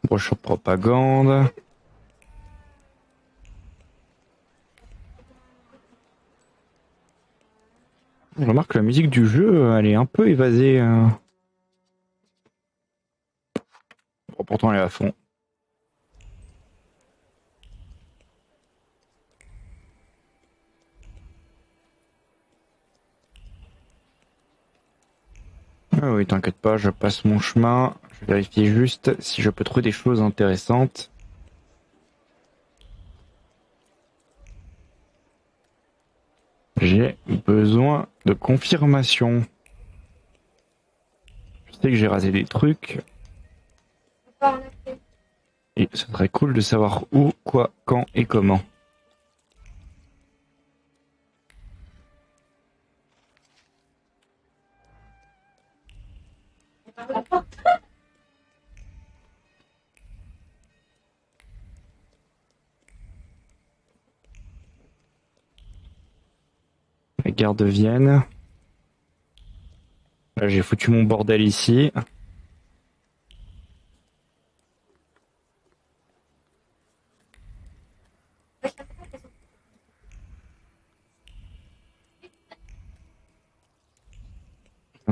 S1: Brochure propagande. Je remarque que la musique du jeu, elle est un peu évasée. Bon, pourtant, elle est à fond. Ah oui, t'inquiète pas, je passe mon chemin. Je vais vérifier juste si je peux trouver des choses intéressantes. J'ai besoin de confirmation. Je sais que j'ai rasé des trucs. Et ce serait cool de savoir où, quoi, quand et comment. Les gardes viennent. Là, j'ai foutu mon bordel ici.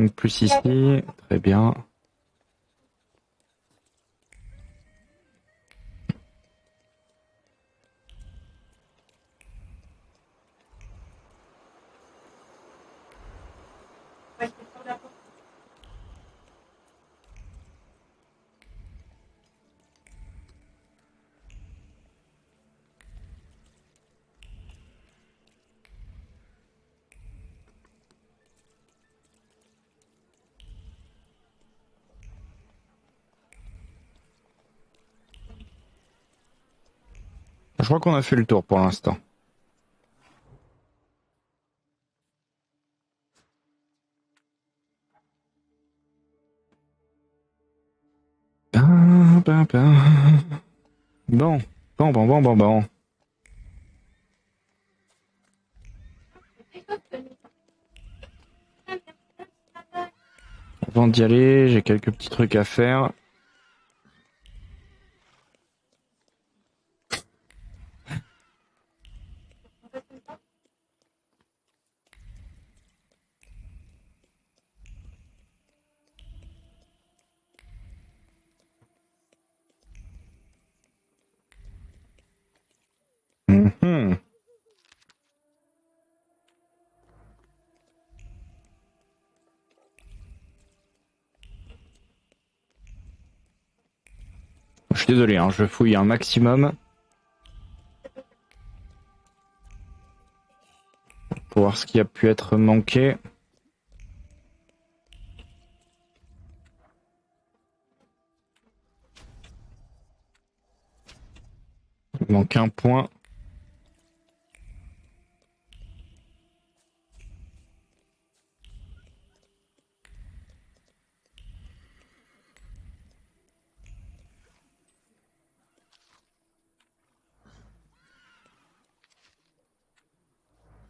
S1: Un de plus ici, très bien. Je crois qu'on a fait le tour pour l'instant. Bon. Avant d'y aller, j'ai quelques petits trucs à faire. Mhm. Je suis désolé, hein, je fouille un maximum. Pour voir ce qui a pu être manqué. Il manque un point.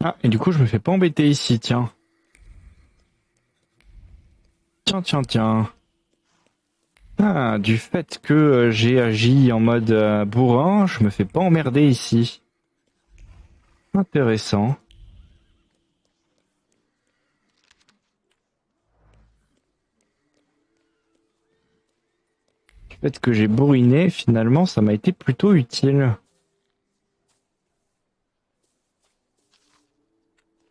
S1: Ah, et du coup, je me fais pas embêter ici, tiens. Tiens. Ah, du fait que j'ai agi en mode bourrin, je me fais pas emmerder ici. Intéressant. Du fait que j'ai bourriné, finalement, ça m'a été plutôt utile.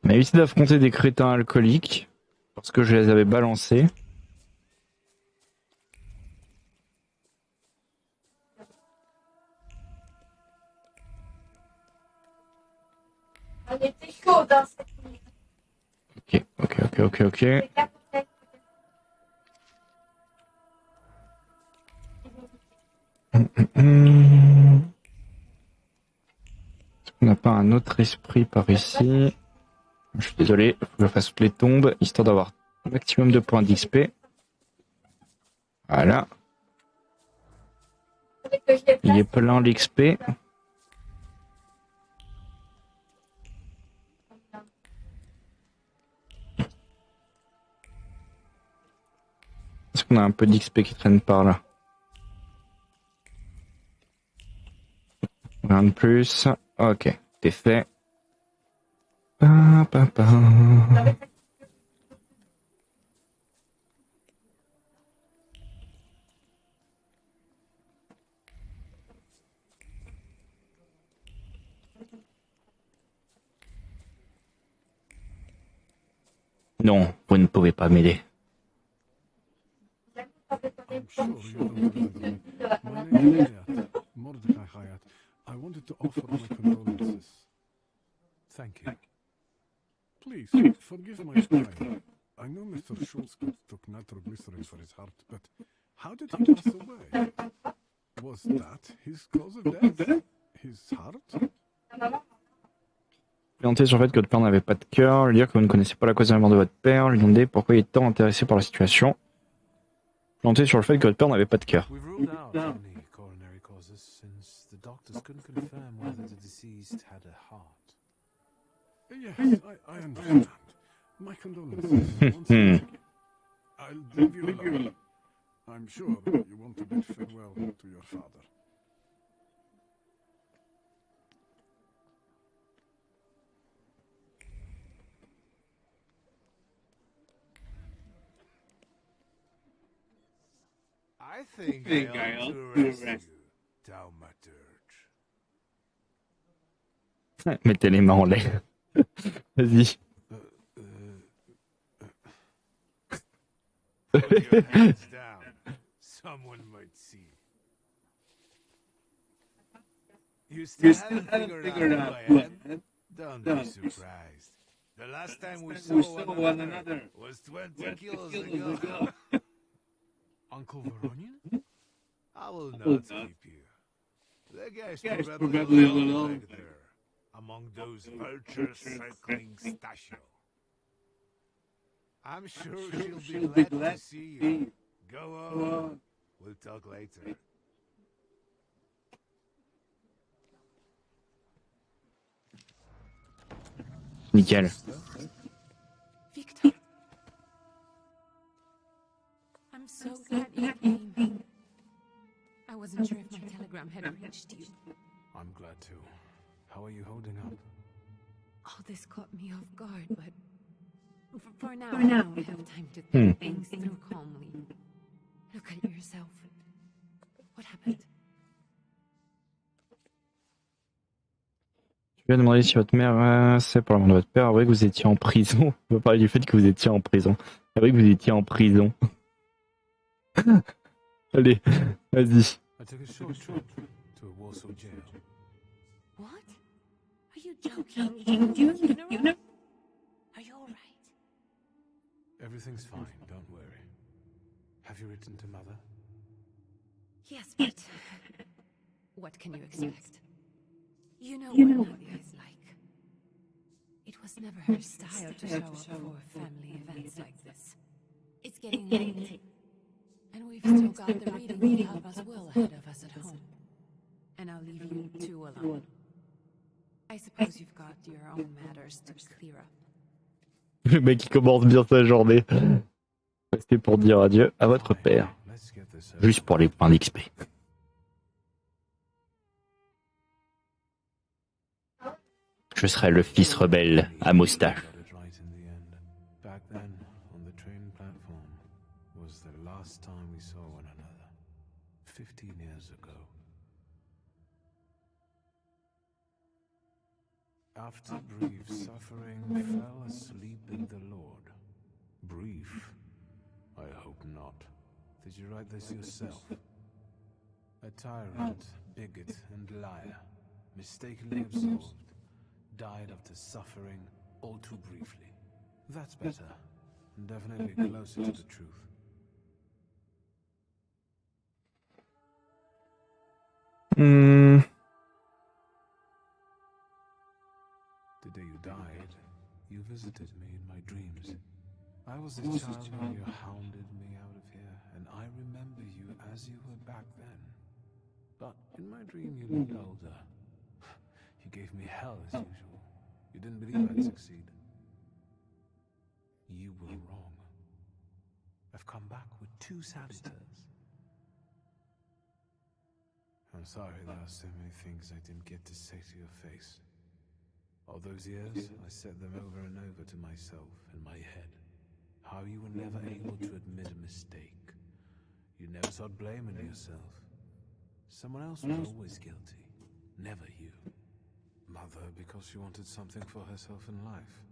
S1: On a évité d'affronter des crétins alcooliques, parce que je les avais balancés.
S18: On était chaud dans cette nuit.
S1: Ok. Est-ce qu'on n'a pas un autre esprit par ici? Je suis désolé, faut que je fasse toutes les tombes, histoire d'avoir un maximum de points d'XP. Voilà. Il est plein l'XP. Est-ce qu'on a un peu d'XP qui traîne par là? Rien de plus. Ok, c'est fait. Non, vous ne pouvez pas m'aider.
S11: I'm sure you don't remember me. My name is Hayat, Mordecai Hayat. I wanted to offer my condolences. Thank you. Please, forgive my crime. I know Mr. Schultz took nitroglycerin for his heart, but how did he pass away? Was that his cause of death? His heart?
S1: Planter sur le fait que votre père n'avait pas de cœur, lui dire que vous ne connaissez pas la cause de la mort de votre père, lui demander pourquoi il est tant intéressé par la situation. Planter sur le fait que votre père n'avait pas de cœur.
S2: We've ruled out only coronary causes since the doctors couldn't confirm whether the deceased had a heart.
S11: Yes, I understand. My condolences. Once again. I'll leave you alone. I'm sure you want to bid farewell to your father. I think I ought to arrest you, Thaumaturge.
S1: Mettez les mains en l'air. Vas-y.
S11: Put your hands down. Someone might see. You still haven't figured out who I am? Don't be surprised. The last time we saw one another was 20 kilos ago. Uncle Veronian? I will not keep you. The guy's probably alone back there, among those vultures circling Stasio. I'm sure she'll be glad to see you. Go on. We'll talk later.
S1: Nickel.
S7: Victor. I'm so glad you came. I wasn't sure if my telegram had reached you.
S11: I'm glad too. How are you holding up?
S7: All this caught me off guard, but for now, I have time to think things through calmly. Look at yourself. What happened?
S1: Je vais demander si votre mère, c'est pour la mort de votre père, avouez que vous étiez en prison. On va parler du fait que vous étiez en prison. Avouez que vous étiez en prison. Allez, vas-y.
S11: I took a short trip to a Warsaw jail.
S7: What? Are you joking? Do you know? Are you alright?
S11: Everything's fine, don't worry. Have you written to Mother?
S7: Yes, but what can you expect? You know what Nadia is like. It was never her style to show up for family events like this. It's getting late, and we've still got the reading of Papa's will ahead of us at home. And I'll leave you two alone. I suppose you've got your own matters to clear up.
S1: Le mec qui commence bien sa journée. Restez pour dire adieu à votre père. Juste pour les points d'XP. Je serai le fils rebelle à moustache.
S11: Back then, on the train platform, was the last time we saw one another. 15 years ago. After brief suffering, fell asleep in the Lord. Brief? I hope not. Did you write this yourself? A tyrant, bigot, and liar, mistakenly absorbed, died after suffering all too briefly. That's better, and definitely closer to the truth. The day you died, you visited me in my dreams. I was a child when you hounded me out of here, and I remember you as you were back then. But in my dream you looked older. You gave me hell as usual. You didn't believe I'd succeed. You were wrong. I've come back with 2 saboteurs. I'm sorry there are so many things I didn't get to say to your face. All those years, I said them over and over to myself in my head. How you were never able to admit a mistake. You never sought blame in yourself. Someone else was always guilty, never you. Mother, because she wanted something for herself in life.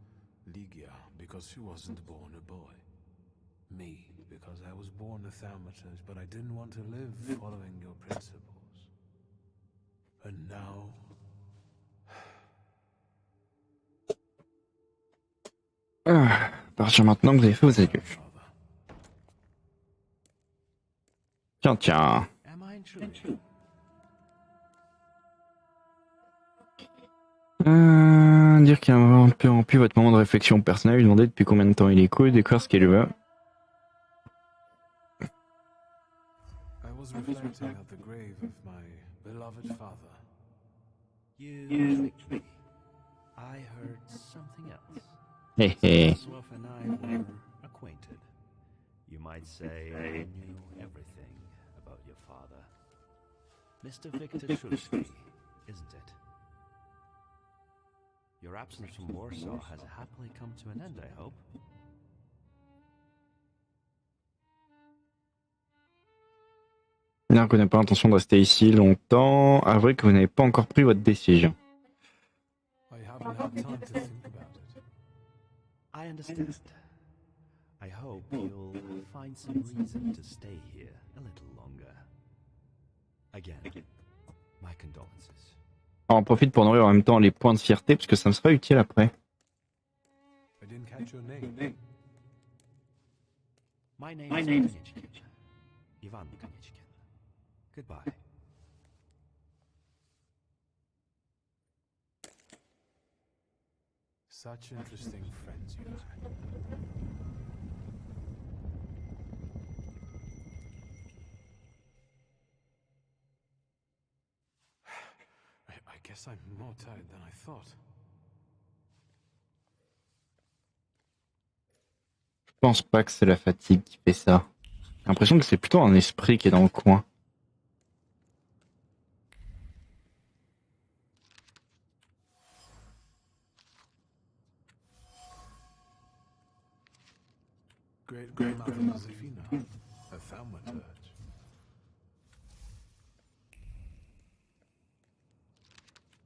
S11: Ligia, because she wasn't born a boy. Me, because I was born a Thaumaturge, but I didn't want to live following your principles. And now...
S1: À partir maintenant que vous avez fait vos adieux. Tiens, tiens. Dire qu'il a interrompu votre moment de réflexion personnelle, lui demander depuis combien de temps il écoute, découvrir ce qu'il veut.
S11: I was reflecting at the grave of my beloved father.
S6: You tricked me. I heard something else.
S1: Hey, hey.
S6: Swolf and I were acquainted. You might say I knew everything about your father. Mr. Victor Shrewsbury, isn't it? Your absence from Warsaw has happily come to an end, I hope.
S1: Bien qu'on n'ait pas l'intention de rester ici longtemps, avouez que vous n'avez pas encore pris votre décision.
S6: I haven't had time to think about it. I understand. I hope you'll find some reason to stay here a little longer. Again, my condolences.
S1: On profite pour nourrir en même temps les points de fierté, parce que ça me sera utile après.
S6: I didn't catch your name. My name is Konieczkin. Ivan Konieczkin. Goodbye. Such interesting friends you had. I guess I'm more tired than I thought.
S1: Je pense pas que c'est la fatigue qui fait ça. J'ai l'impression que c'est plutôt un esprit qui est dans le coin.
S6: Great-grandmother Josephina, a Thaumaturge.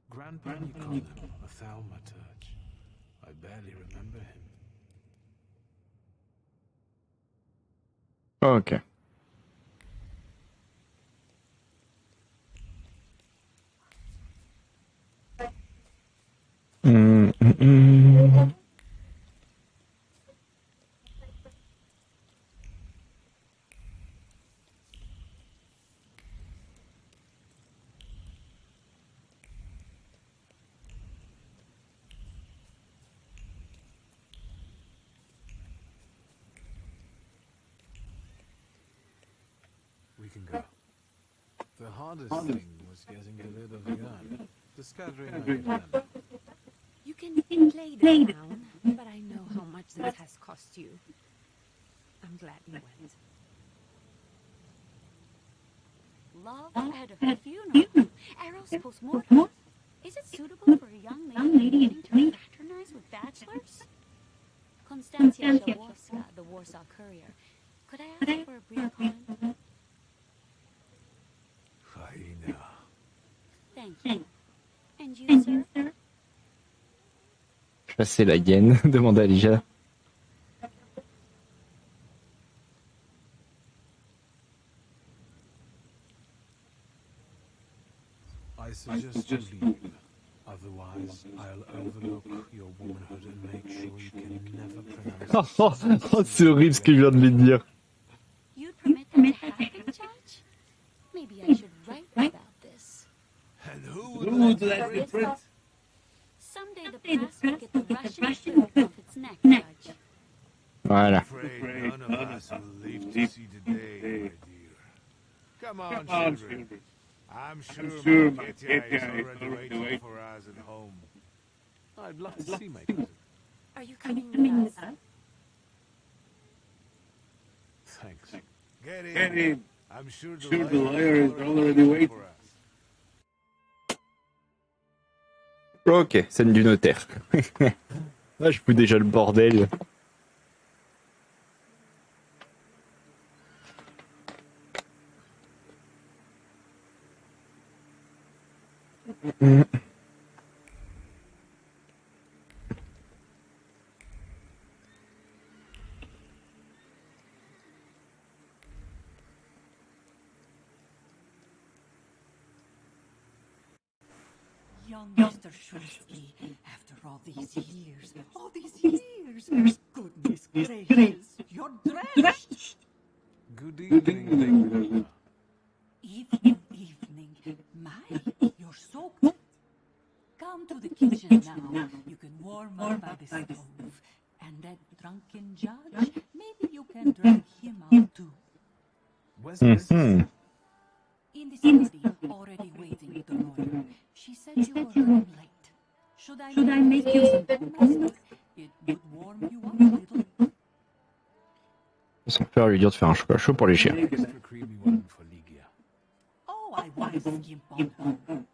S6: Grandpa Nicola, a Thaumaturge. I barely remember him.
S1: Ok.
S6: We can go. The hardest thing was getting rid of Jan. Discovering I could handle.
S3: You can play down, but I know how much this has cost you. I'm glad you went.
S12: Love at a funeral. Arrows post-mortem. Is it suitable for a young lady wanting to fraternize with bachelors? Konstantia Jaworska, the Warsaw Courier. Could I ask for a brief comment?
S6: Hyena.
S12: Thank you. And you, sir?
S1: Chasser la hyène, demanda Elijah.
S6: I suggest you leave. Otherwise, I'll overlook your womanhood and make sure you can never pronounce.
S1: Oh, c'est horrible ce que je viens de lui dire.
S12: You'd permit that to happen, Judge? Maybe I should write about this.
S11: And who would let me print?
S12: Someday the press will get the Russian shirt off its neck, Judge.
S1: Voilà.
S11: Afraid none of us will live to see the day, my dear. Come on, children. I'm sure my Katia is already waiting for us at home.
S6: I'd love to see my cousin.
S3: Are you coming with us?
S6: Thanks.
S11: Get in.
S16: Get in.
S11: I'm sure
S16: the lawyer is already waiting
S11: for us.
S1: Ok, scène du notaire. Là, je fous déjà le bordel.
S13: Young Mr. Shulsky, after all these years, goodness gracious, you're drenched.
S6: Good evening.
S13: Evening. My, you're soaked. Come to the kitchen now. You can warm up by the stove. And that drunken judge, maybe you can drag him out too.
S6: Where's Mrs.?
S13: In the study, already waiting with the lawyer. She said you were running late. Should I make you some tea? It would warm you up a little.
S1: Son père lui dire de faire un chocolat chaud pour les chiens.
S13: Oh, I want to skimp on her.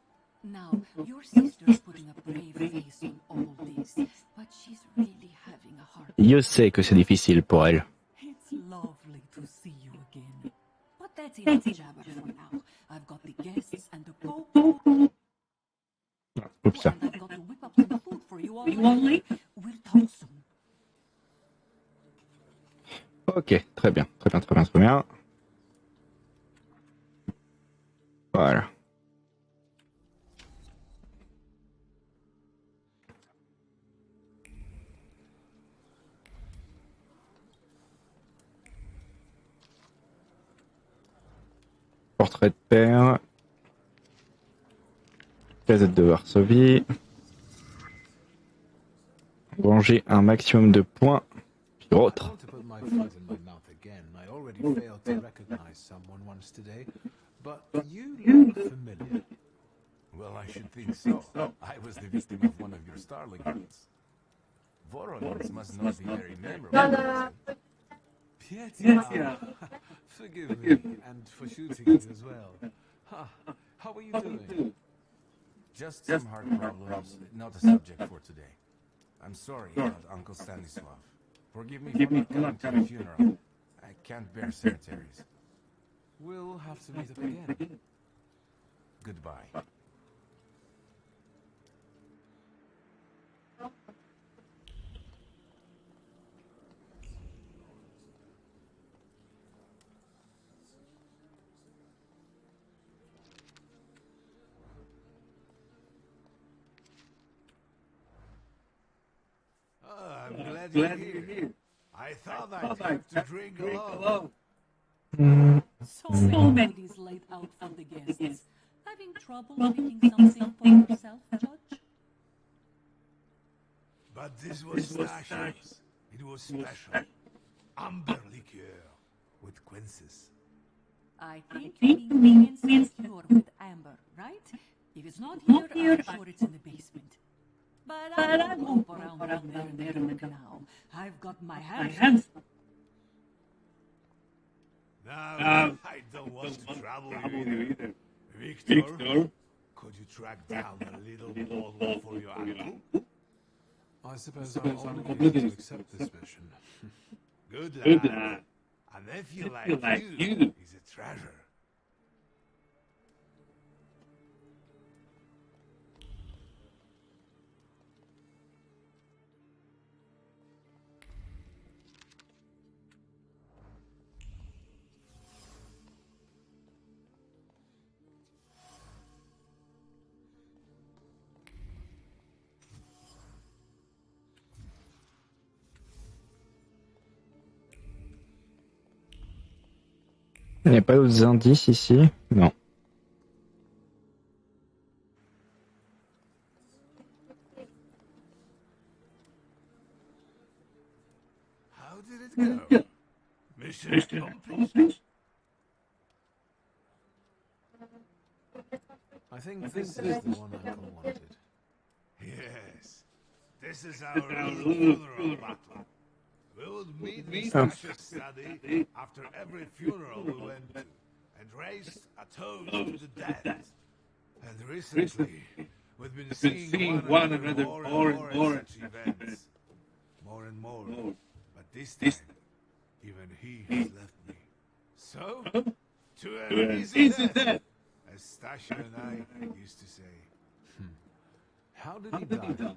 S13: Now, your sister's putting a brave face on all this, but she's really having a hard time.
S1: Je sais que c'est difficile pour elle.
S13: It's lovely to see you again. But that's enough jabber for now.
S1: Oups.
S13: And I've got to whip up some food for you all late. We'll talk soon.
S1: Ok, très bien, très bien, très bien, très bien. Voilà. Portrait de père. Gazette de Varsovie. Venger un maximum de points. Puis autre.
S2: To put my foot in my mouth again, I already failed to recognize someone once today, but you look familiar.
S10: Well, I should think so. I was the victim of one of your starling hunts. Voronins must not be very memorable.
S2: Pietia, forgive me, and for shooting you as well. How are you doing?
S10: Just some heart problems, not a subject for today. I'm sorry about Uncle Stanislav. Forgive me for not coming to the funeral. I can't bear cemeteries.
S2: We'll have to meet up again.
S10: Goodbye.
S11: I'm glad you're here. I thought I'd have to drink alone.
S13: So many laid out for the guests. Having trouble picking something for yourself, Judge?
S11: But this was Stasha's. It was special. Amber liqueur with quinces.
S13: I think you mean insecure with Amber, right? If it's not here, I'm sure it's in the basement. But I won't go around down there in the drink now. I've got my hands.
S11: Now, I don't want to trouble you either. Victor, could you track down a little bottle for your uncle?
S2: I suppose I'm obligated to accept this mission.
S11: Good lad. A nephew like you is a treasure.
S1: Il n'y a pas d'autres indices ici? Non.
S11: How did it go? Mission complete.
S2: I think this is the one Uncle wanted.
S11: Yes. This is our little funeral battle. We would meet in Stasha's study after every funeral we went to and raise a toast to the dead. And recently, we've been seeing one another more and more at such events. More and more. But this time, even he has left me. So, to an easy death, as Stasha and I used to say.
S2: How did he die?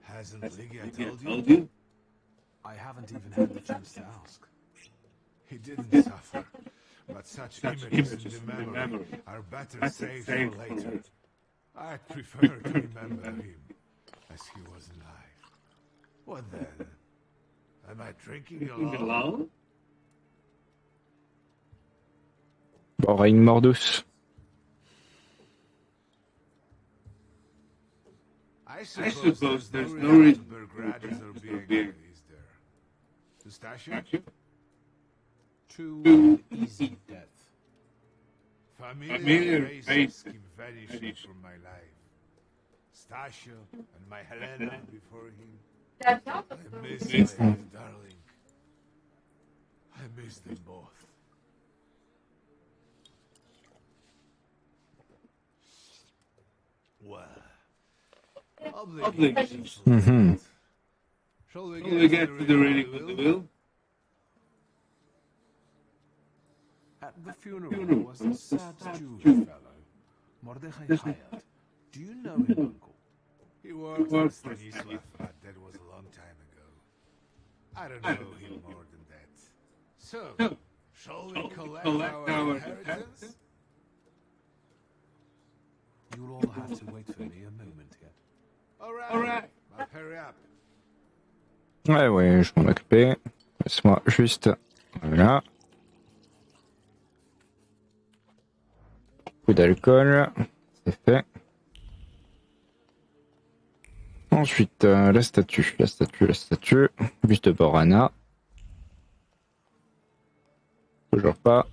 S11: Hasn't Lygia told you?
S2: I haven't even had the chance to ask.
S11: He didn't suffer, but such images in the memory are better saved for later. I'd prefer to remember him as he was alive. What then? Am I drinking alone?
S1: Bon, une mort douce.
S11: I suppose there's no reason to bear grudges or be angry, is there? To Stasha?
S2: Too easy death.
S11: Familiar faces keep vanishing from my life. Stasha and my Helena before him. I miss my darling. I miss them both. Well, obligations. Shall we get to the reading of the will?
S2: At the funeral was a sad Jewish fellow, Mordechai Hayat.
S11: Do you know him, Uncle?
S2: He worked for Stanisław, but that was a long time ago. I don't know him more than that. So, shall we collect our inheritance?
S11: You'll all have to wait for me a moment yet.
S2: Alright, but hurry up.
S1: Ouais, ouais, je m'en occupais. Laisse-moi juste... Voilà. Coup d'alcool. C'est fait. Ensuite, la statue. Buste de Borana. Toujours pas.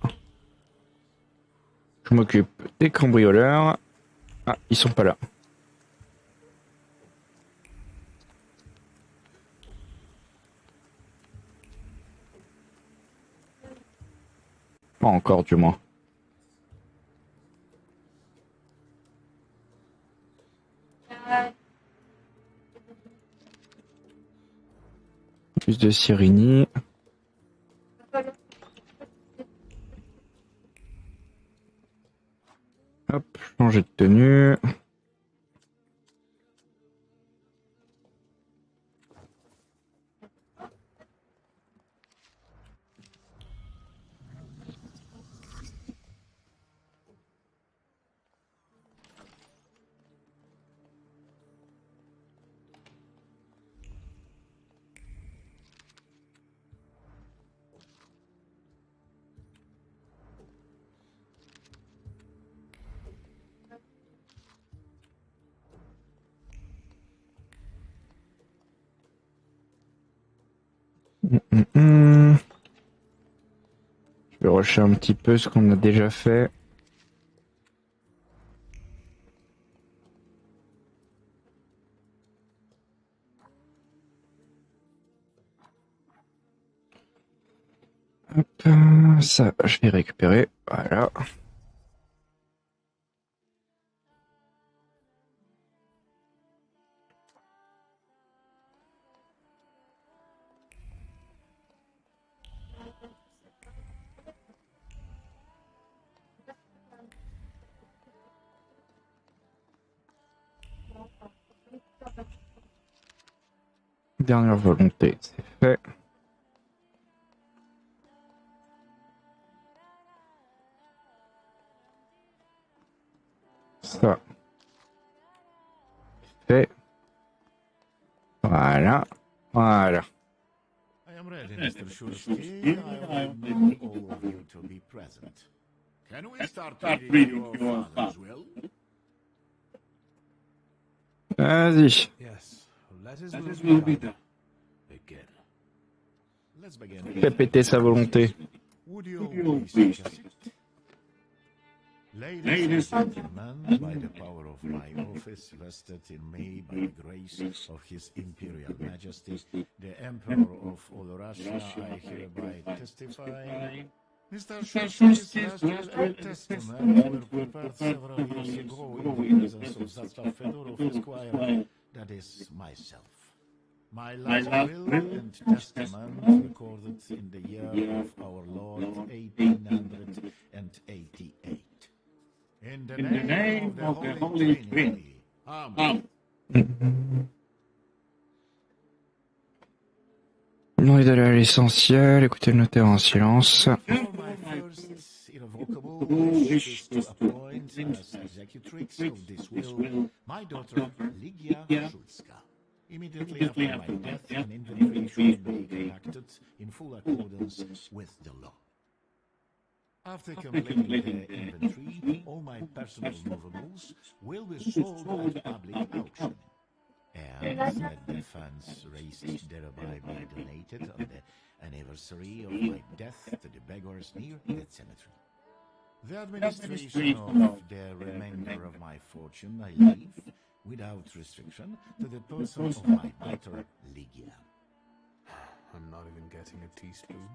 S1: Je m'occupe des cambrioleurs. Ah, ils sont pas là. Pas encore, du moins. Plus de Cyrini. Hop, changer de tenue. Je vais rusher un petit peu ce qu'on a déjà fait. Hop, ça, je vais récupérer. Voilà. Dernière volonté, c'est fait. Ça. Fait. Voilà. Voilà.
S10: I am ready, Mr. Shulsky. I want all of you to be present. Can we start reading your father's will?
S1: Vas-y.
S11: Yes, let his will be done. Again.
S10: Let's begin.
S1: Fais péter sa volonté.
S10: Would you please take a seat? Ladies and gentlemen, by the power of my office vested in me by the grace of His Imperial Majesty, the Emperor of all Russia, I hereby testify. Mr. Shulsky's last will and testament were prepared several years ago in the presence of Zaslav Fedorov, Esquire, that is, myself. My last will and testament recorded in the year of our Lord 1888. In the name of the Holy Trinity. Amen.
S1: On est allé à l'essentiel, écoutez le notaire en silence.
S10: My first irrevocable wish is to appoint as executrix of this will my daughter Ligia Szulska. Immediately after my death, an inventory should be conducted in full accordance with the law. After completing the inventory, all my personal movables will be sold at public auction, and let the funds raised thereby be donated on the anniversary of my death to the beggars near that cemetery. The administration of the remainder of my fortune I leave, without restriction, to the person of my daughter Ligia.
S11: I'm not even getting a teaspoon.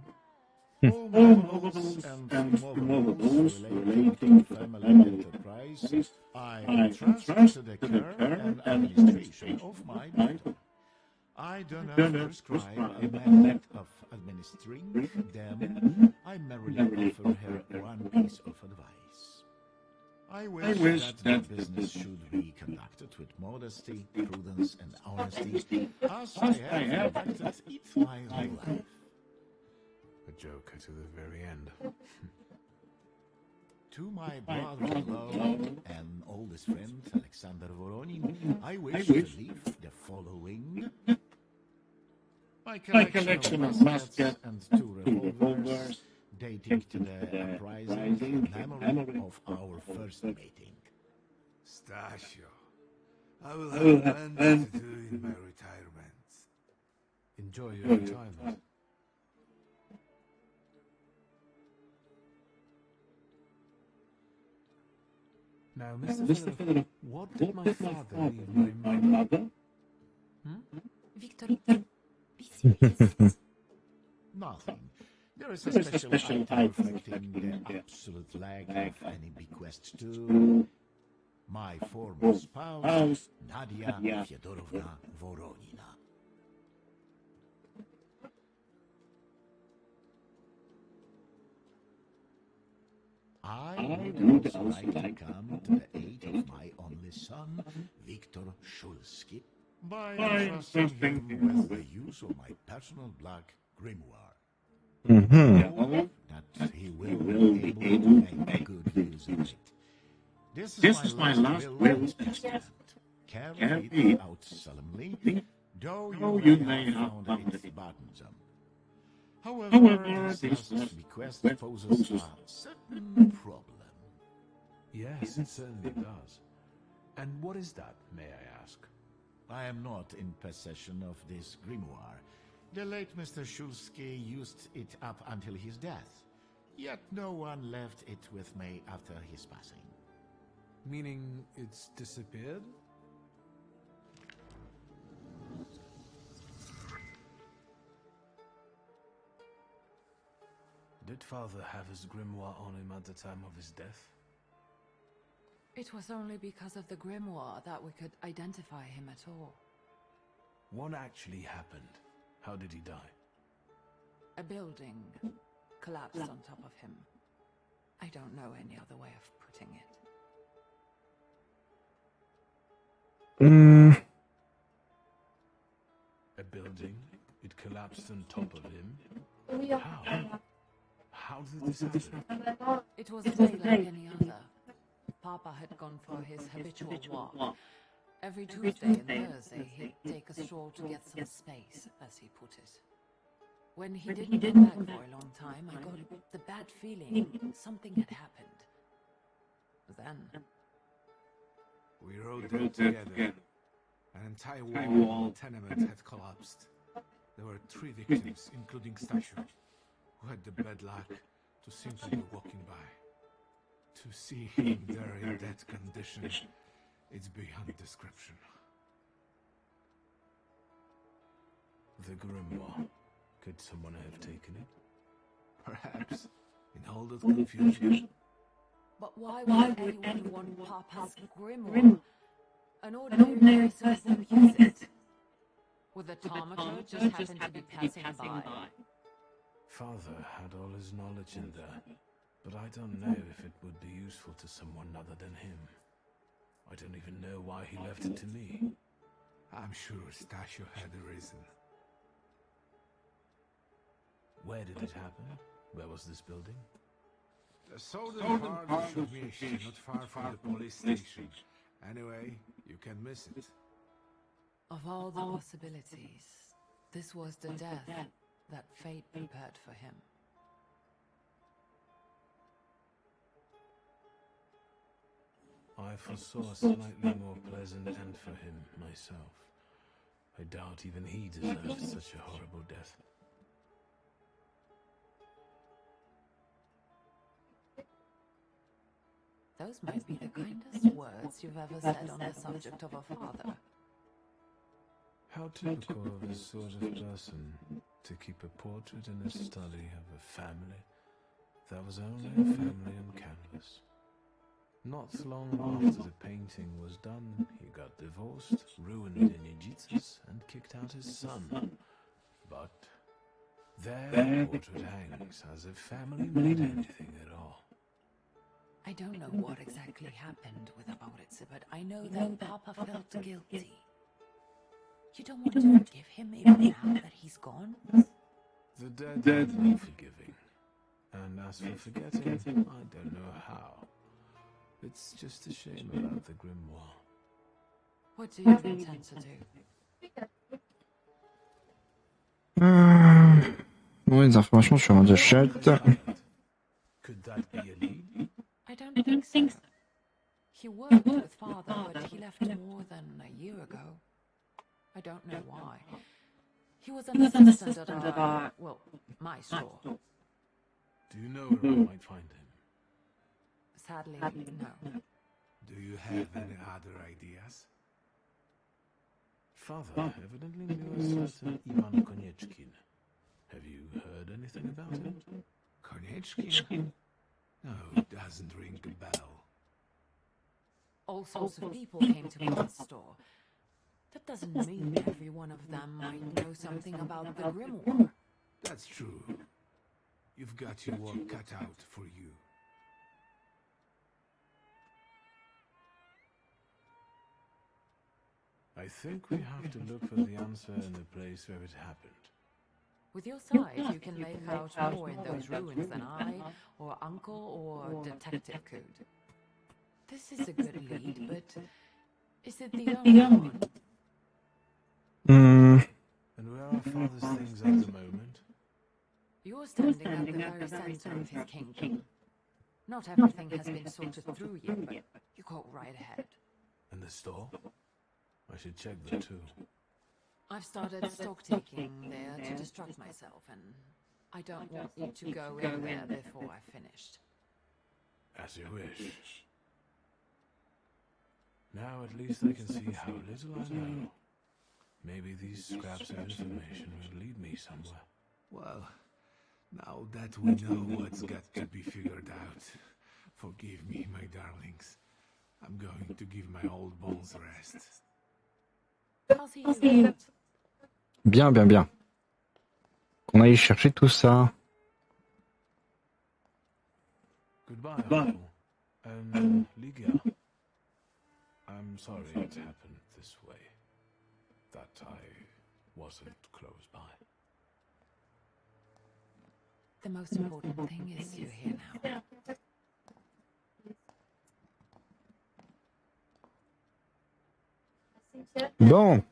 S10: All movables and movables relating to family enterprise I entrust to the care and administration of my daughter. I do not prescribe a method of administering them. I merely offer her one piece of advice. I wish that the business should be conducted modesty, prudence, and honesty, as I have conducted it my whole life.
S11: A joker to the very end.
S10: To my brother-in-law and oldest friend, Alexander Voronin, I wish to leave the following. My collection of muskets and 2 revolvers, dating to the uprising memory of our first meeting.
S11: Stasio, I will have plenty to do in my retirement. Enjoy your retirement. Now, Mr. Fedorov, what did my father leave my mother?
S12: Victor,
S11: be serious.
S10: Nothing. There is a special item reflecting the absolute lack of any bequest to my former spouse, Nadia Fyodorovna Voronina. I would also like to come to the aid of my only son, Viktor Shulsky, by entrusting him with the use of my personal black grimoire. That he will be able to make good use of it. This is my last will and testament. Carry it out solemnly, though you may have found it burdensome. However, this last bequest poses a certain problem.
S11: Yes, it certainly does. And what is that, may I ask?
S10: I am not in possession of this grimoire. The late Mr. Shulsky used it up until his death, yet no one left it with me after his passing.
S11: Meaning it's disappeared? Did father have his grimoire on him at the time of his death?
S7: It was only because of the grimoire that we could identify him at all.
S11: What actually happened? How did he die?
S7: A building collapsed on top of him. I don't know any other way of putting it.
S11: A building? It collapsed on top of him? How? How did this happen?
S7: It was a day like any other. Papa had gone for his habitual walk. Every Tuesday and Thursday he'd take a stroll to get some space, as he put it. When he didn't come back for a long time, I got the bad feeling something had happened. Then...
S11: we rode there together. An entire wall of the tenement had collapsed. There were 3 victims, including Stasio, who had the bad luck to simply be walking by. To see him there in that condition, it's beyond description. The grimoire. Could someone have taken it? Perhaps, in all that confusion.
S7: But why would anyone want Papa's grimoire? An ordinary person would use it. Would the Thaumaturge just happen to be passing by?
S11: Father had all his knowledge in there, but I don't know if it would be useful to someone other than him. I don't even know why he left it to me. I'm sure Stasio had a reason. Where did it happen? Where was this building? The Southern part of Shubieści, not far from the police station. Anyway, you can miss it.
S7: Of all the possibilities, this was the death that fate prepared for him.
S11: I foresaw a slightly more pleasant end for him myself. I doubt even he deserved such a horrible death.
S7: Those might be the kindest words you've ever said on the subject of a father.
S11: How typical of this sort of person to keep a portrait in his study of a family that was only a family on canvas. Not long after the painting was done, he got divorced, ruined in Egyptus, and kicked out his son. But there the portrait hangs as if family meant anything at all.
S7: I don't know what exactly happened with Apparait, but I know that Papa felt guilty. You don't want to forgive him even now that he's gone?
S11: The dead need forgiving. And as for forgetting, I don't know how. It's just a shame about the grimoire.
S7: What do you intend to do?
S1: Oui, des informations sur un chat.
S11: Could that be a lead?
S7: I don't think so. He worked with Father, but he left more than a year ago. I don't know why. He was an assistant at our, well, my store.
S11: Do you know where I might find him?
S7: Sadly, no.
S11: Do you have any other ideas? Father evidently knew a certain Ivan Konieczkin. Have you heard anything about him? Konieczkin? No, doesn't ring a bell.
S7: All sorts of people came to my store. That doesn't mean every one of them might know something about the grimoire.
S11: That's true. You've got your work cut out for you. I think we have to look for the answer in the place where it happened.
S7: With your sight, you can make out more in those ruins than I, or Uncle, or Detective could. This is a good lead, but is it the only one?
S11: And where are Father's things at the moment?
S7: You're standing at the very center of his kingdom. Not everything has been sorted through yet, but you go right ahead.
S11: And the store? I should check that too.
S7: I've started stock-taking there to distract myself, and I don't want you to go in there before I've finished.
S11: As you wish. Now at least I can see how little I know. Maybe these scraps of information will lead me somewhere. Well, now that we know what's got to be figured out, forgive me, my darlings. I'm going to give my old bones rest.
S1: Bien, bien, bien. Qu'on aille chercher tout ça.
S11: Goodbye, Uncle. And Ligia. I'm sorry it happened this way. That I wasn't close by.
S7: The most important thing is you're here now.
S1: Bon.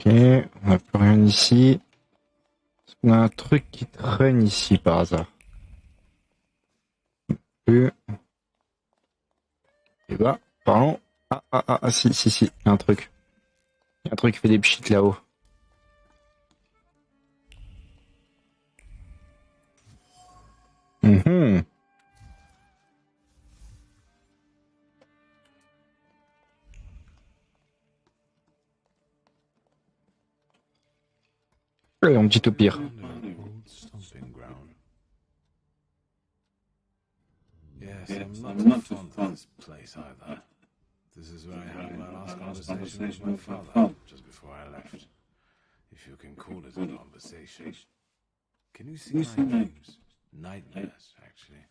S1: Ok, on n'a plus rien ici. Est-ce qu'on a un truc qui traîne ici par hasard? Plus. Et bah, pardon. Si, il y a un truc. Il y a un truc qui fait des pchits là-haut. Allez, on dit au pire.
S11: Yes, I'm not fond of this place either. This is where I had my last conversation with my father, just before I left. If you can call it a conversation. Can you see my dreams? Nightmares, actually.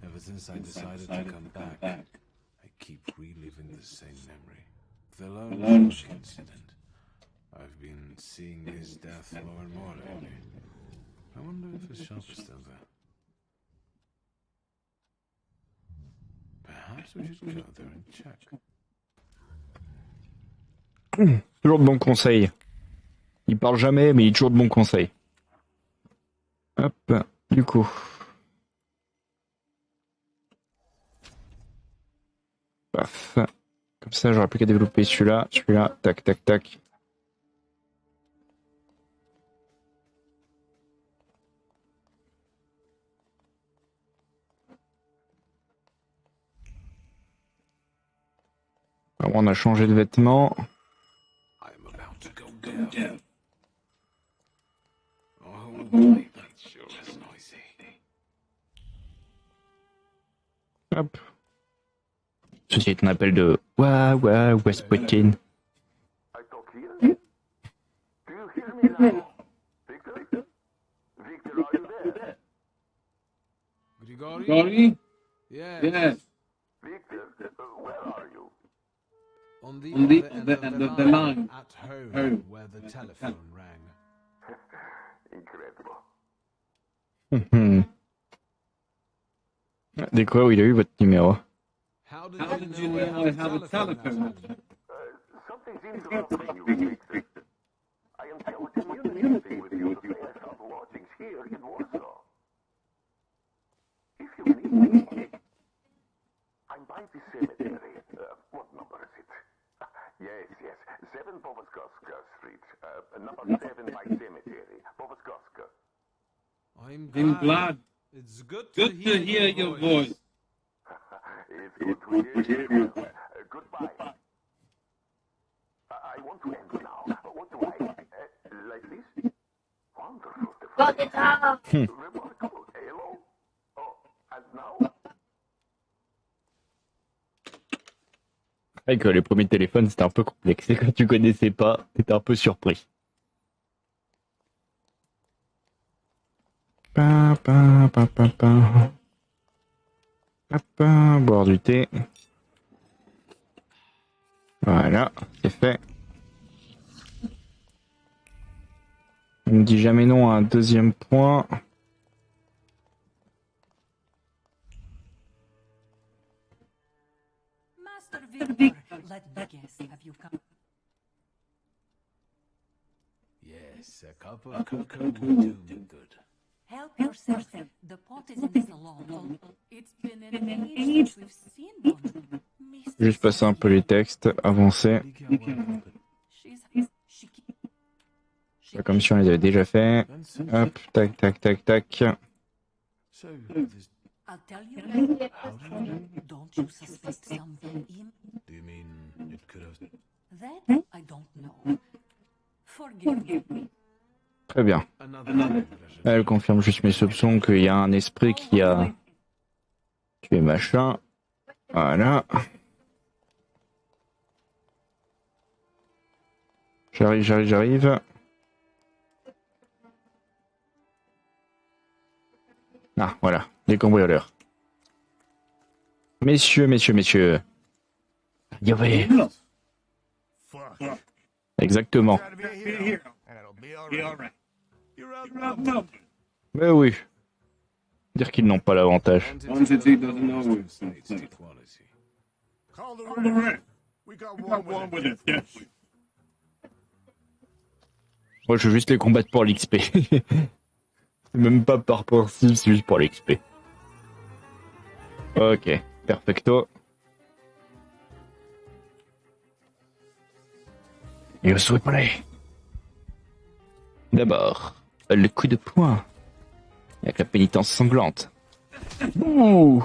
S11: Ever since I decided to come back, I keep reliving the same memory. The lone smoke incident. I've been seeing his death more and more lately. I wonder if his shop is still there. Perhaps we should go there and check.
S1: Toujours de bons conseils. Il parle jamais, mais il est toujours de bons conseils. Hop, du coup. Paf. Comme ça, j'aurai plus qu'à développer celui-là, celui-là, tac, tac, tac. Alors, on a changé de vêtements. Hop. Ceci est un appel de Waouh, Westpotin.
S11: Grigori?
S5: Yes.
S10: Victor, where are you?
S5: On the other end of the line. At home, where the telephone rang.
S10: Incredible.
S1: Des quoi où il a eu votre numéro?
S5: How did you know I have a telephone?
S10: Something seems to be happening, you, Victor. I am telecommunicating with you to say I found lodgings here in Warsaw. If you need me, I'm by the cemetery. What number is it? Yes. 7 Powaskowska Street. Number 7 by cemetery. Powaskowska.
S5: I'm glad. It's good to hear your voice.
S10: It's good to hear you. Goodbye. I want to end now. What do I? Like this? Wonderful.
S18: Got it out.
S10: Remarkable. Hello? Oh, and now?
S1: C'est vrai que les premiers téléphones, c'était un peu complexe. Et quand tu connaissais pas, t'étais un peu surpris. Pa, pa, pa, pa, pa. Hop, boire du thé. Voilà, c'est fait. On ne dit jamais non à un deuxième point.
S13: Master Victor, let me guess, have you come?
S2: Yes, a cup of cocoa would do me good.
S13: Help yourself. The pot is in the salon. It's been an age since we've seen one.
S1: Juste passer un peu les textes, avancer. Pas comme si on les avait déjà fait. Hop, tac, tac, tac, tac.
S13: I'll tell you later. Don't you suspect some
S2: Do you mean it could have...
S13: That I don't know. Forgive me.
S1: Très bien. Elle confirme juste mes soupçons qu'il y a un esprit qui a tué machin. Voilà. J'arrive. Ah, voilà, des cambrioleurs. Messieurs. Yové. Exactement. Mais oui. Dire qu'ils n'ont pas l'avantage.
S16: Quantity doesn't always say quality.
S10: Call the rest. We got one with it. Yes.
S1: Moi, je veux juste les combattre pour l'XP. C'est même pas par principe, c'est juste pour l'XP. Ok, perfecto. Je suis prêt. D'abord, le coup de poing. Avec la pénitence sanglante. Ouh.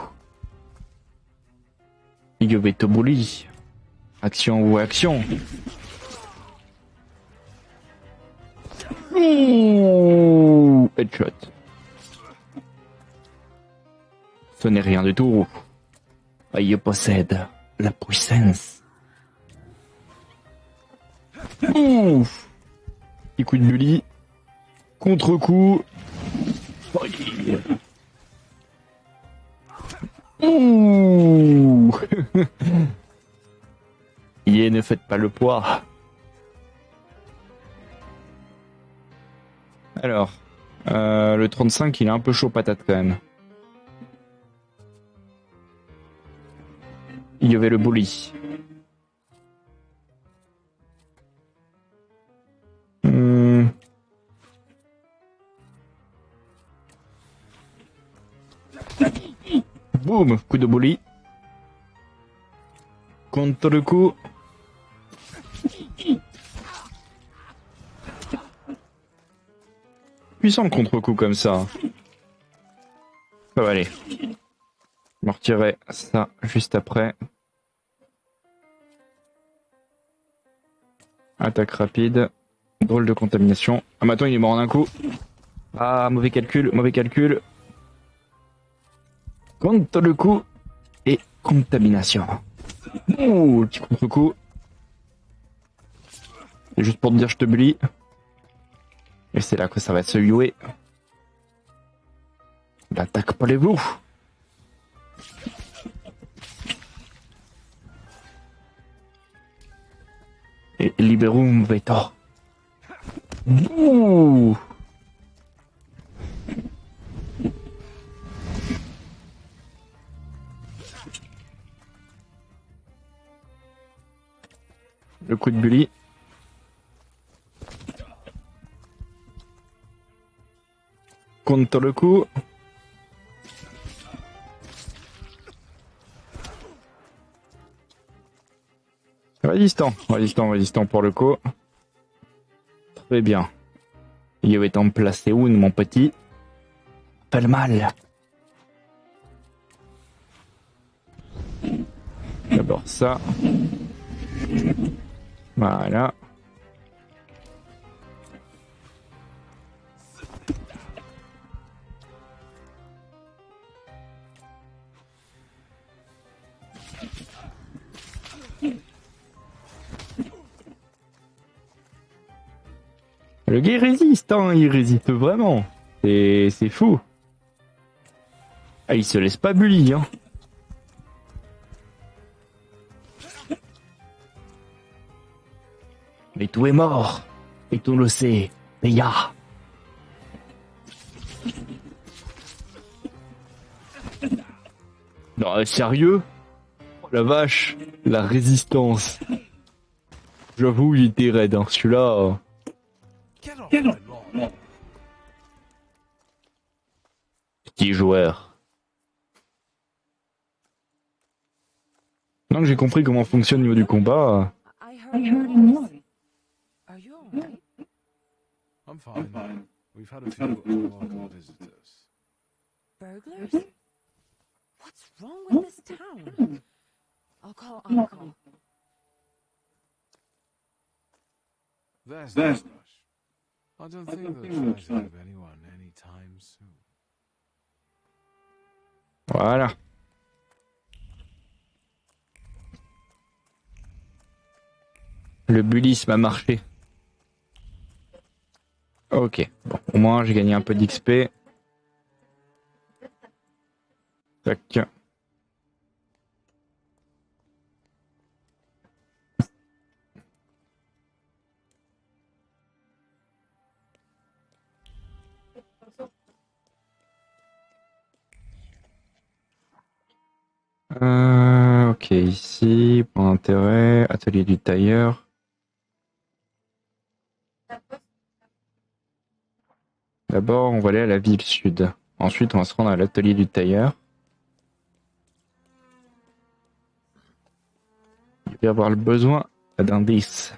S1: Yobetobuli. Action ou action. Ouh. Headshot. Ce n'est rien du tout. Je possède la puissance. Ouh. Petit coup de bully. Contre-coup. Ouh. Ne faites pas le poids. Alors, le 35, il est un peu chaud patate quand même. Il y avait le bully. Boum, coup de bouli. Contre le coup. Puissant le contre-coup comme ça. Ça va aller. Je me retirerai ça juste après. Attaque rapide. Drôle de contamination. Ah, maintenant il est mort en un coup. Ah, mauvais calcul, mauvais calcul. Contre le coup. Et contamination. Ouh, petit contre-coup. C'est juste pour te dire je te blie. Et c'est là que ça va se jouer. L'attaque pas les vous. Et Liberum Vetor. Ouh. Le coup de bully. Contre le coup. Résistant, résistant, résistant pour le coup. Très bien. Il est en placé où, mon petit? Pas le mal. D'abord ça. Voilà. Le gars résiste, hein, il résiste vraiment. C'est fou. Ah, il se laisse pas bully, hein. Mais tout est mort. Et tout le sait. Paya. Non, sérieux? Oh, la vache. La résistance. J'avoue, il était raide, hein. Celui-là. Petit joueur. Maintenant que j'ai compris comment fonctionne au niveau du combat.
S9: I heard a noise. Are you alright?
S11: I'm fine. We've had a few unwelcome visitors.
S9: Burglars? What's wrong with this town? I'll call Uncle.
S11: There's no rush. I don't think they'll try to have anyone anytime soon.
S1: Voilà. Le bullisme a marché. Ok. Bon, au moins j'ai gagné un peu d'XP. Tac. Ok, ici, point d'intérêt, atelier du tailleur. D'abord, on va aller à la ville sud. Ensuite, on va se rendre à l'atelier du tailleur. Il va y avoir le besoin d'indices.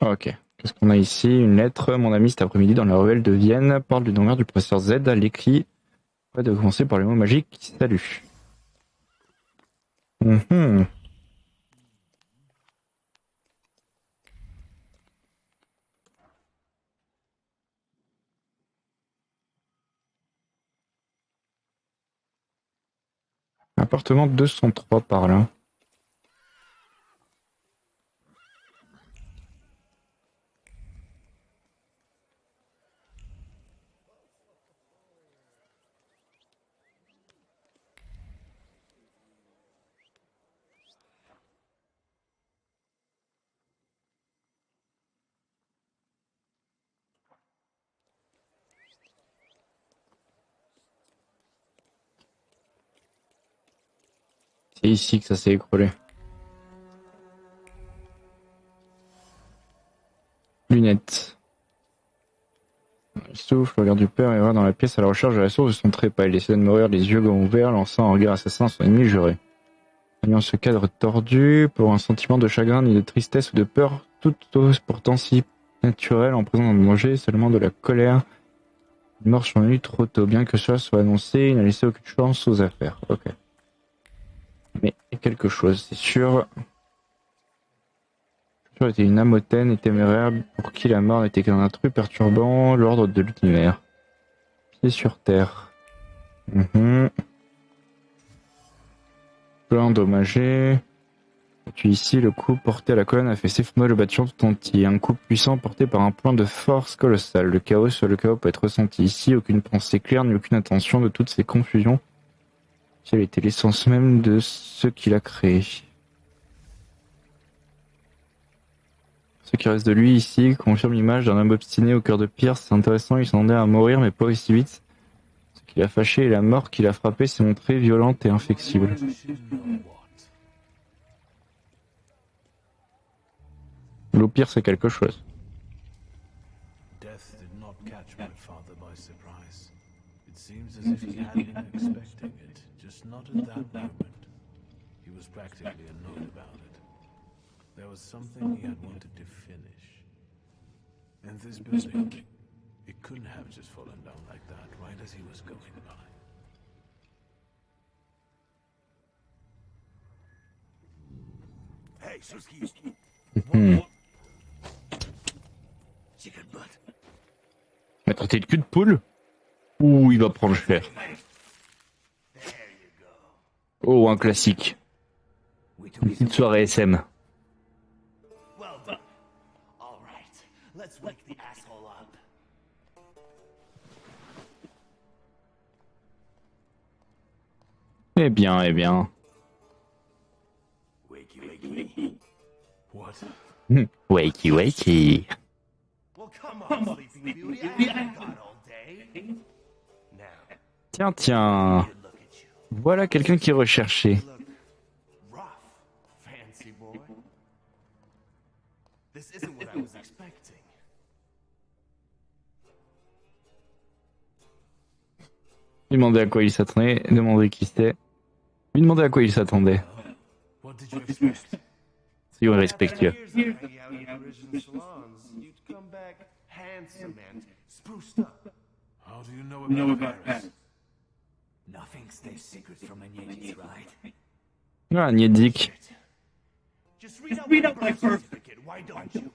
S1: Ok. Qu'est-ce qu'on a ici? Une lettre. Mon ami, cet après-midi, dans la ruelle de Vienne, porte du demeure du professeur Z. L'écrit. On va commencer par le mot magique. Salut. Appartement 203 par là. C'est ici que ça s'est écroulé. Lunettes. Il souffle, le regard du père erra dans la pièce à la recherche de la source de son trépas. Il décida de mourir les yeux grands ouverts, lançant un regard assassin à son ennemi juré. Ayant ce cadre tordu, pour un sentiment de chagrin, ni de tristesse ou de peur, tout pourtant si naturel en présence d'un danger, seulement de la colère. Il mort sur lui trop tôt, bien que cela soit annoncé, il n'a laissé aucune chance aux affaires. Ok. Mais quelque chose, c'est sûr. Était une âme hautaine et téméraire pour qui la mort n'était qu'un intrus perturbant l'ordre de l'univers. Pied sur terre. Plein endommagé. Puis ici, le coup porté à la colonne a fait s'effondrer le bâtiment tout entier. Un coup puissant porté par un plan de force colossale. Le chaos sur le chaos peut être ressenti ici. Aucune pensée claire ni aucune intention de toutes ces confusions. Quelle était l'essence même de ce qu'il a créé. Ce qui reste de lui ici confirme l'image d'un homme obstiné au cœur de pierre. C'est intéressant, il s'en est à mourir, mais pas aussi vite. Ce qui l'a fâché et la mort qui l'a frappé s'est montrée violente et inflexible. L'au pire, c'est quelque chose.
S2: Death did not catch my father by surprise. It seems as if he had been expecting it, just not at that moment. He was practically annoyed about it. There was something he had wanted to finish. And this building, it couldn't have just fallen down like that right as he was going by.
S10: Hey, Suski.
S4: Chicken butt.
S1: Il va traiter le cul de poule? Ou il va prendre cher? Oh, un classique. Une petite soirée SM.
S4: Let's wake the asshole up.
S1: Eh bien, eh bien.
S4: Wakey, wakey.
S2: What?
S1: Wakey, wakey.
S4: Well, come on, Sleeping Beauty. I haven't got all day. Now.
S1: Tiens, tiens. Voilà quelqu'un qui est recherché.
S4: Rough, fancy boy. This isn't what I was expecting.
S1: Lui demander à quoi il s'attendait, demander qui c'était. Lui demander à quoi il s'attendait. C'est irrespectueux.
S2: How do you know about Paris?
S4: Nothing stays secret from a Yeti, right?
S1: Ah, Niedic.
S4: Just read out my birth certificate, why don't you?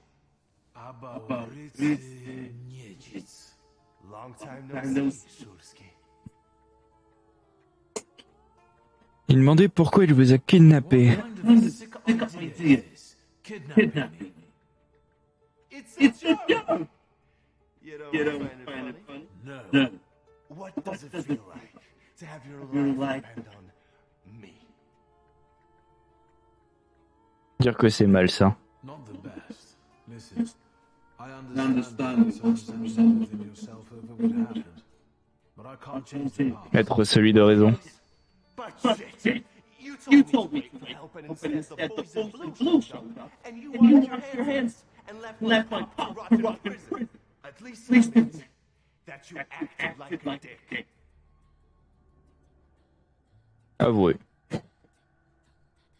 S4: Long time no see, Surski.
S1: Il demandait pourquoi il vous a kidnappé.
S4: It's a joke. You don't find it funny? No. What does it feel like to have your life depend on me?
S1: Dire que c'est malsain.
S2: Not the best. Listen, I understand something within yourself over what happened, but I can't change the past.
S1: Être celui de raison.
S4: But shit, you told me for help and instead the boys in blue showed up, and you washed your hands and left my pop to rot in prison. At least admit that you acted like a dick.
S1: Avoué.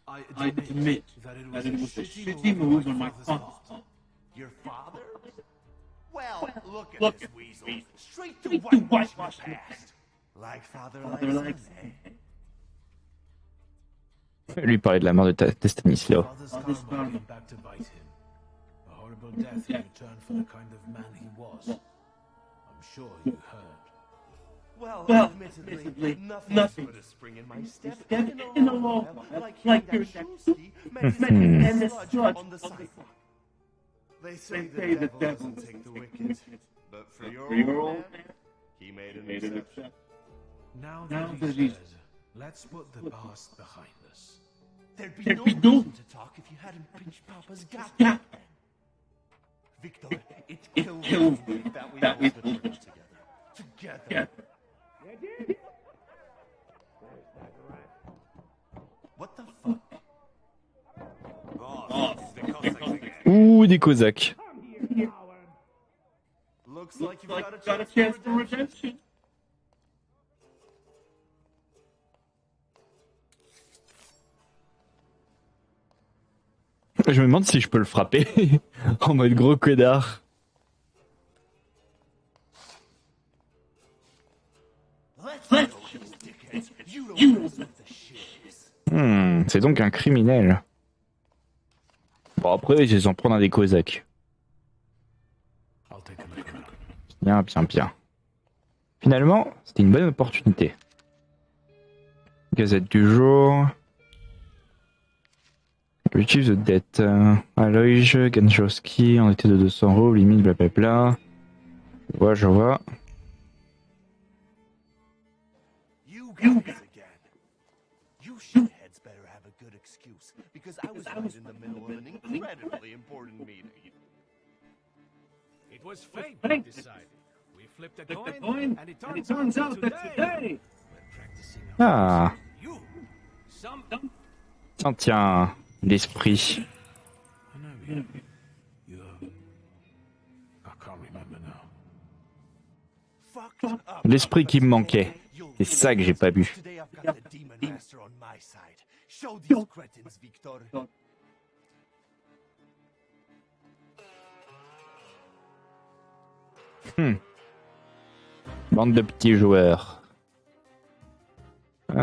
S2: I admit that it was a shitty move on my part.
S4: Your father? Well, look at this weasel. Straight to whitewash my past. Like father, like son, eh?
S1: Lui parler de la mort de Stanislas.
S2: Father's karma came back to bite him. A horrible death in return for the kind of man he was. I'm sure you heard.
S4: Well, admittedly, nothing put a spring in my step in a long while, like your Sheogi and the sludge on the sidewalk. They say the devil doesn't take the wicked, but for your old man, he made an exception.
S2: Now that he's dead, let's put the past behind us.
S4: There'd be no reason to talk if you hadn't pinched Papa's goddamn. Victor, it kills me that we all been together. What the
S1: Ouh, des Cosaques.
S10: Looks like you've got a chance for redemption.
S1: Je me demande si je peux le frapper en mode gros connard. C'est donc un criminel. Bon, après, je vais s'en prendre à des Cosaques. Bien, bien, bien. Finalement, c'était une bonne opportunité. Gazette du jour. Retrieve the debt. Aloïs, Ganjowski, on était de 200 €, limite, blablabla. Je vois.
S10: You guys again. You shitheads better have a good excuse, because I was right in the middle of an incredibly important meeting.
S5: It was fate, we decided. We flipped a coin, and it turns out that today we're practicing
S1: Ah.
S5: you. Some
S1: Tiens, l'esprit. L'esprit qui me manquait. C'est ça que j'ai pas bu.
S10: Today I've got the demon master on my side. Show these cretins, Victor.
S1: Bande de petits joueurs. Il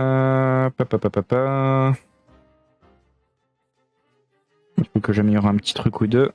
S1: faut que j'améliore un petit truc ou deux.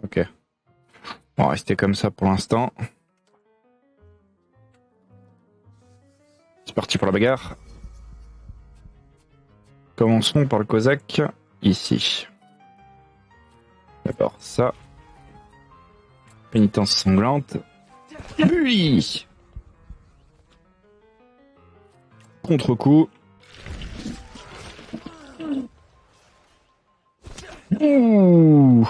S1: Ok. On va rester comme ça pour l'instant. C'est parti pour la bagarre. Commençons par le Cosaque, ici. D'abord ça. Pénitence sanglante. Puis contre-coup. Ouh.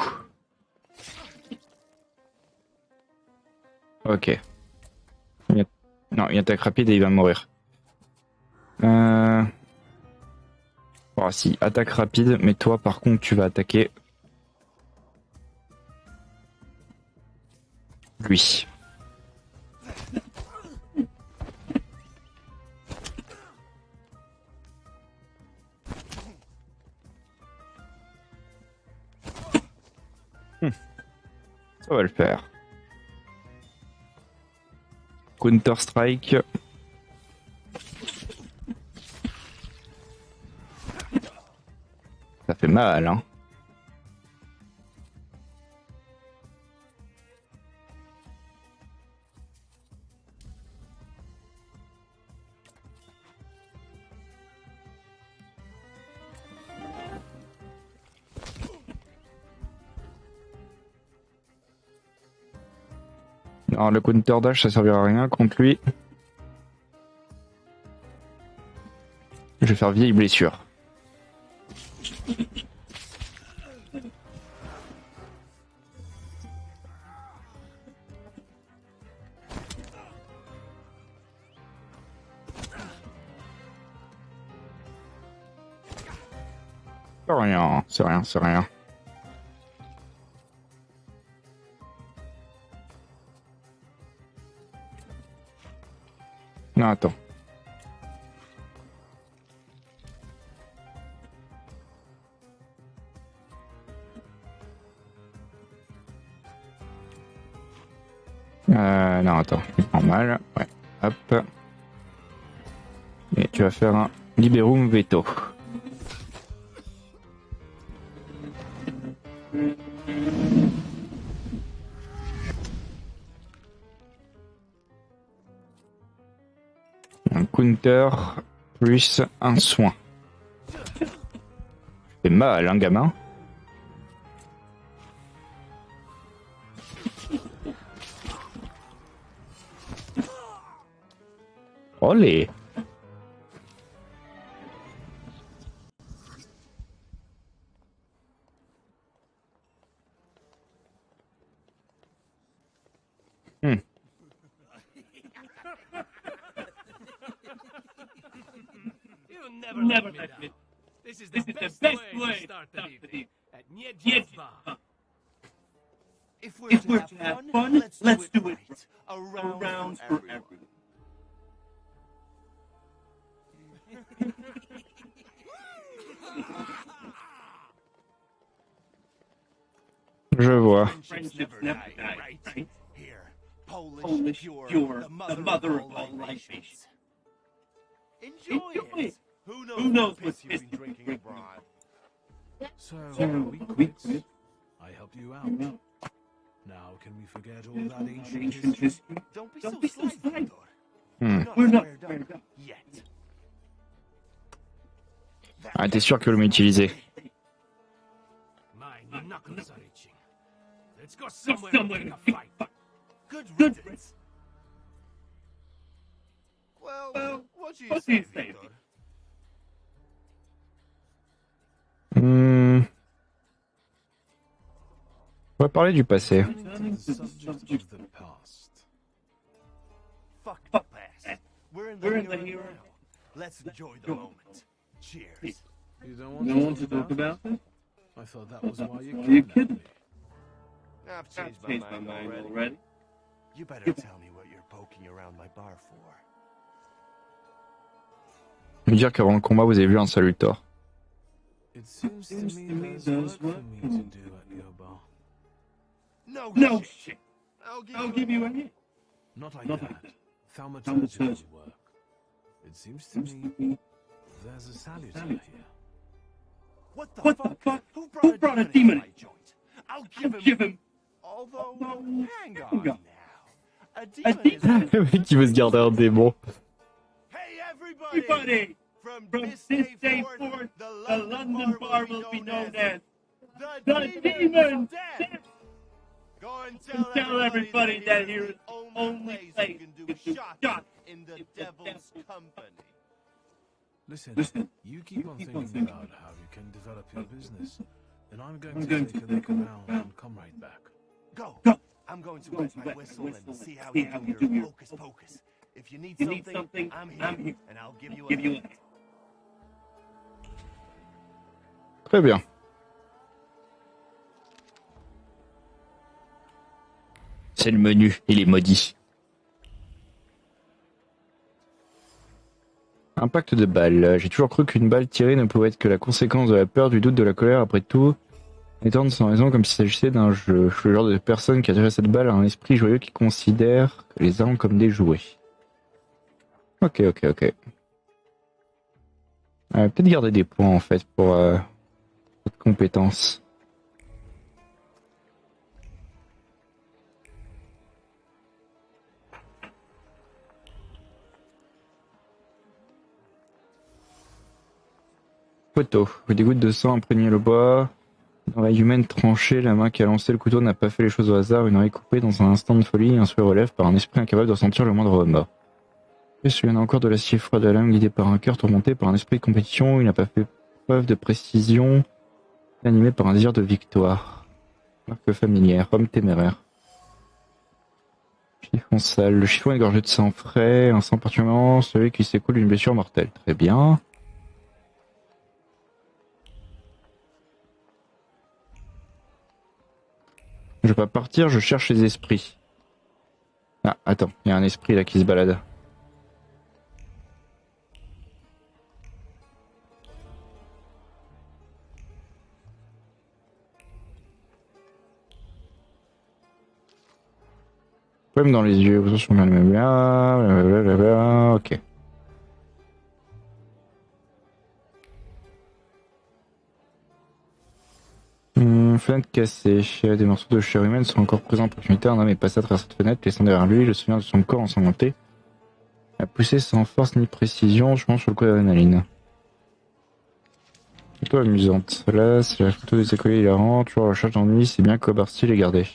S1: Ok. Non, une attaque rapide et il va mourir. Oh, si, attaque rapide, mais toi par contre tu vas attaquer lui. Ça va le faire. Counter Strike. Ça fait mal, hein. Non, le counter dash ça servira à rien contre lui. Je vais faire vieille blessure. C'est rien, c'est rien, c'est rien. Non, attends. Non, attends, je prends mal. Ouais, hop. Et tu vas faire un Liberum Veto. Un counter plus un soin. C'est mal, hein, gamin? Olé!
S5: You'll never let me down. This is the best way to start the evening at Niedjeva.
S17: If we're to have fun, let's do it right. A round for everyone.
S1: Je vois.
S17: Friendships never die, right? Here, Polish pure, the mother of all libations. Enjoy it. Who knows what piss you've been drinking abroad?
S2: So, we quits. I helped you out. Now, can we forget all that ancient history?
S17: Don't be so sly, Victor.
S1: We're
S17: not squared up yet.
S1: Ah, t'es sûr que l'on m'utiliser?
S5: My knuckles are itching. Let's go somewhere and pick a fight.
S17: Good riddance. Well, what do you say, Victor?
S1: On va parler du passé.
S17: Fuck the past. We're in the here and now. Let's enjoy the moment. Cheers.
S2: You don't want to talk about it? I thought that was why you kidnapped me.
S17: I've changed my mind already. You better tell me what you're poking around my bar for.
S1: Je veux dire qu'avant le combat, vous avez vu un salutor.
S2: It seems to me there's work for me to do at your bar.
S17: No shit. I'll give you a hint.
S2: Not like that. Thaumaturge will work. It seems to me there's a salutor here.
S17: What the fuck? Who brought a demon in my joint? I'll give him. Although, hang on now. A demon is...
S1: Le mec qui veut se garder un démon.
S17: Hey everybody! From this day forth, the London bar will be known as the Demon's Den. Go and tell everybody that here is the only place you can do shots in the devil's company.
S2: Listen, you keep on thinking about how you can develop your business, and I'm going to take a look around and come right back.
S17: Go! I'm going to wet my whistle and see how you do your hocus pocus. If you need something, I'm here, and I'll give you a...
S1: Très bien. C'est le menu, il est maudit. Impact de balle. J'ai toujours cru qu'une balle tirée ne pouvait être que la conséquence de la peur, du doute, de la colère. Après tout, étant sans raison comme s'il s'agissait d'un jeu. Je suis le genre de personne qui a tiré cette balle à un esprit joyeux qui considère les armes comme des jouets. Ok. Peut-être garder des points en fait pour votre compétence. Photo. Des gouttes de sang imprégnées le bois. Une oreille humaine tranchée, la main qui a lancé le couteau n'a pas fait les choses au hasard. Une oreille coupée dans un instant de folie, un souhait relève par un esprit incapable de ressentir le moindre remords. Je me souviens encore de l'acier froid de la lame guidé par un cœur tourmenté par un esprit de compétition. Il n'a pas fait preuve de précision, animé par un désir de victoire. Marque familière, homme téméraire. Chiffon sale. Le chiffon est gorgé de sang frais, un sang particulièrement celui qui s'écoule d'une blessure mortelle. Très bien. Je vais pas partir, je cherche les esprits. Ah, attends, il y a un esprit là qui se balade. Problème dans les yeux, attention, blablabla, ok. fenêtre cassée. Des morceaux de chair humaine sont encore présents à proximité. Un homme est passé à travers cette fenêtre, laissant derrière lui le souvenir de son corps ensanglanté. A poussé sans force ni précision, je pense sur le coup d'adrénaline. Photo amusante. Là, c'est la photo des écoliers hilarants. Toujours à la recherche d'ennui, c'est bien qu'Obarsti les gardé.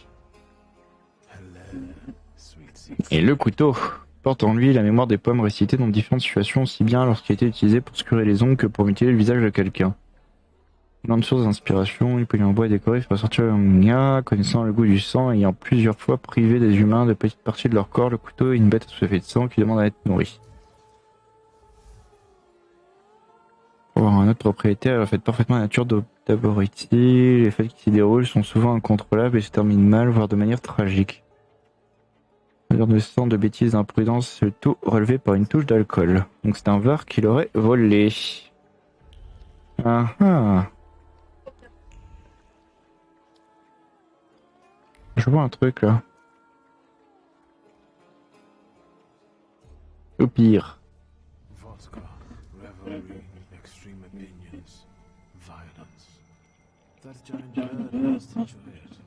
S1: Et le couteau porte en lui la mémoire des poèmes récités dans différentes situations, aussi bien lorsqu'il a été utilisé pour scurer les ongles que pour mutiler le visage de quelqu'un. Grande source d'inspiration, une poignée en bois décorée pour sortir un connaissant le goût du sang, ayant plusieurs fois privé des humains de petites parties de leur corps, le couteau est une bête assoiffée de sang qui demande à être nourrie. Pour avoir un autre propriétaire, elle reflète parfaitement la nature d'Aboriti. Les faits qui s'y déroulent sont souvent incontrôlables et se terminent mal, voire de manière tragique. Mesure de sang, de bêtises, d'imprudence, le tout relevé par une touche d'alcool. Donc c'est un var qui l'aurait volé. Ah ah. Je vois un truc là. Au pire.
S11: Vodka, revelry, extreme opinions, violence. That giant bird must enjoy it,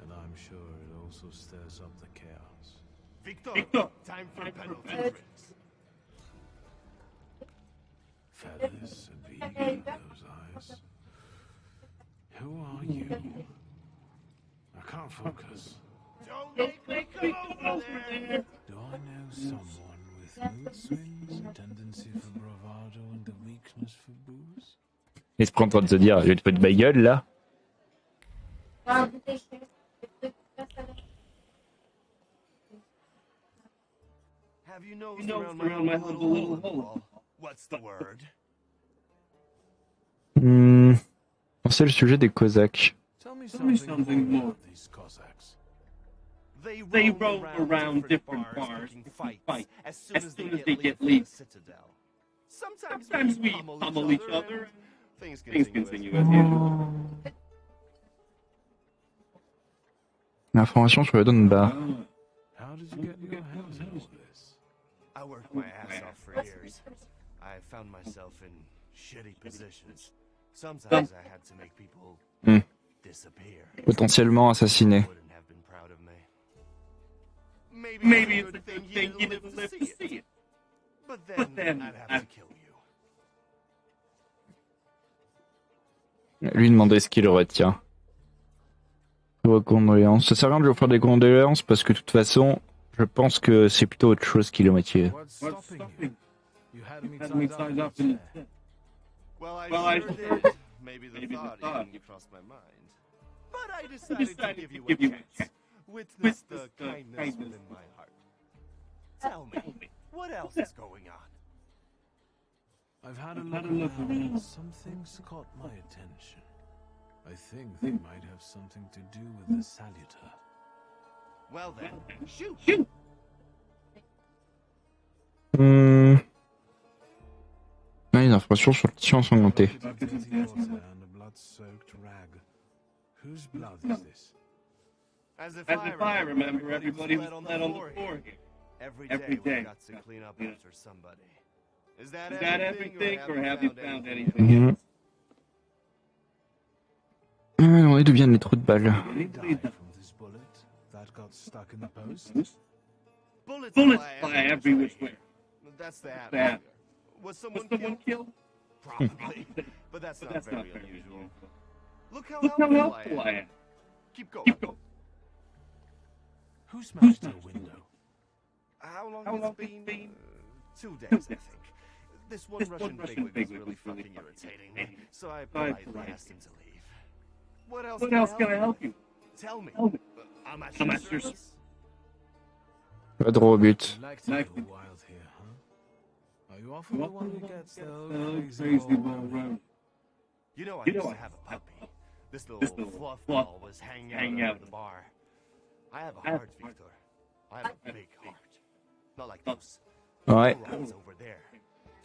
S11: and I'm sure it also stirs up the chaos.
S10: Victor, time for penalty.
S11: Feathers, a beak, those eyes. Who are you? I can't focus.
S10: Don't make me come over there.
S11: Do I know someone with mood swings, a tendency for bravado, and a weakness for booze?
S1: L'esprit en train de se dire, je vais te foutre de ma gueule là.
S10: Have you nosed around my humble little hole? What's the word?
S1: C'est le sujet des Cosaques.
S11: Tell me something more of these Cossacks.
S10: They roam around different bars picking fights as soon as they get leave the citadel. Sometimes we pummel each other. Things continue as usual.
S1: L'information sur le Donbass.
S11: How did you get your hands on all this?
S10: I worked my ass off for years. I found myself in shitty positions. Sometimes I had to make people disappear.
S1: Potentiellement assassiné.
S10: Wouldn't have been proud of me. Maybe it's a good thing you didn't live to see it. But then I'd have to kill you.
S1: Lui demander ce qu'il retient. Vos condoléances. Ça sert à rien de lui offrir des condoléances parce que de toute façon, je pense que c'est plutôt autre chose qui le motive.
S11: What's stopping you? You had me tied up in it.
S10: Well, I sure did. Maybe the thought even crossed my mind. But I decided to give you a chance. Witness the kindness within my heart. Tell me, what else is going on?
S11: I've had a look around and some things caught my attention. I think they might have something to do with the saluter.
S10: Well then, shoot!
S1: Ah, une information sur le tissu ensanglanté.
S11: Whose blood is this?
S10: As if I remember, everybody was bled on the floor here. Every day we got to clean up after somebody. Is that everything, or have you found anything else?
S1: On est d'où viennent les trous de balles.
S10: Bullets fly every which way. That's the atmosphere. Was someone killed? Probably, but that's not very unusual. Look how helpful I am. Keep going.
S11: Who smashed the window?
S10: How long has it been? 2 days, I think. This one Russian bigwig was really fucking irritating me, so I politely asked him to leave. What else can I help you? Tell me. I'm at your service.
S1: Pas droit au but.
S11: Like to go wild here, huh? Are you often the one who gets the crazy ball?
S10: You know I used to have a puppy. This little fluff ball was hanging out at the bar. I have a heart, Victor. I have a big heart. Not like those.
S1: Ouais.
S10: Over there.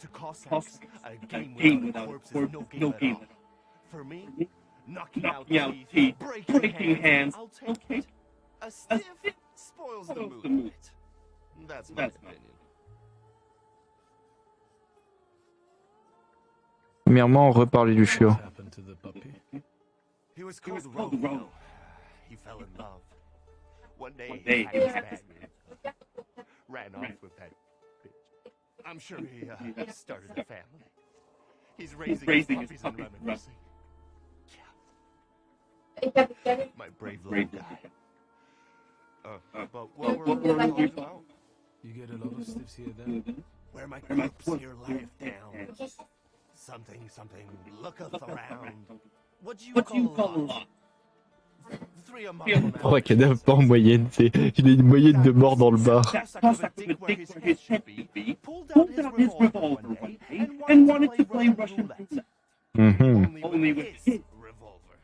S10: To Cossacks, a game without a corpse is no game at all. For me, knocking out teeth, breaking hands, I'll take it. A stiff spoils the mood a bit. That's my opinion.
S1: Premièrement, reparler du chiot.
S10: He was called Romeo. He fell in love. One day he had his bag and ran off with that bitch. I'm sure he started a family. He's raising his puppies and reminiscing. Yeah. My brave little guy. But what were we talking about?
S11: You get a lot of stiffs here then?
S10: Where my corpse here lieth down. Something, looketh around. What do you call a lot? 3 a month.
S1: 3 cadavres par moyenne, c'est... Il a une moyenne de morts dans le bar.
S16: And wanted to play Russian roulette.
S10: Only with his revolver.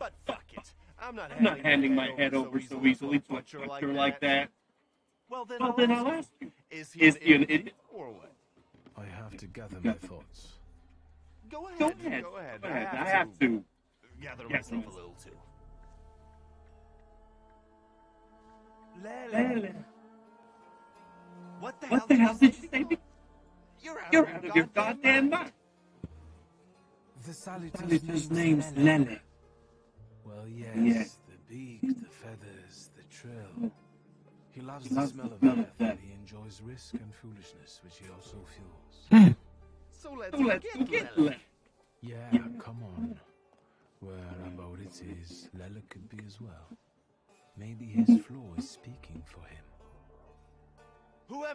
S10: But fuck it. I'm not handing my head over so easily to a butcher like that. Well then I'll ask you. Is he an idiot or what?
S11: I have to gather my thoughts.
S10: Go ahead. I have to gather myself a little too. Lele. What the hell did you say? You're out of your goddamn mind.
S11: The Salutator's name's Lele. Well, yes, the beak, the feathers, the trill. He loves the smell of death, and he enjoys risk and foolishness, which he also fuels.
S10: So let's get Lele.
S11: Yeah, come on. Whereabout it is, Lele could be as well. Maybe his flaw is speaking for him.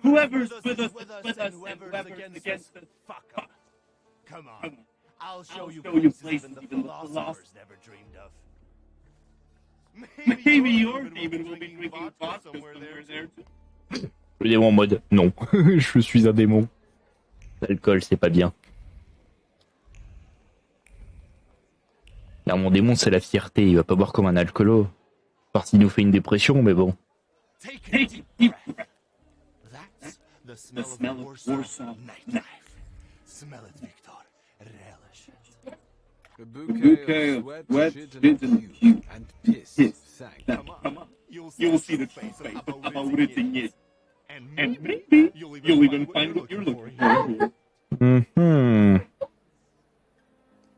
S10: Whoever's with us and whoever's against us, fuck up. Come on. I'll show you places even the philosophers never dreamed of.
S16: Maybe your demon will be drinking vodka somewhere there too.
S1: Le démon en mode non, je suis un démon. L'alcool, c'est pas bien. Car mon démon, c'est la fierté, il va pas boire comme un alcoolo. Part s'il nous fait une dépression, mais bon.
S10: Take a deep breath. That's the smell of Warsaw nightlife. Smell it, Victor. Relish it.
S11: A bouquet of wet shit and piss.
S10: Come on. You'll see the face of how everything is. And maybe you'll even find what you're looking for.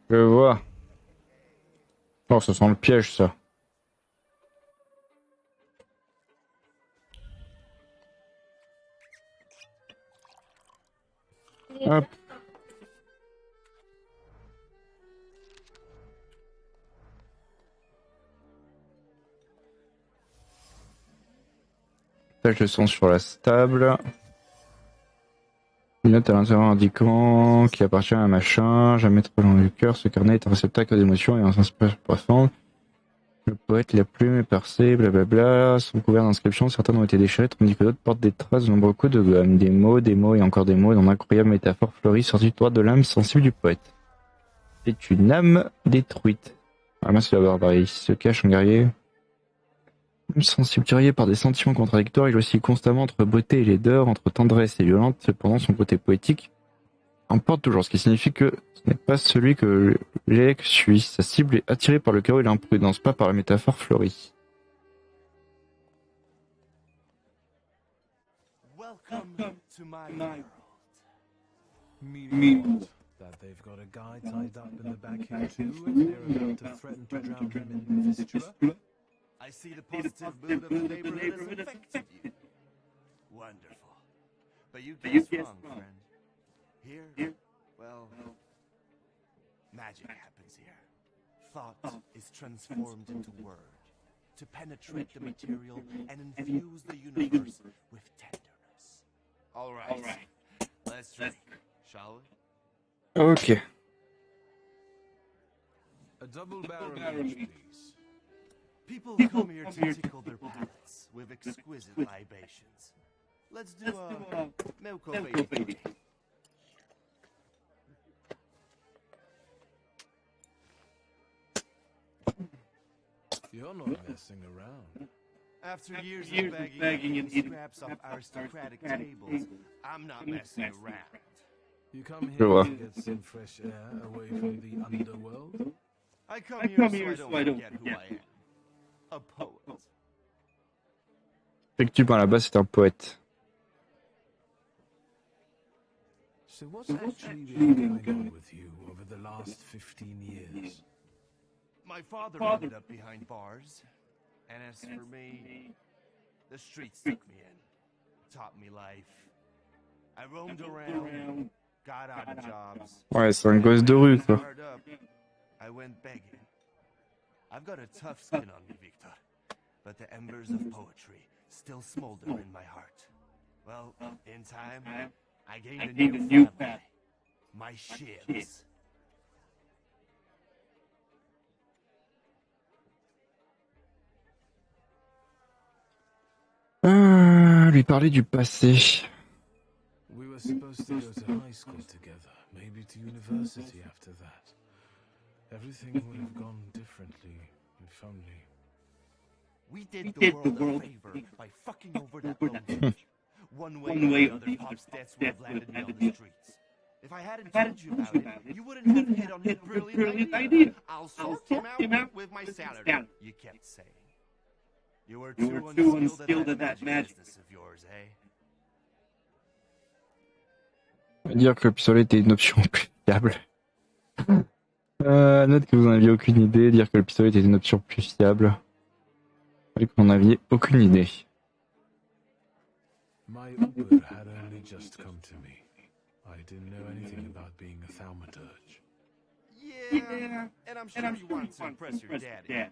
S1: Je vois. Oh, ça sent le piège, ça. Hop. Page de sang sur la stable. Une note à l'intérieur indiquant qu'il appartient à un machin, jamais trop loin du cœur. Ce carnet est un réceptacle d'émotions et un sens profond. Le poète, la plume est percée, blablabla, sont couverts d'inscriptions, certaines ont été déchirées, tandis que d'autres portent des traces de nombreux coups de gomme. Des mots et encore des mots, dans d'incroyables métaphores fleuries sorties du droit de l'âme sensible du poète. C'est une âme détruite. Ah, mince, c'est la barbarie. Ici se cache un guerrier. Sensible, tiraillé par des sentiments contradictoires, il oscille constamment entre beauté et laideur, entre tendresse et violente, cependant son côté poétique emporte toujours, ce qui signifie que ce n'est pas celui que l'élève suit. Sa cible est attirée par le chaos et l'imprudence, pas par la métaphore fleurie.
S10: Welcome to my world.
S11: Meaning that they've got a guy tied up in the back here too, and they're about to threaten to drown him in the fistula.
S10: I see the positive mood of the neighborhood has infected you. Wonderful. But you guessed wrong, friend. Here, well, magic happens here. Thought is transformed into word to penetrate the material and infuse the universe with tenderness. All right. Let's drink, shall we?
S1: Ok.
S11: A double barrel, please.
S10: People come here to tickle their palates with exquisite libations. Let's do a milk baby.
S11: You're not messing around.
S10: After years of begging and eating scraps off aristocratic tables, I'm not messing around.
S11: You come here to get some fresh air away from the underworld?
S10: I come here so I don't forget who I am. A poet.
S1: Effectivement, là-bas, c'est un poète.
S11: So what's actually been going on with you over the last 15 years?
S19: My father ended up behind bars, and as for me, the streets took me in, taught me life. I roamed around, got out of jobs.
S1: Ouais, c'est un gosse de rue, quoi.
S19: Hard up, I went begging. I've got a tough skin on me, Victor, but the embers of poetry still smolder in my heart. Well, in time, I gained a new family. My shivs.
S1: Lui parler du passé.
S11: We were supposed to go to high school together, maybe to university after that. Everything would have gone differently if only.
S19: We did the world a favor by fucking over that loan. One way or another, Pop's debts would have landed me on the streets. If I hadn't told you about it, you wouldn't have hit on his brilliant idea. I'll sort him out with my salary, you kept saying. You were too unskilled at that magic business of yours, eh?
S1: Dire que le pistolet était une option plus fiable. Note que vous n'en aviez aucune idée. Dire que le pistolet était une option plus fiable. Et que vous n'en aviez aucune idée.
S11: My Uber had only just come to me. I didn't know anything about being a Thaumaturge.
S19: Yeah, and I'm sure you want to impress your daddy.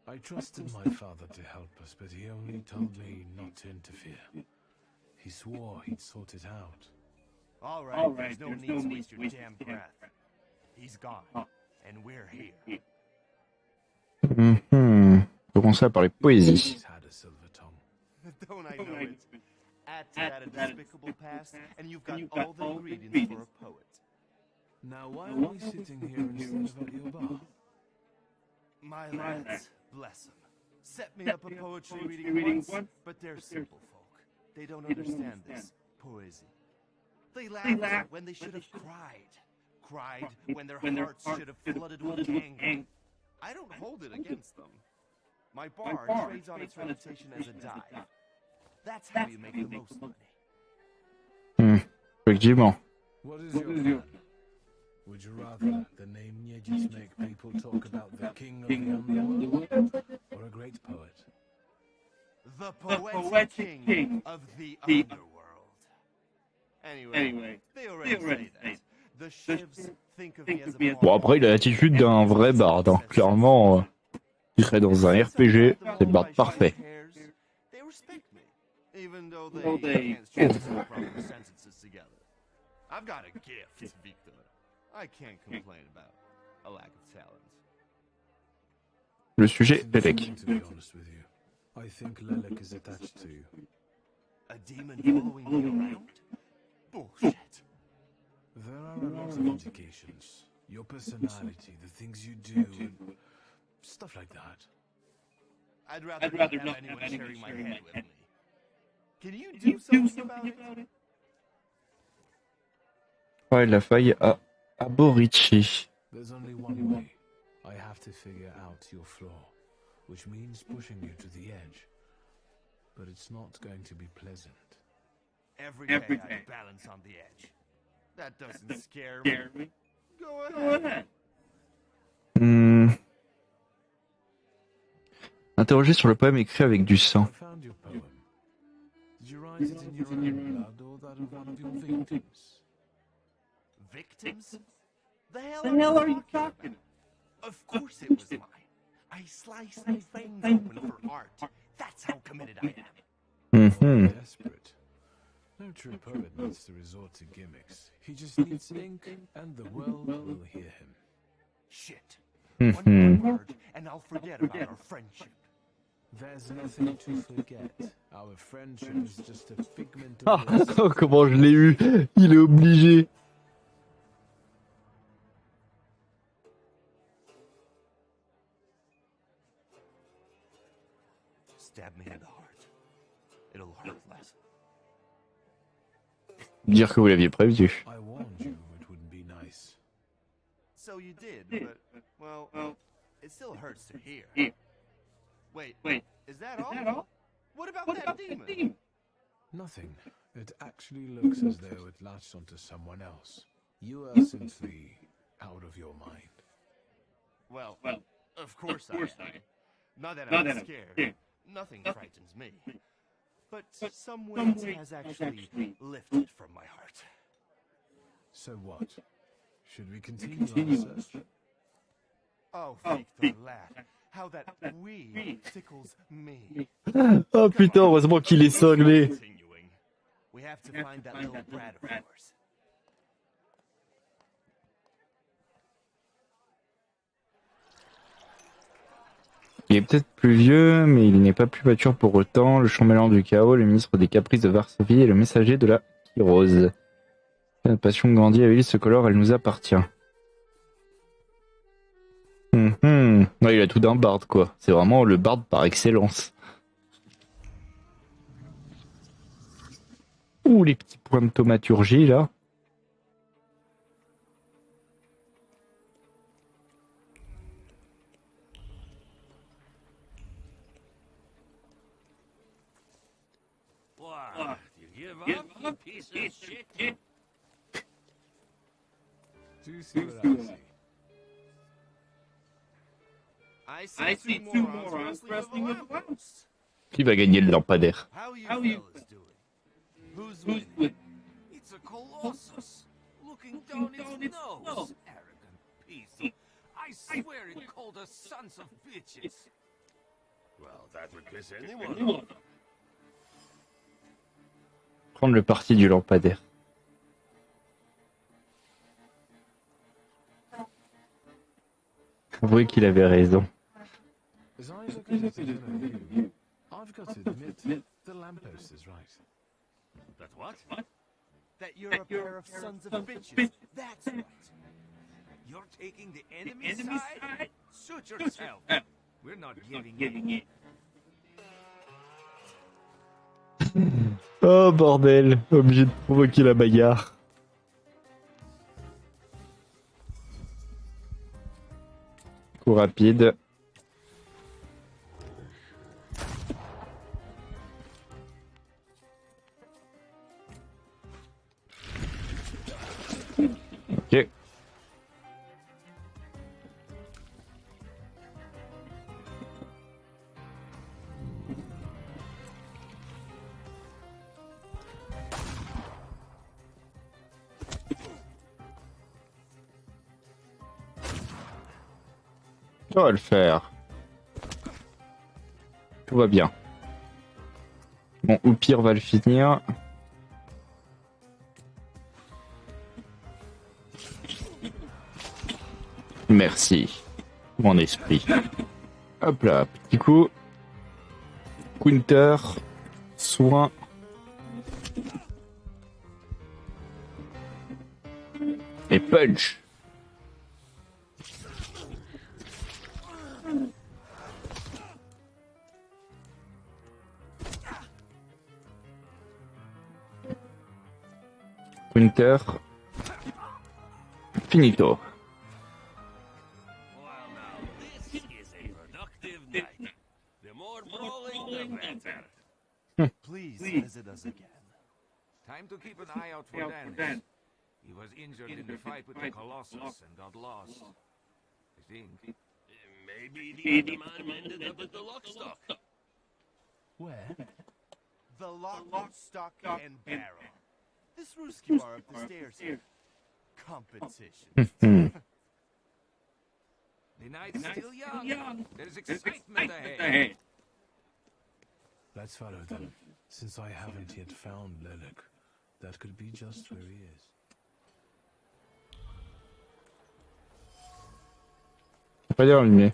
S11: I trusted my father to help us, but he only told me not to interfere. He swore he'd sort it out.
S19: All right, there's no need to waste your damn breath. He's gone, and we're here.
S1: Commencer à parler poésie.
S19: Don't I know it? Add to that a despicable past, and you've got all the ingredients for a poet.
S11: Now why are we sitting here instead of at your bar?
S19: My lads, bless them, set me up a poetry reading once, but they're simple folk. They don't understand this poesy. They laughed when they should have cried. Cried when their hearts should have flooded with anger. I don't hold it against them. My bar trades on its reputation as a dive. That's how you make the most money.
S1: Effectivement.
S11: What is your plan? Would you rather the name Niedjic make people talk about the king of the underworld, or a great poet?
S19: The poetic king of the underworld. Anyway, they already say that. The shivs think of me as a
S1: Bon, après, il a l'attitude d'un vrai barde. Hein. Clairement, il serait dans un RPG, c'est le barde parfait.
S19: They respect me, even though they can't string some proper sentences together. I've got a gift, Victor. I can't complain about a lack of talent.
S1: Le sujet Lelek.
S11: To be honest with you, I think Lelek is attached to you.
S19: A demon following me around? Bullshit.
S11: There are a lot of indications. Your personality, the things you do, and stuff like that.
S19: I'd rather not have anyone sharing my head with me. Can you do something about it?
S1: Ouais, la faille à Aborici.
S11: There's only one way. I have to figure out your flaw, which means pushing you to the edge. But it's not going to be pleasant.
S19: Every day I balance on the edge. That doesn't scare me. Go ahead.
S1: Interroger sur le poème écrit avec du sang.
S11: I found your poem. Did you write it in your own blood or that of one of your victims?
S19: Victims? The hell are you talking about? Of course it was mine. I sliced my veins open for art. That's how committed I am.
S11: Desperate. No true poet needs to resort to gimmicks. He just needs ink, and the world will hear him.
S19: Shit. One more word, and I'll forget about our friendship.
S11: There's nothing to forget. Our friendship is just a figment
S1: Ah,
S11: of
S1: oh, comment je l'ai eu. Il est obligé.
S19: Stab me in the heart. It'll hurt less.
S1: Dire que vous l'aviez prévu.
S11: I warned you it would be nice.
S19: So you did, but, well, it still hurts to hear. Wait, is that all? What about that demon?
S11: Nothing. It actually looks as though it latched onto someone else. You are simply out of your mind.
S19: Well, Of course I am. Not that I'm scared. Nothing frightens me. But some weight has actually lifted from my heart.
S11: So what? Should we continue our search?
S19: Oh, Victor, lad. How that we tickles me.
S1: Oh putain, heureusement qu'il est cinglé.
S19: We have to find that little brat of yours.
S1: Il est peut-être plus vieux, mais il n'est pas plus mature pour autant. Le chambellan du chaos, le ministre des caprices de Varsovie et le messager de la Kyrose. Notre passion grandit avec ce colore, elle nous appartient. Ouais, il a tout d'un barde, quoi. C'est vraiment le barde par excellence. Ouh, les petits points de thaumaturgie, là.
S16: What? You give up, you piece of shit?
S11: Do you see what I see?
S19: I see two morons wrestling with lampposts.
S1: Qui va gagner le lampadaire?
S19: How you fellas doing? Who's winning? It's a colossus, looking down its nose. Arrogant piece of... I swear it called us sons of bitches.
S16: Well, that would piss anyone off.
S1: Prendre le parti du lampadaire. Avouez qu'il avait raison.
S11: As I look at it again, I've got to admit, the lamppost is right.
S16: That what?
S19: That you're a pair of sons of bitches. That's right. You're taking the enemy's side? Suit yourself. We're not giving in.
S1: Oh bordel, obligé de provoquer la bagarre. Coup rapide. Ok. Ça va le faire. Tout va bien. Bon, au pire, on va le finir. Merci, mon esprit. Hop là, petit coup. Counter. Soin. Et punch. Counter. Finito.
S19: Please visit us again.
S5: Time to keep an eye out for Dennis. He was injured in the fight with the Colossus and got lost. I think.
S16: Maybe the other man ended up at the lockstock.
S11: Where?
S19: The lock, stock, and barrel. This Ruski bar up the stairs here. Competition.
S5: The night's still young. There's excitement ahead.
S11: Let's follow them. Since I haven't yet found Lelek, that could be just where he is.
S1: Pas dire allumé.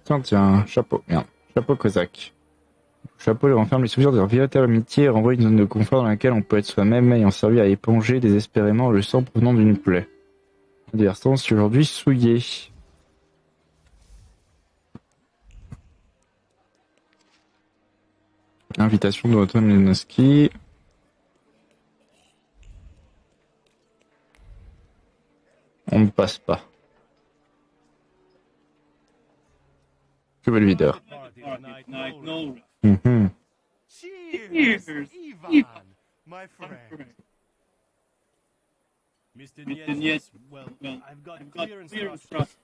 S1: Tiens, chapeau. Merde. Chapeau cosaque. Le chapeau les renferme les souvenirs de leur véritable amitié et renvoie une zone de confort dans laquelle on peut être soi-même ayant servi à éponger désespérément le sang provenant d'une plaie. Advertence aujourd'hui souillée. Invitation de Antoine Lenowski. On ne passe pas. Que veut le videur?
S19: Cheers, Ivan, my friend.
S20: Mr. Nies, well, I've got clear instructions.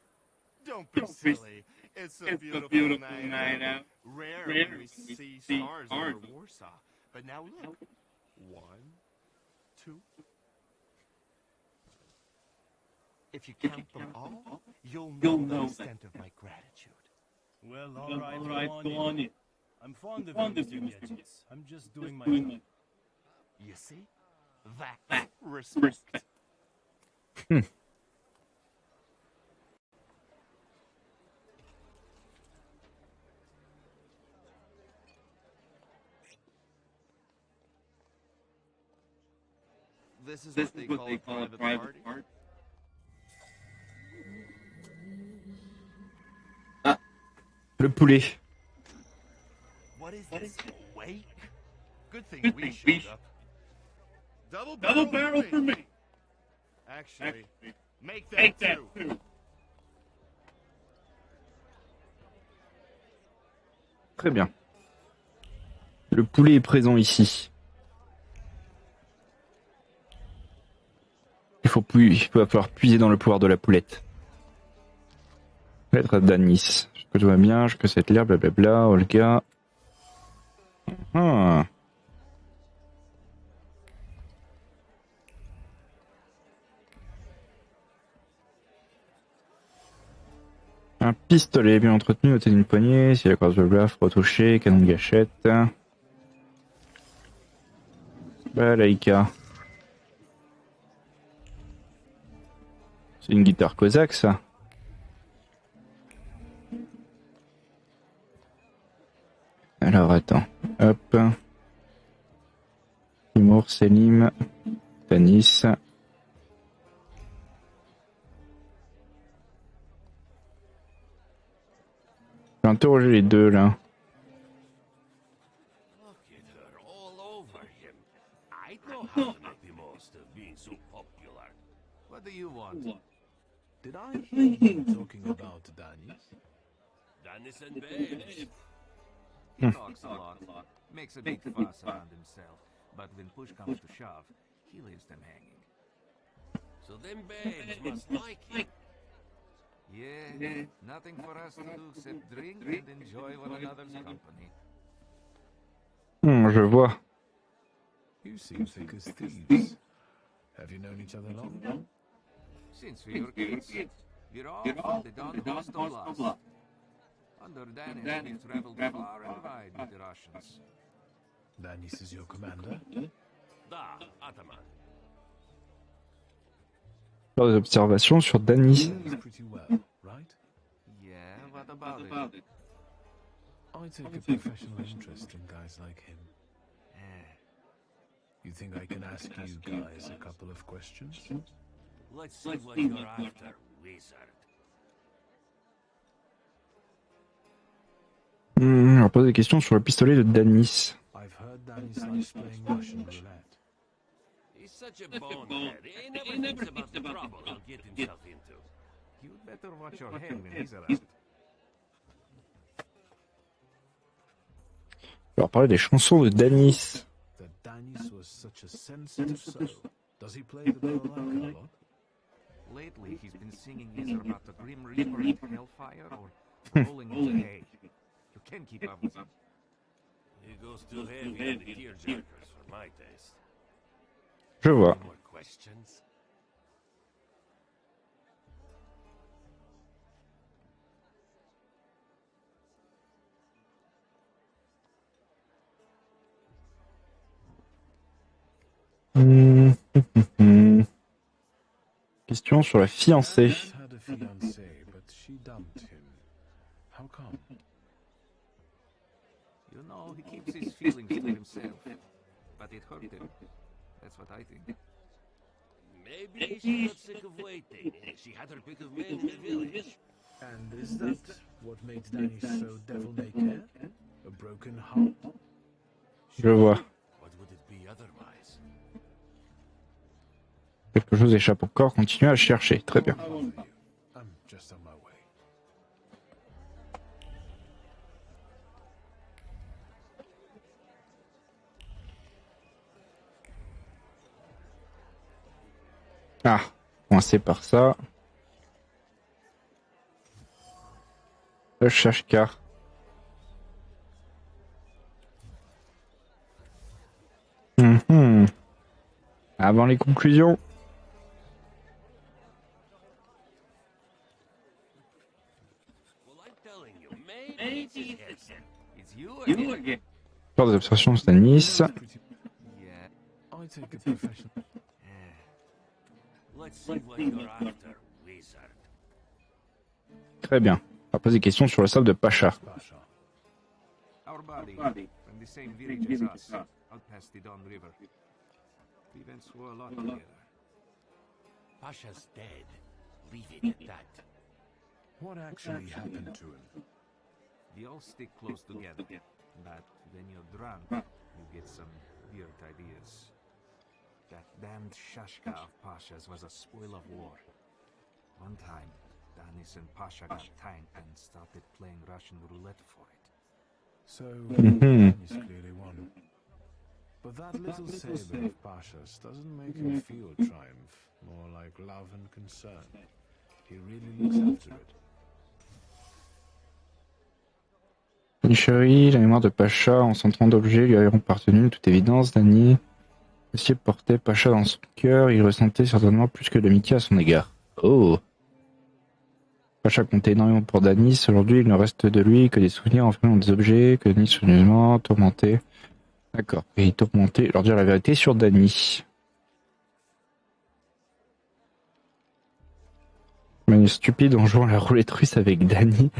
S19: Don't be silly. It's a beautiful night out. Rare when we see stars over Warsaw. But now look. 1, 2. If you count them all, you'll know the extent of my gratitude.
S20: Well, all right, go on in. I'm fond of you, Mr. Gadgets. I'm just doing my job.
S19: You see? That's respect. This is what they call a private party.
S1: Le poulet.
S19: What is this? Wake? Good thing we showed up. Double barrel for me. Actually, make that two.
S1: Très bien. Le poulet est présent ici. Il va falloir puiser dans le pouvoir de la poulette. Lettre à Danis. Que tout va bien, que cette l'air, blablabla, Olga. Ah. Un pistolet bien entretenu, ôté d'une poignée, si la crosse blabla, retouché, canon de gâchette. Laïka. C'est une guitare cosaque, ça. Alors, attends. Hop. Timur, Selim, Tanis. Je vais interroger les deux, là.
S11: What do you want? Did I hear you talking about Danis?
S21: Danis and babes.
S11: He talks a lot, makes a big fuss around himself, but when push comes to shove, he leaves them hanging.
S21: So them babes must like you.
S11: Yeah, nothing for us to do except drink and enjoy one another's company.
S1: Je vois.
S11: You seem thick as thieves. Have you known each other long? Since we were kids. We're all from the Don Hostolas. Under Danis, we've traveled far and wide with the Russians. Danis is your commander?
S21: Da, Ataman.
S1: Faire des observations sur Danis.
S11: Pretty well, right? Yeah, what about it? I take a professional interest in guys like him. You think I can ask you guys a couple of questions?
S21: Let's see what you're after, wizard.
S1: On va poser des questions sur le pistolet de Danis.
S11: I've heard Danis likes playing Russian roulette.
S21: He's such a bonehead. He never thinks about the trouble he'll get himself into.
S11: You'd better watch your hand when he's around.
S1: On va parler des chansons de Danis.
S11: That Danis was such a sensitive soul. Does he play the balalaika a lot? Lately, he's been singing either about the Grim Reaper and Hellfire or rolling into hay. You can't keep up with him.
S21: He goes too heavy on the tearjerkers for my taste.
S1: Je vois.
S21: More questions?
S1: Question sur la fiancée.
S11: Had a fiancée, but she dumped him. How come? You know, he keeps his feelings to himself, but it hurt him. That's what I think.
S21: Maybe she got sick of waiting. She had her pick of men in the village.
S11: And is that what made Danis so devil-may-care? A broken heart?
S1: Je vois.
S21: What would it be otherwise?
S1: Quelque chose échappe encore. Continuez à chercher. Très bien.
S11: I'm just on my way.
S1: Ah, coincé par ça. Le Shashka. Avant les conclusions. Peur des observations à Nice. Très bien. On va poser des questions sur le sable de Pacha.
S10: Our body, from the same village as us, out past the Don River. The events were a lot together.
S21: Pasha's dead. Leave it at that.
S11: What actually happened to him?
S10: They all stick close together, but when you're drunk, you get some weird ideas. That damned Shashka of Pasha's was a spoil of war. One time, Danis and Pasha got tanked and started playing Russian roulette for it.
S11: So, Danis clearly won. But that little saber of Pasha's doesn't make him feel triumph, more like love and concern. He really looks after it.
S1: Une chérie, la mémoire de Pacha en s'entrant d'objets lui avait appartenu, de toute évidence. Dany aussi portait Pacha dans son cœur, il ressentait certainement plus que de l'amitié à son égard. Oh! Pacha comptait énormément pour Danis, aujourd'hui il ne reste de lui que des souvenirs enfermés dans des objets, que Danis soigneusement tourmenté. D'accord, et il tourmentait, leur dire la vérité sur Dany. Mais stupide en jouant à la roulette russe avec Dany.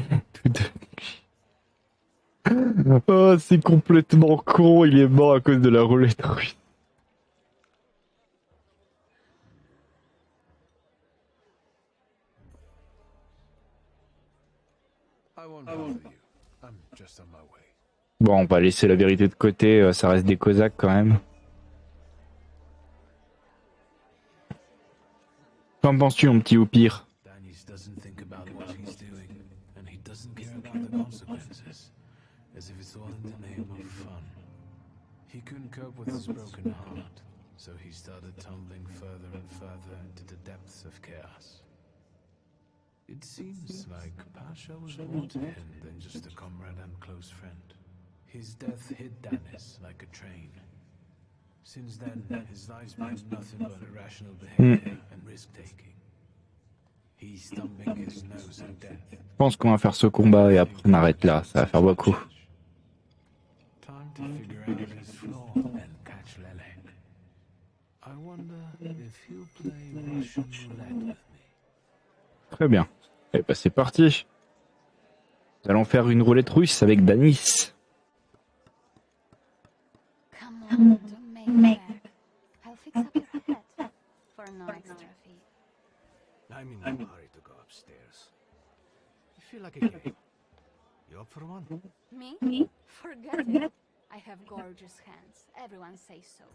S1: Oh, c'est complètement con, il est mort à cause de la roulette russe. Bon, on va laisser la vérité de côté, ça reste des Cosaques quand même. Qu'en penses-tu, mon petit Oupire?
S11: Danis doesn't think about what he's doing, and he doesn't care about the consequences, as if it's all in the name of fun. He couldn't cope with his broken heart, so he started tumbling further and further into the depths of chaos. It seems like Pasha was more to him than just a comrade and close friend. His death hit Danis like a train. Since then, his life's been nothing but irrational behavior and risk-taking. He's stumbling his nose at death.
S1: Je pense qu'on va faire ce combat et après on arrête là, ça va faire beaucoup.
S11: Time to figure out his flaw and catch Lele. I wonder if he'll play Russian roulette with me.
S1: Très bien. Et bah c'est parti. Nous allons faire une roulette russe avec Danis.
S3: Come on, don't make me back. I'll fix up your head for no extra fee.
S21: I'm in no hurry to go upstairs. You feel like a game? You up for one?
S3: Me? Forget it. I have gorgeous hands. Everyone says so.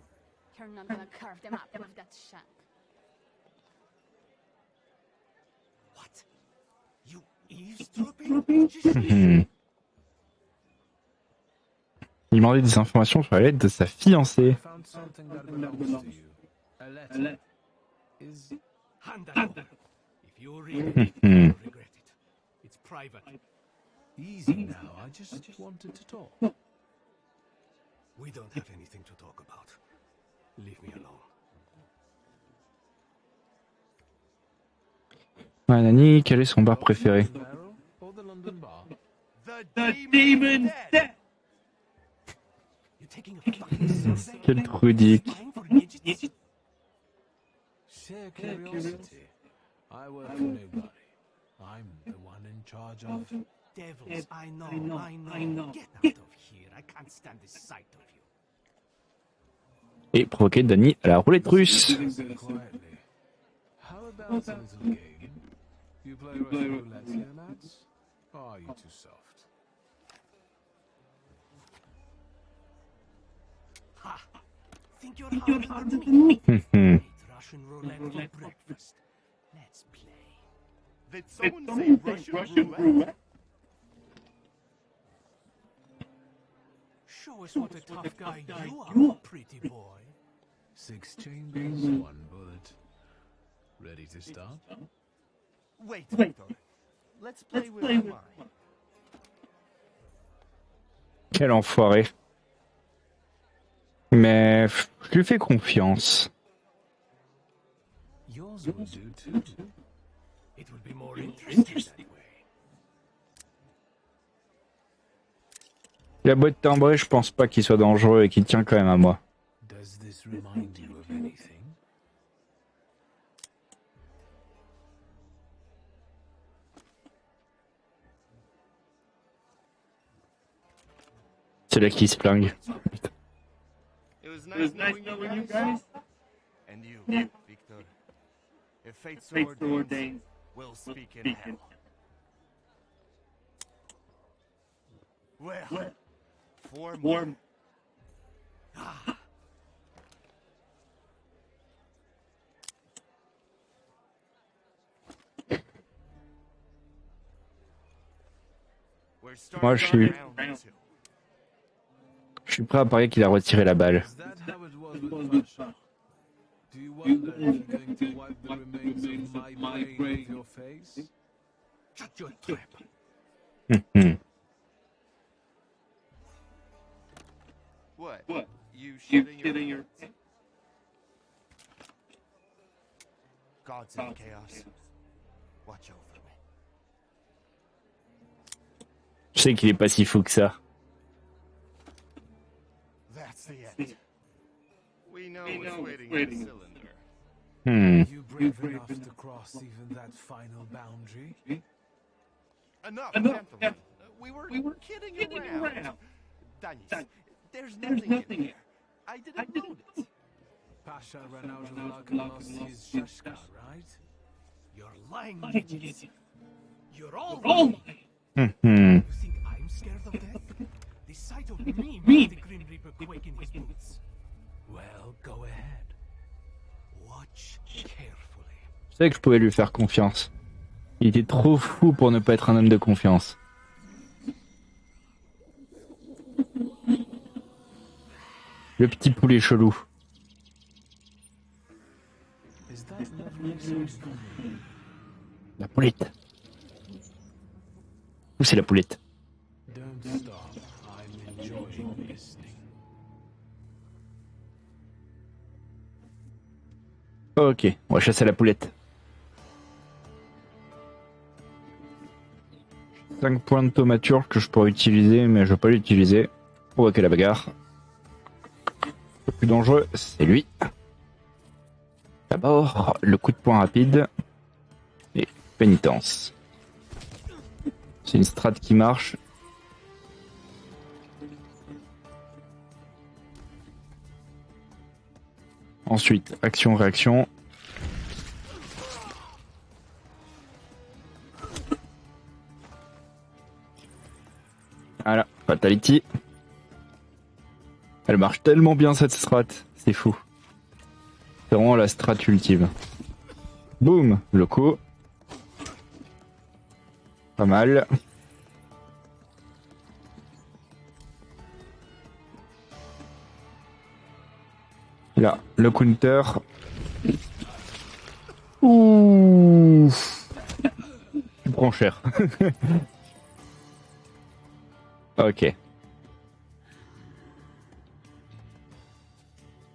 S3: You're not gonna carve them up with that shank.
S21: What? You eavesdropping?
S1: Il demandait des informations sur la lettre de sa fiancée.
S11: Found something that belongs to you. A letter.
S21: Hand that over. If you read it, you'll regret it. It's private.
S11: Easy now, I just wanted to talk.
S21: We don't have anything to talk about. Leave me alone.
S1: Ouais, Nani, quel est son bar préféré?
S21: The demon dead. You're taking a fucking survey?
S1: Quel trudique.
S11: Sheer curiosity. I work for nobody. I'm the one in charge of
S21: Devils, I know. Get out of here. I can't stand the sight of you.
S1: Et provoquer Dany à la roulette russe.
S11: Quietly. How about a little game? You play Russian roulette here, lads? Or are you too soft?
S21: Ha! Think you're harder than me? Eat Russian roulette for breakfast. Let's play.
S19: Did someone say Russian roulette?
S21: Show us what a tough guy you are, pretty boy.
S11: 6 chambers, 1 bullet. Ready to start?
S19: Wait, Victor. Let's play with mine.
S1: Quel enfoiré. Mais je lui fais confiance.
S11: Yours will do too. It would be more interesting that way.
S1: La boîte timbrée, je pense pas qu'il soit dangereux et qu'il tient quand même à moi.
S11: Does this remind you of anything?
S1: C'est là qu'il se flingue.
S19: It was nice knowing you guys. And you, Victor. If fate so ordains, we'll speak in hell. Well, form. Ah.
S1: Moi, je suis prêt à parier qu'il a retiré la balle.
S11: Do you wonder if you're going to wipe the remains of my brain off your face? Shut your trap.
S19: What? You shitting your pants? Gods of chaos. Watch over me.
S1: Je sais qu'il est pas si fou que ça.
S19: That's the end. We know what's waiting in the cylinder.
S11: Are you brave enough to cross even that final boundary?
S19: Enough, gentlemen. We were kidding around. Danis, there's nothing in here. I didn't load it.
S11: Pasha ran out of luck and lost his shashka, right?
S19: You're lying, idiots. You're all
S11: lying. You think I'm scared of death? The sight of me made the Grim Reaper quake in his boots. Well, go ahead. Watch carefully.
S1: Je savais que je pouvais lui faire confiance. Il était trop fou pour ne pas être un homme de confiance. Le petit poulet chelou. La poulette. Où c'est la poulette?
S11: Don't stop. I'm enjoying listening.
S1: Ok, on va chasser la poulette. 5 points de thaumaturge que je pourrais utiliser, mais je vais pas l'utiliser. Provoquer la bagarre. Le plus dangereux, c'est lui. D'abord, le coup de poing rapide. Et pénitence. C'est une strat qui marche. Ensuite, action-réaction. Voilà, fatality. Elle marche tellement bien cette strat, c'est fou. C'est vraiment la strat ultime. Boum, le coup. Pas mal. Là, le counter. Ouh. Tu prends cher. Ok.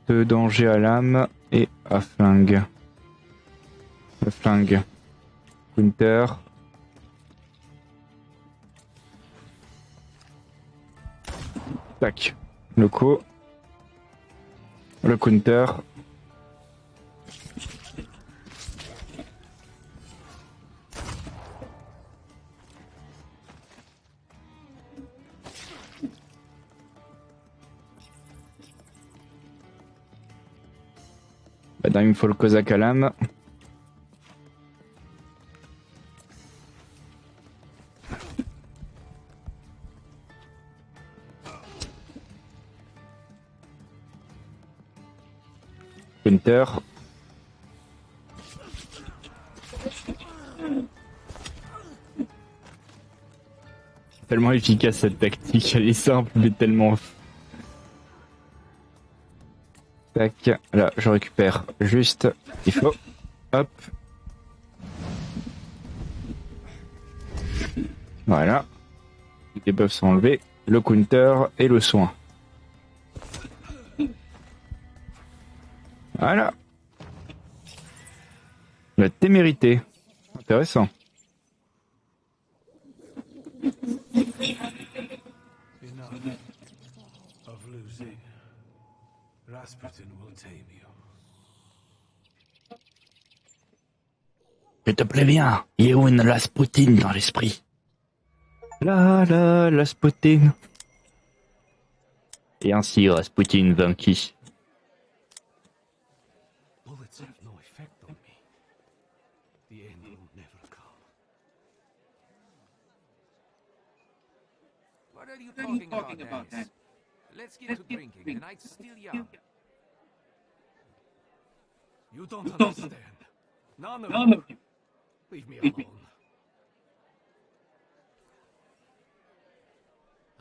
S1: De danger à l'âme et à flingue. Le flingue. Counter. Tac. Le coup. Le counter. Maintenant, il me faut le cosaque à l'âme. Counter. Tellement efficace cette tactique, elle est simple mais tellement... Tac, là je récupère juste ce qu'il faut. Hop. Voilà. Les buffs sont enlevés. le counter et le soin. Voilà. La témérité. Intéressant.
S11: Enough of losing. Rasputin will tame you.
S1: Je te préviens, il y a une Rasputin dans l'esprit. La Rasputin. Et ainsi Rasputin vainquit.
S11: Bullets have no effect on me. The end will never come.
S5: What are you talking about, Dennis? Let's get to drinking. The night's still young.
S11: You don't understand. None of you. Leave me alone.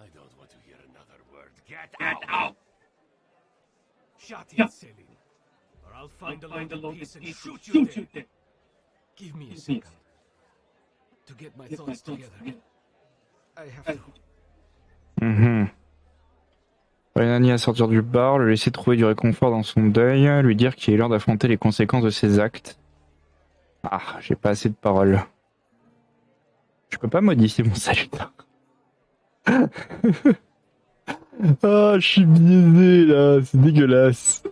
S10: I don't want to hear another word. Get out!
S11: Shut it, Selim. Or I'll find a load piece and shoot you dead. Give me a second. To get my thoughts together. I have to...
S1: Nani à sortir du bar, le laisser trouver du réconfort dans son deuil, lui dire qu'il est l'heure d'affronter les conséquences de ses actes. Ah, j'ai pas assez de paroles. Je peux pas modifier mon saluteur. Ah, je suis biaisé là, c'est dégueulasse.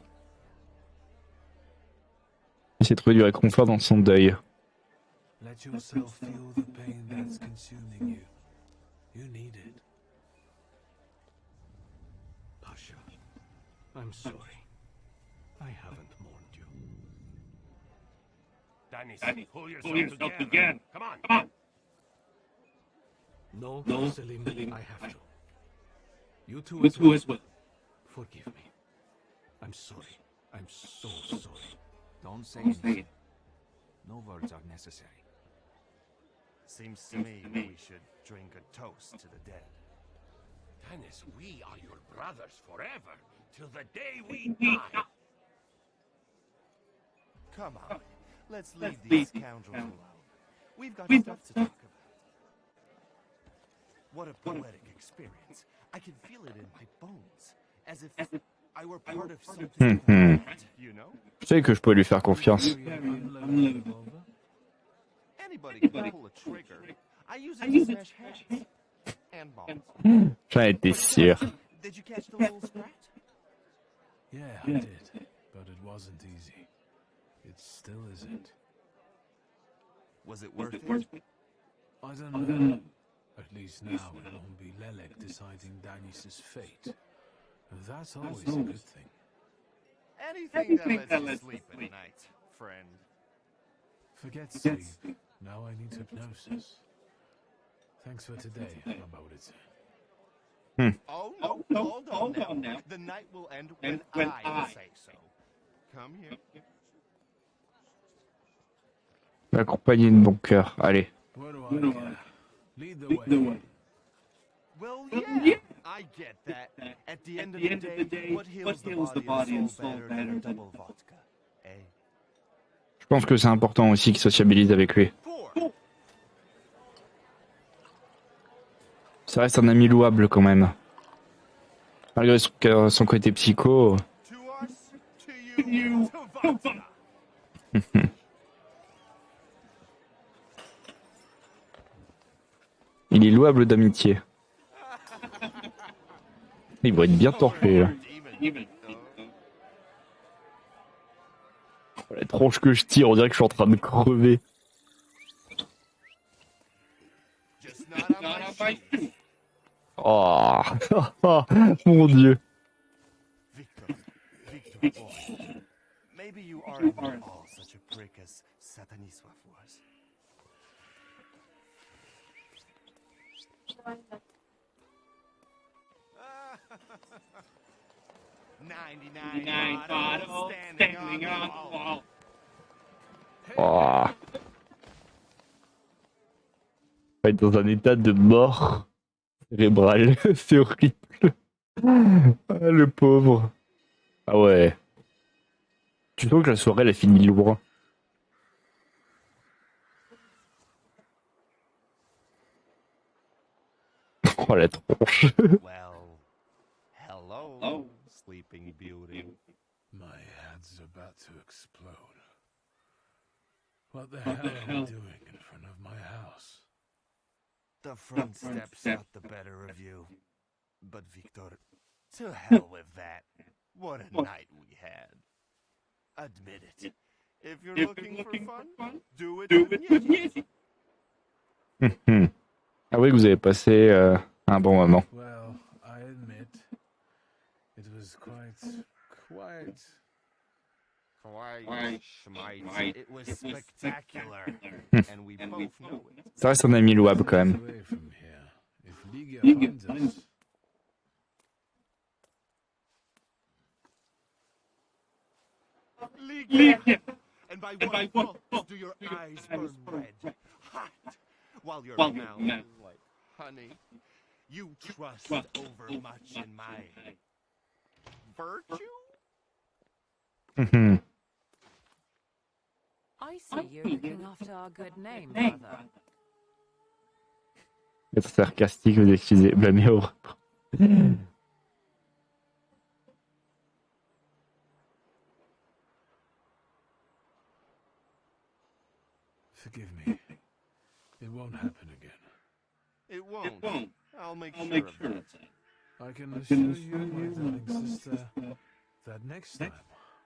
S1: Laisser trouver du réconfort dans son deuil.
S11: Let yourself feel the pain that's consuming you. You need it. Pasha, I'm sorry. I haven't mourned you.
S10: Dennis, pull yourself together. Come on.
S11: No, Selim, I have to. You two as well. Forgive me. I'm sorry. I'm so sorry.
S5: Don't say anything. No words are necessary.
S19: Seems to me we should drink a toast to the dead.
S10: Dennis, we are your brothers forever, till the day we die.
S19: Come on, let's leave these scoundrels alone. We've got stuff to talk about. What a poetic experience. I can feel it in my bones, as if I were part of something grand, you know?
S1: Je sais que je peux lui faire confiance.
S19: Anybody can pull a trigger. I use it to smash heads and bombs.
S1: J'en étais sûr.
S19: Did you catch the little sprat?
S11: Yeah, I did, but it wasn't easy. It still isn't.
S19: Was it worth it?
S11: I don't know. At least now it won't be Lelek deciding Danis's fate. And that's always a good thing.
S19: Anything that lets you sleep at night, friend.
S11: Forget sleep. Now I need hypnosis. Thanks for today, about it.
S19: Oh, no, hold on now. The night will end when I say so. Come here.
S1: La compagnie de bon cœur, allez.
S11: Where do I go? Lead the way.
S19: Well, yeah, I get that. At the end of the day, what heals the body and soul better than a double vodka, eh?
S1: Je pense que c'est important aussi qu'il sociabilise avec lui. Ça reste un ami louable quand même. Malgré son côté psycho. Il est louable d'amitié. Il va être bien torché là. La tronche que je tire, on dirait que je suis en train de crever. Oh, mon Dieu.
S19: Victor, maybe you aren't all such a prick as Sataniswa was. 99 bottles standing on the wall.
S1: Oh. Va être dans un état de mort cérébrale, c'est horrible. Ah, le pauvre. Ah ouais. Tu sens que la soirée elle a fini loin. Oh, la tronche.
S19: Well, hello, Sleeping Beauty.
S11: My head's about to explode. What the hell are we doing in front of my house?
S19: The front steps got the better of you. But Victor, to hell with that. What a night we had. Admit it. If you're looking for fun, do it with Yetis.
S1: Ah oui, que vous avez passé un bon moment.
S11: Well, I admit, it was quite...
S19: Schmite. It was spectacular. And we both know it.
S1: Ça reste un ami louable quand même.
S11: Away from here. If Liga finds us...
S19: Liga! And by what fault do your eyes burn red? Hot! While your mouth is like honey. You trust overmuch in my virtue?
S7: I see you're looking after our good name, brother.
S1: Être sarcastique, vous excusez, blâmer au
S11: Forgive me. It won't happen again.
S19: It won't. I'll make sure of that.
S11: I can assure you, my darling sister, that next time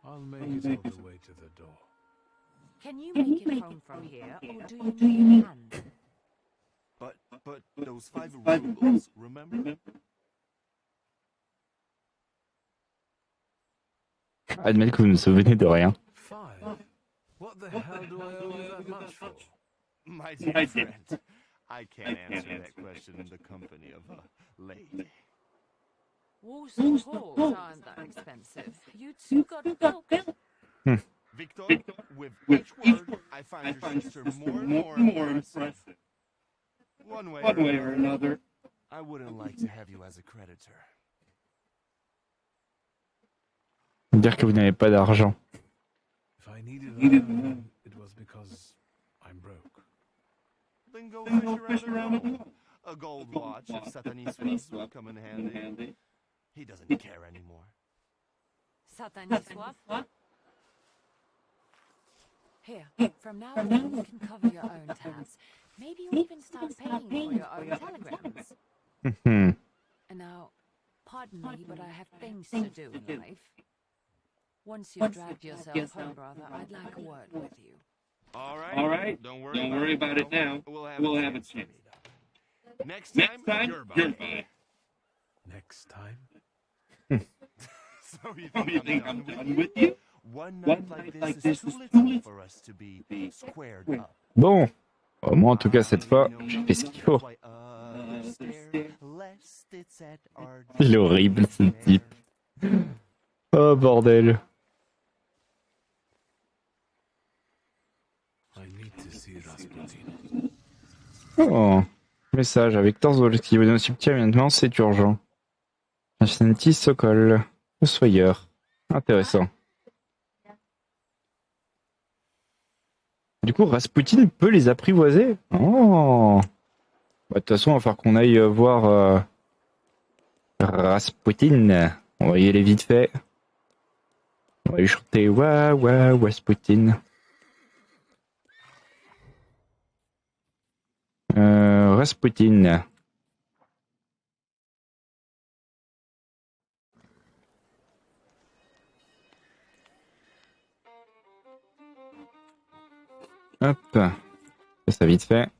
S11: I'll make it all the way to the door.
S7: Can you make it home from here, or do you need a hand?
S19: But those 5 rubles, remember?
S1: Admettez que vous ne vous souvenez de rien.
S11: 5? What the hell do I owe you that much for?
S19: My dear friend, I can't answer that question in the company of a lady.
S7: Warsaw halls aren't that expensive. You two got milk.
S19: Victor, with each word, I find your sister more and more impressive. One way or another, I wouldn't like to have you as a creditor.
S1: Dire que vous n'avez pas d'argent.
S11: If I needed that, it was because I'm broke.
S19: Then go fish around the hole. A gold watch of Sataniswas would come in handy. He doesn't care anymore.
S7: Sataniswas? Here, from now on, you can cover your own tabs. Maybe you'll even start paying for your own telegrams. And now, pardon me, but I have things to do in life. Once you've dragged yourself home, brother, I'd like a word with you.
S19: All right. Don't worry about it now. We'll have a chance. Next time, you're buying.
S11: Next time?
S19: So you think I'm done with you? One night like this is too little for us to be squared up.
S1: Bon, au moins en tout cas cette fois, j'ai fait ce qu'il faut. Il est horrible ce type. Oh bordel. Oh, message avec Torzolski, vous donne un subtil aménagement, c'est urgent. Ashanti Sokol, le soyeur. Intéressant. Du coup, Rasputin peut les apprivoiser. Oh. Bah, de toute façon, il va falloir qu'on aille voir Rasputin. On va y aller vite fait. On va lui chanter Wa Wa Rasputin. Rasputin. Hop, fais ça vite fait.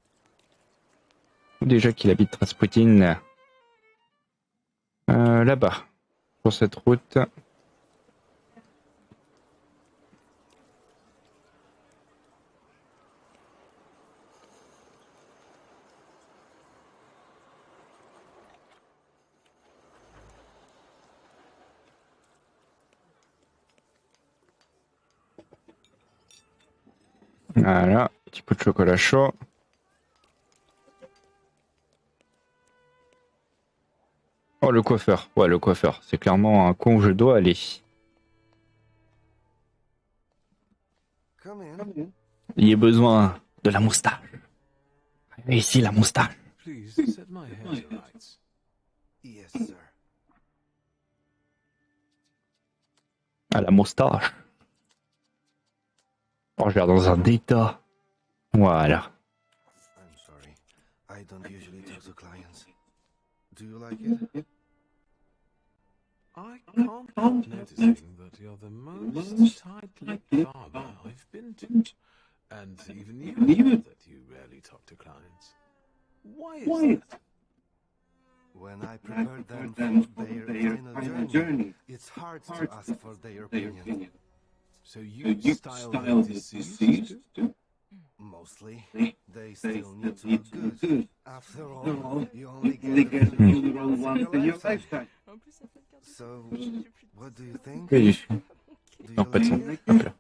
S1: Déjà qu'il habite Rasputin. Là-bas, sur cette route. Voilà, petit coup de chocolat chaud. Oh, le coiffeur. Ouais, le coiffeur. C'est clairement un coin où je dois aller. Il y a besoin de la moustache. Et ici, la moustache.
S11: Please set my hair to rights.
S19: Yes, sir.
S1: À la moustache. Oh, je vais dans un état. Voilà.
S19: I'm sorry. I don't usually talk to clients. Do you like it?
S2: I can't help noticing that you're the most tight-lipped barber I've been to. And even you know that you rarely talk to clients. Why is that?
S19: When I prepare them for their final journey, it's hard to ask for their opinion.
S2: So you style the deceased too?
S19: Mostly. They still need to look good. After all, you only get a few once in your lifetime. So, what do you think?
S1: Oui.
S19: Do
S1: Non,
S19: you
S1: pas de
S19: like
S1: son.
S19: it?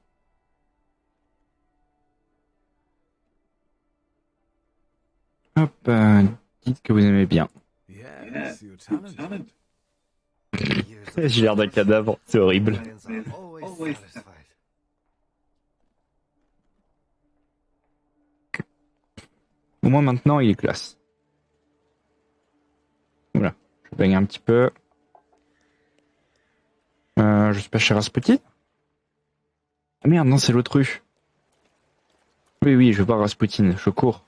S1: Hop là. Hop, dites que vous aimez bien.
S2: Yes, you're talented.
S1: J'ai l'air d'un cadavre, c'est horrible.
S19: Clients are always satisfied.
S1: Au moins maintenant, il est classe. Voilà, je baigne un petit peu. Je suis pas chez Rasputin. Ah merde, non, c'est l'autruche. Oui, oui, je vois Rasputin, je cours.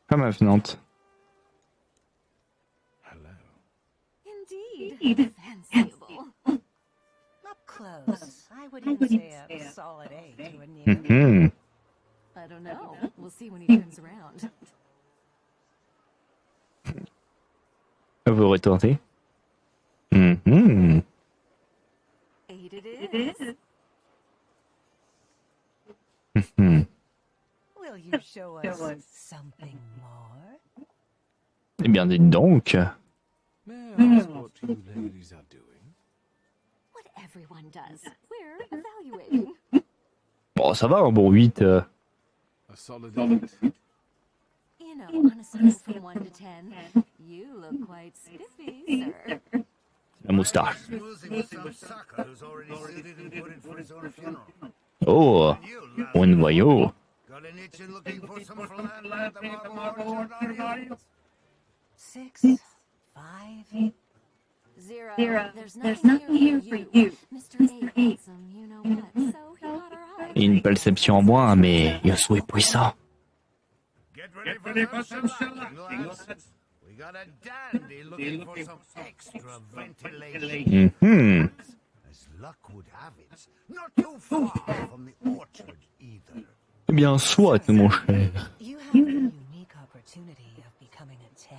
S1: Femme avenante.
S3: Indeed. Fanciful.
S13: Up close, I would even say a solid A to a near.
S1: Mhm.
S3: I don't know. We'll see when he turns around.
S1: Vous retournez. Mhm.
S3: 8 it is.
S1: Mhm.
S13: Will you show us something more?
S1: Eh bien, dites donc.
S2: May I ask what you ladies are doing?
S3: What everyone does. We're evaluating.
S1: Bon, ça va, un bon 8.
S2: A solid 8?
S3: You know, on a scale from 1 to 10, you look quite spiffy, sir.
S1: La moustache.
S4: Schmoozing with some sucker who's already suited and put in for his own funeral.
S1: Oh, un voyou.
S4: Got an itch in looking for some flan at the marble orchard, are you?
S13: 6, 5.
S3: 0. There's nothing here for you. Mr. 8 had some you know what, so he got our eye.
S1: Une perception en moins, mais Yosu est puissant.
S4: Get ready for some shellacking, lads. We got a dandy looking for some extra ventilation.
S1: Mhm.
S4: As luck would have it, not too far from the orchard either.
S1: Eh bien, soit, mon cher.
S13: You have the unique opportunity of becoming a 10.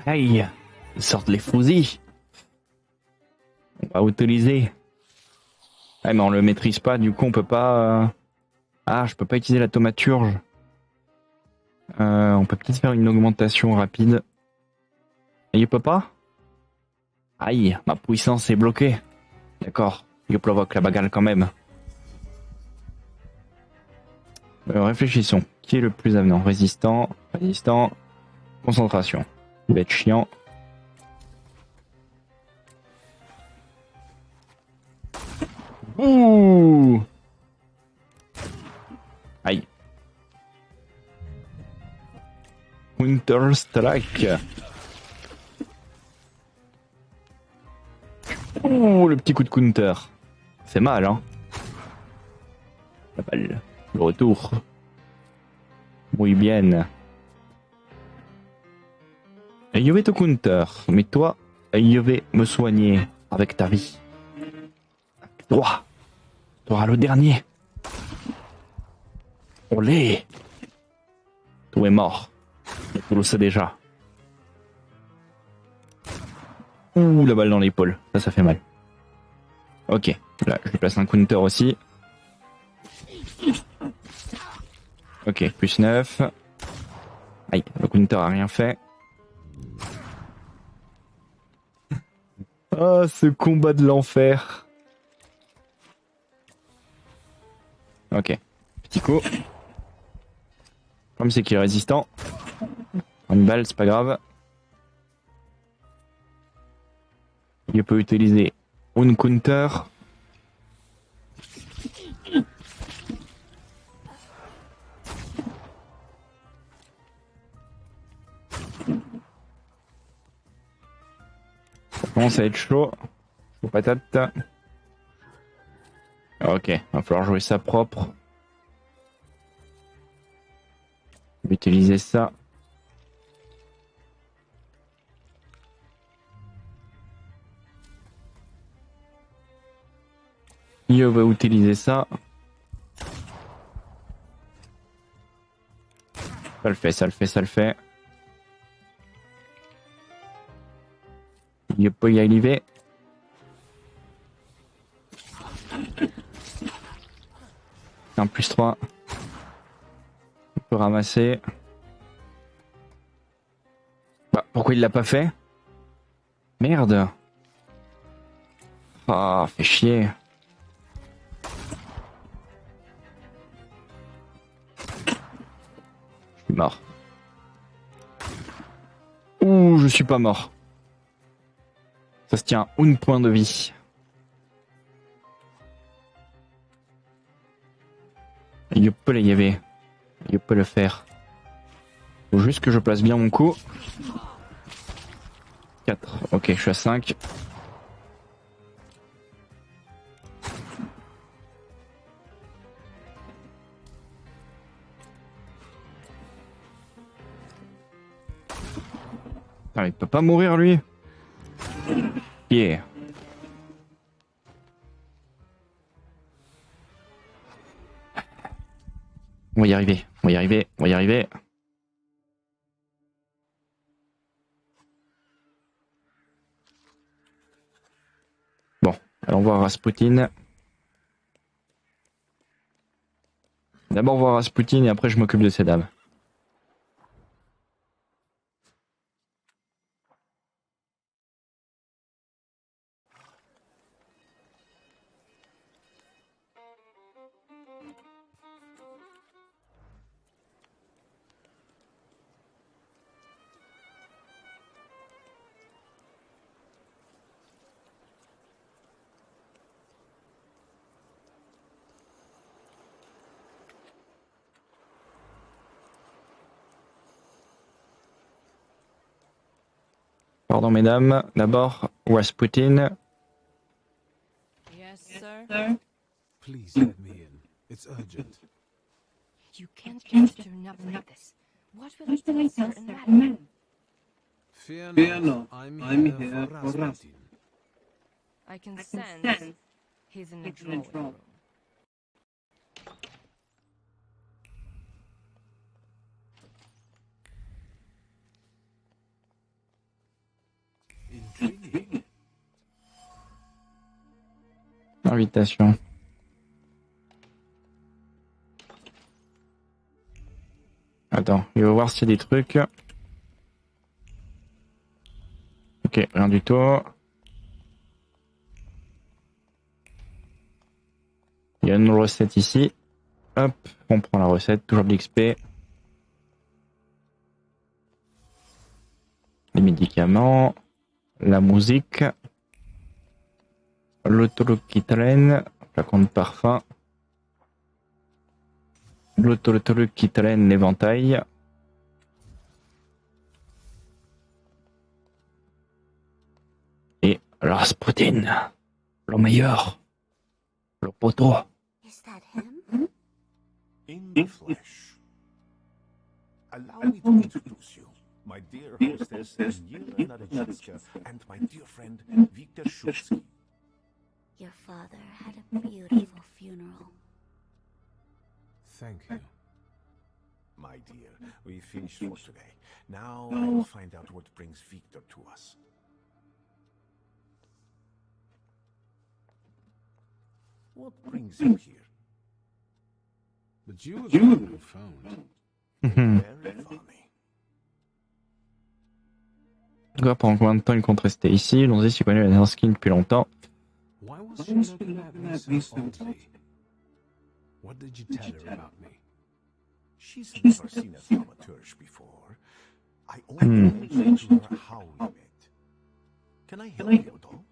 S1: Aïe, ils sortent les fusils. On va utiliser. Ah, mais on le maîtrise pas, du coup on peut pas... Ah, je peux pas utiliser la thaumaturge. On peut peut-être faire une augmentation rapide. Et il peut pas? Aïe, ma puissance est bloquée. D'accord, je provoque la bagarre quand même. Réfléchissons. Qui est le plus avenant? Résistant, résistant, concentration. Il va être chiant. Ouh! Aïe. Counter Strike. Oh, le petit coup de counter. C'est mal, hein. La balle. Le retour. Muy bien. Et je vais te counter. Mais toi, je vais me soigner avec ta vie. Toi. Toi, le dernier. Olé. Tout est mort. Tu le sais déjà. Ouh, la balle dans l'épaule. Ça fait mal. Ok. Là, je lui place un counter aussi. Ok, plus 9. Aïe, le counter a rien fait. Ah, ce combat de l'enfer. Ok, petit coup. Le problème c'est qu'il est résistant. Une balle, c'est pas grave. Il peut utiliser un counter. Ça commence à être chaud. Chaud patate. Ok, va falloir jouer ça propre. Je vais utiliser ça. Je vais utiliser ça. Ça le fait, ça le fait, ça le fait. Je peux y arriver. Un plus 3. On peut ramasser. Bah, pourquoi il l'a pas fait? Merde. Ah, fait chier. Je suis mort. Ouh, je suis pas mort. Ça se tient un point de vie. Je peux les y aller. Je peux le faire. Faut juste que je place bien mon coup. 4. Ok, je suis à 5. Ah, il peut pas mourir lui. Yeah. On va y arriver, on va y arriver, on va y arriver. Bon, allons voir Rasputin. D'abord voir Rasputin et après je m'occupe de ces dames. Pardon mesdames, d'abord Rasputin.
S7: Yes, sir.
S11: Please let me in. It's urgent.
S3: You can't just turn up like this. What will I tell sir and madam?
S11: Fear not. I'm here for Rasputin.
S7: I can sense he's in a drawing room.
S11: Intriguing.
S1: Invitation. Attends, il va voir s'il y a des trucs. Ok, rien du tout. Il y a une recette ici. Hop, on prend la recette, toujours de l'XP. Les médicaments, la musique, le truc qui traîne, flacon de parfum, le truc qui traîne, l'éventail. Et Rasputin, le meilleur, le poteau.
S14: Is that him?
S10: In the flesh. Allow me to introduce you, my dear hostess Nina Nareczynska, and my dear friend Victor Shulsky.
S12: Your father had a beautiful funeral.
S11: Thank you.
S10: My dear, we finished for today. Now I will find out what brings Victor to us. What brings you here?
S11: The jewels were found.
S10: Very funny.
S1: Pendant combien de temps il compte rester ici? Allons-y s'il connaît la dernière skin depuis looking
S11: Why was she looking at me so oddly? What did you tell her about me?
S10: She's never seen a Thaumaturge before. I only mentioned to her how we met. Can I help you at all?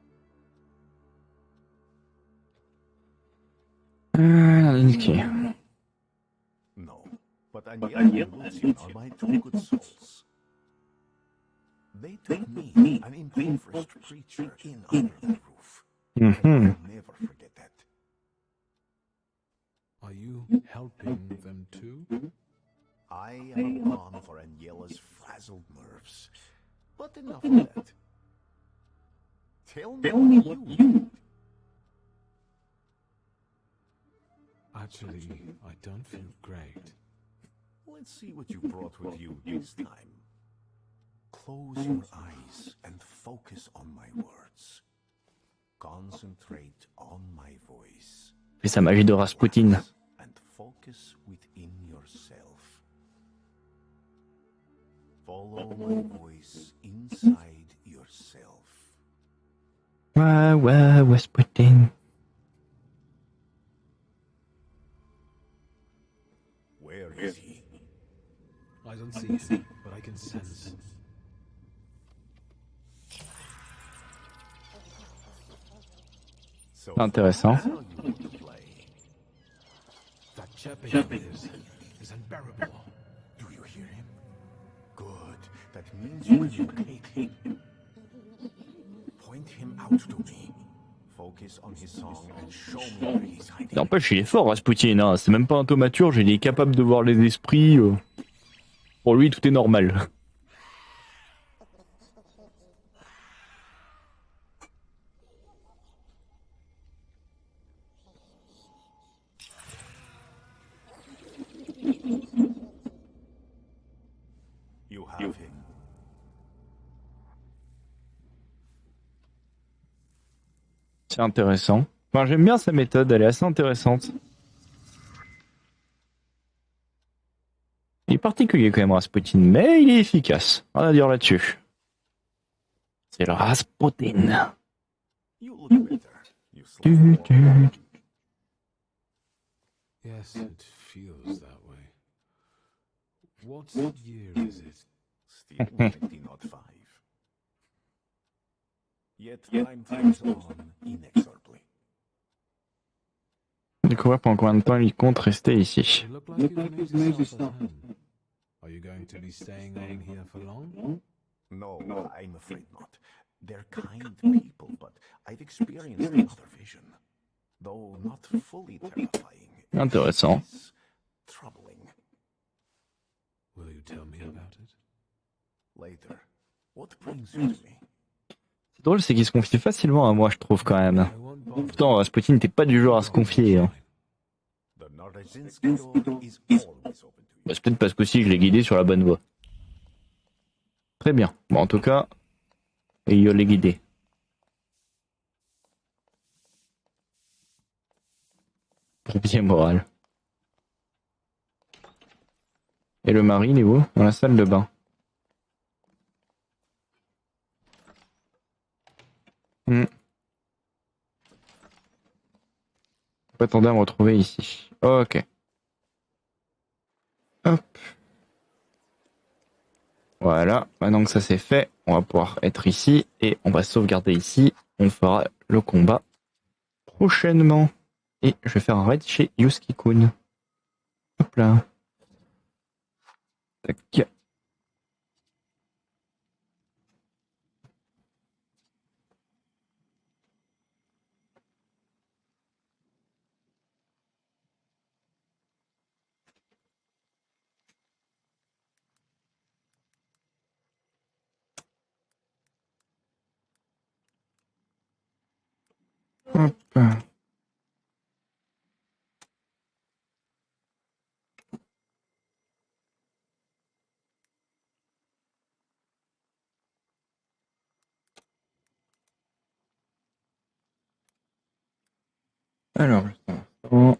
S1: Ok.
S10: No, but Aniel and Lucian are my two good souls. They took me, an impoverished preacher, in under their roof. And I'll never forget that.
S2: Are you helping them too?
S10: I am a pawn for Aniela's frazzled nerves. But enough of that. Tell me what you need.
S2: Actually, I don't feel great.
S10: Let's see what you brought with you this time. Close your eyes and focus on my words. Concentrate on my voice.
S1: Fais sa magie de Rasputin.
S10: And focus within yourself. Follow my voice inside yourself.
S1: Rasputin.
S10: Where is he?
S2: I don't see him, but I can sense.
S1: Intéressant.
S2: That chirping is unbearable.
S10: Do you hear him? Good. That means you locate him. Point him out to me. Focus on his song and show me where he's hiding.
S1: N'empêche, il est fort, Rasputin. Hein. C'est même pas un thaumaturge, il est capable de voir les esprits. Pour lui, tout est normal.
S10: You have him.
S1: C'est intéressant. Enfin, j'aime bien sa méthode, elle est assez intéressante. Il est particulier quand même, Rasputin, mais il est efficace. Rien à dire là-dessus. C'est le Rasputin.
S2: Yes, it feels that way. What year is it?
S10: Still 1905. Yet time flows on inexorably.
S1: Découvrir pendant combien de temps il compte rester ici.
S2: You look like you've made yourself at home. Are you going to be staying on here for long?
S10: No, I'm afraid not. They're kind people, but I've experienced another vision. Though not fully terrifying.
S1: Intéressant.
S10: It's troubling.
S2: Will you tell me about it?
S10: Later. What brings you to me?
S1: C'est drôle, c'est qu'il se confie facilement à moi, je trouve quand même. Pourtant, Rasputin n'était pas du genre à se confier. Hein. Bah, c'est peut-être parce qu'aussi je l'ai guidé sur la bonne voie. Très bien. Bon, en tout cas, il l'ai guidé. Pour bien moral. Et le mari, il est où? Dans la salle de bain. On peut attendre à me retrouver ici. Ok. Hop. Voilà. Maintenant que ça c'est fait, on va pouvoir être ici et on va sauvegarder ici. On fera le combat prochainement. Et je vais faire un raid chez Yuski-kun. Hop là. Tac. Hop. Alors, oh.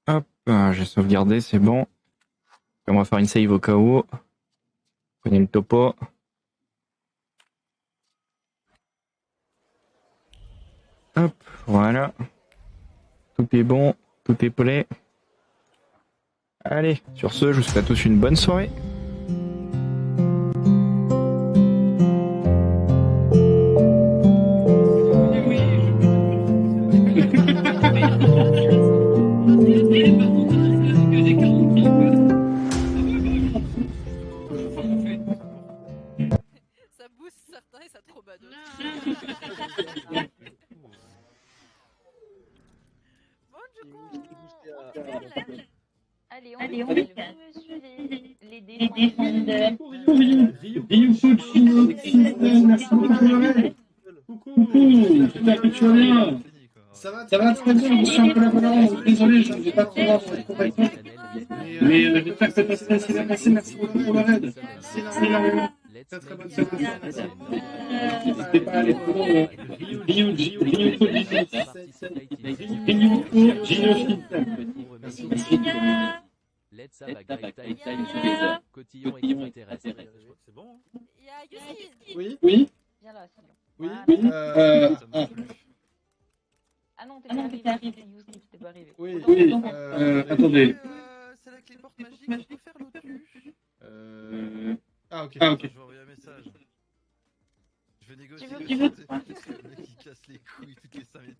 S1: Hop, j'ai sauvegardé, c'est bon. On va faire une save au cas où. Prenez le topo. Hop, voilà. Tout est bon, tout est prêt. Allez, sur ce, je vous souhaite à tous une bonne soirée.
S9: Ça booste certains et ça trauma d'autres. Bon, du coup, on fait la...
S3: Allez, on fait le monsieur les défendeurs.
S16: Coucou, j'espère que tu vas bien. Ça va très bien, je suis un peu là bas. Désolé, je ne vais pas trop voir votre correction. Mais j'espère que ça passe assez bien passé. Merci beaucoup pour le raid. C'est énormément. Très très bonne soirée. N'hésitez pas à aller pour Ryuko Gino. Merci.
S8: L'aide ça va Gaïta cotillon extraterrestre. C'est bon.
S9: Il y a Yuski.
S16: Oui.
S3: Viens là, Sylvain.
S16: Oui.
S3: Ah non, t'es pas arrivé, c'est Yuski qui t'est pas arrivé.
S16: Oui. Attendez.
S9: C'est la clé porte magique, je peux faire l'autruche.
S16: Ah ok.
S22: Je vais envoyer un message. Je vais négocier le mec qui casse les couilles toutes les 5 minutes.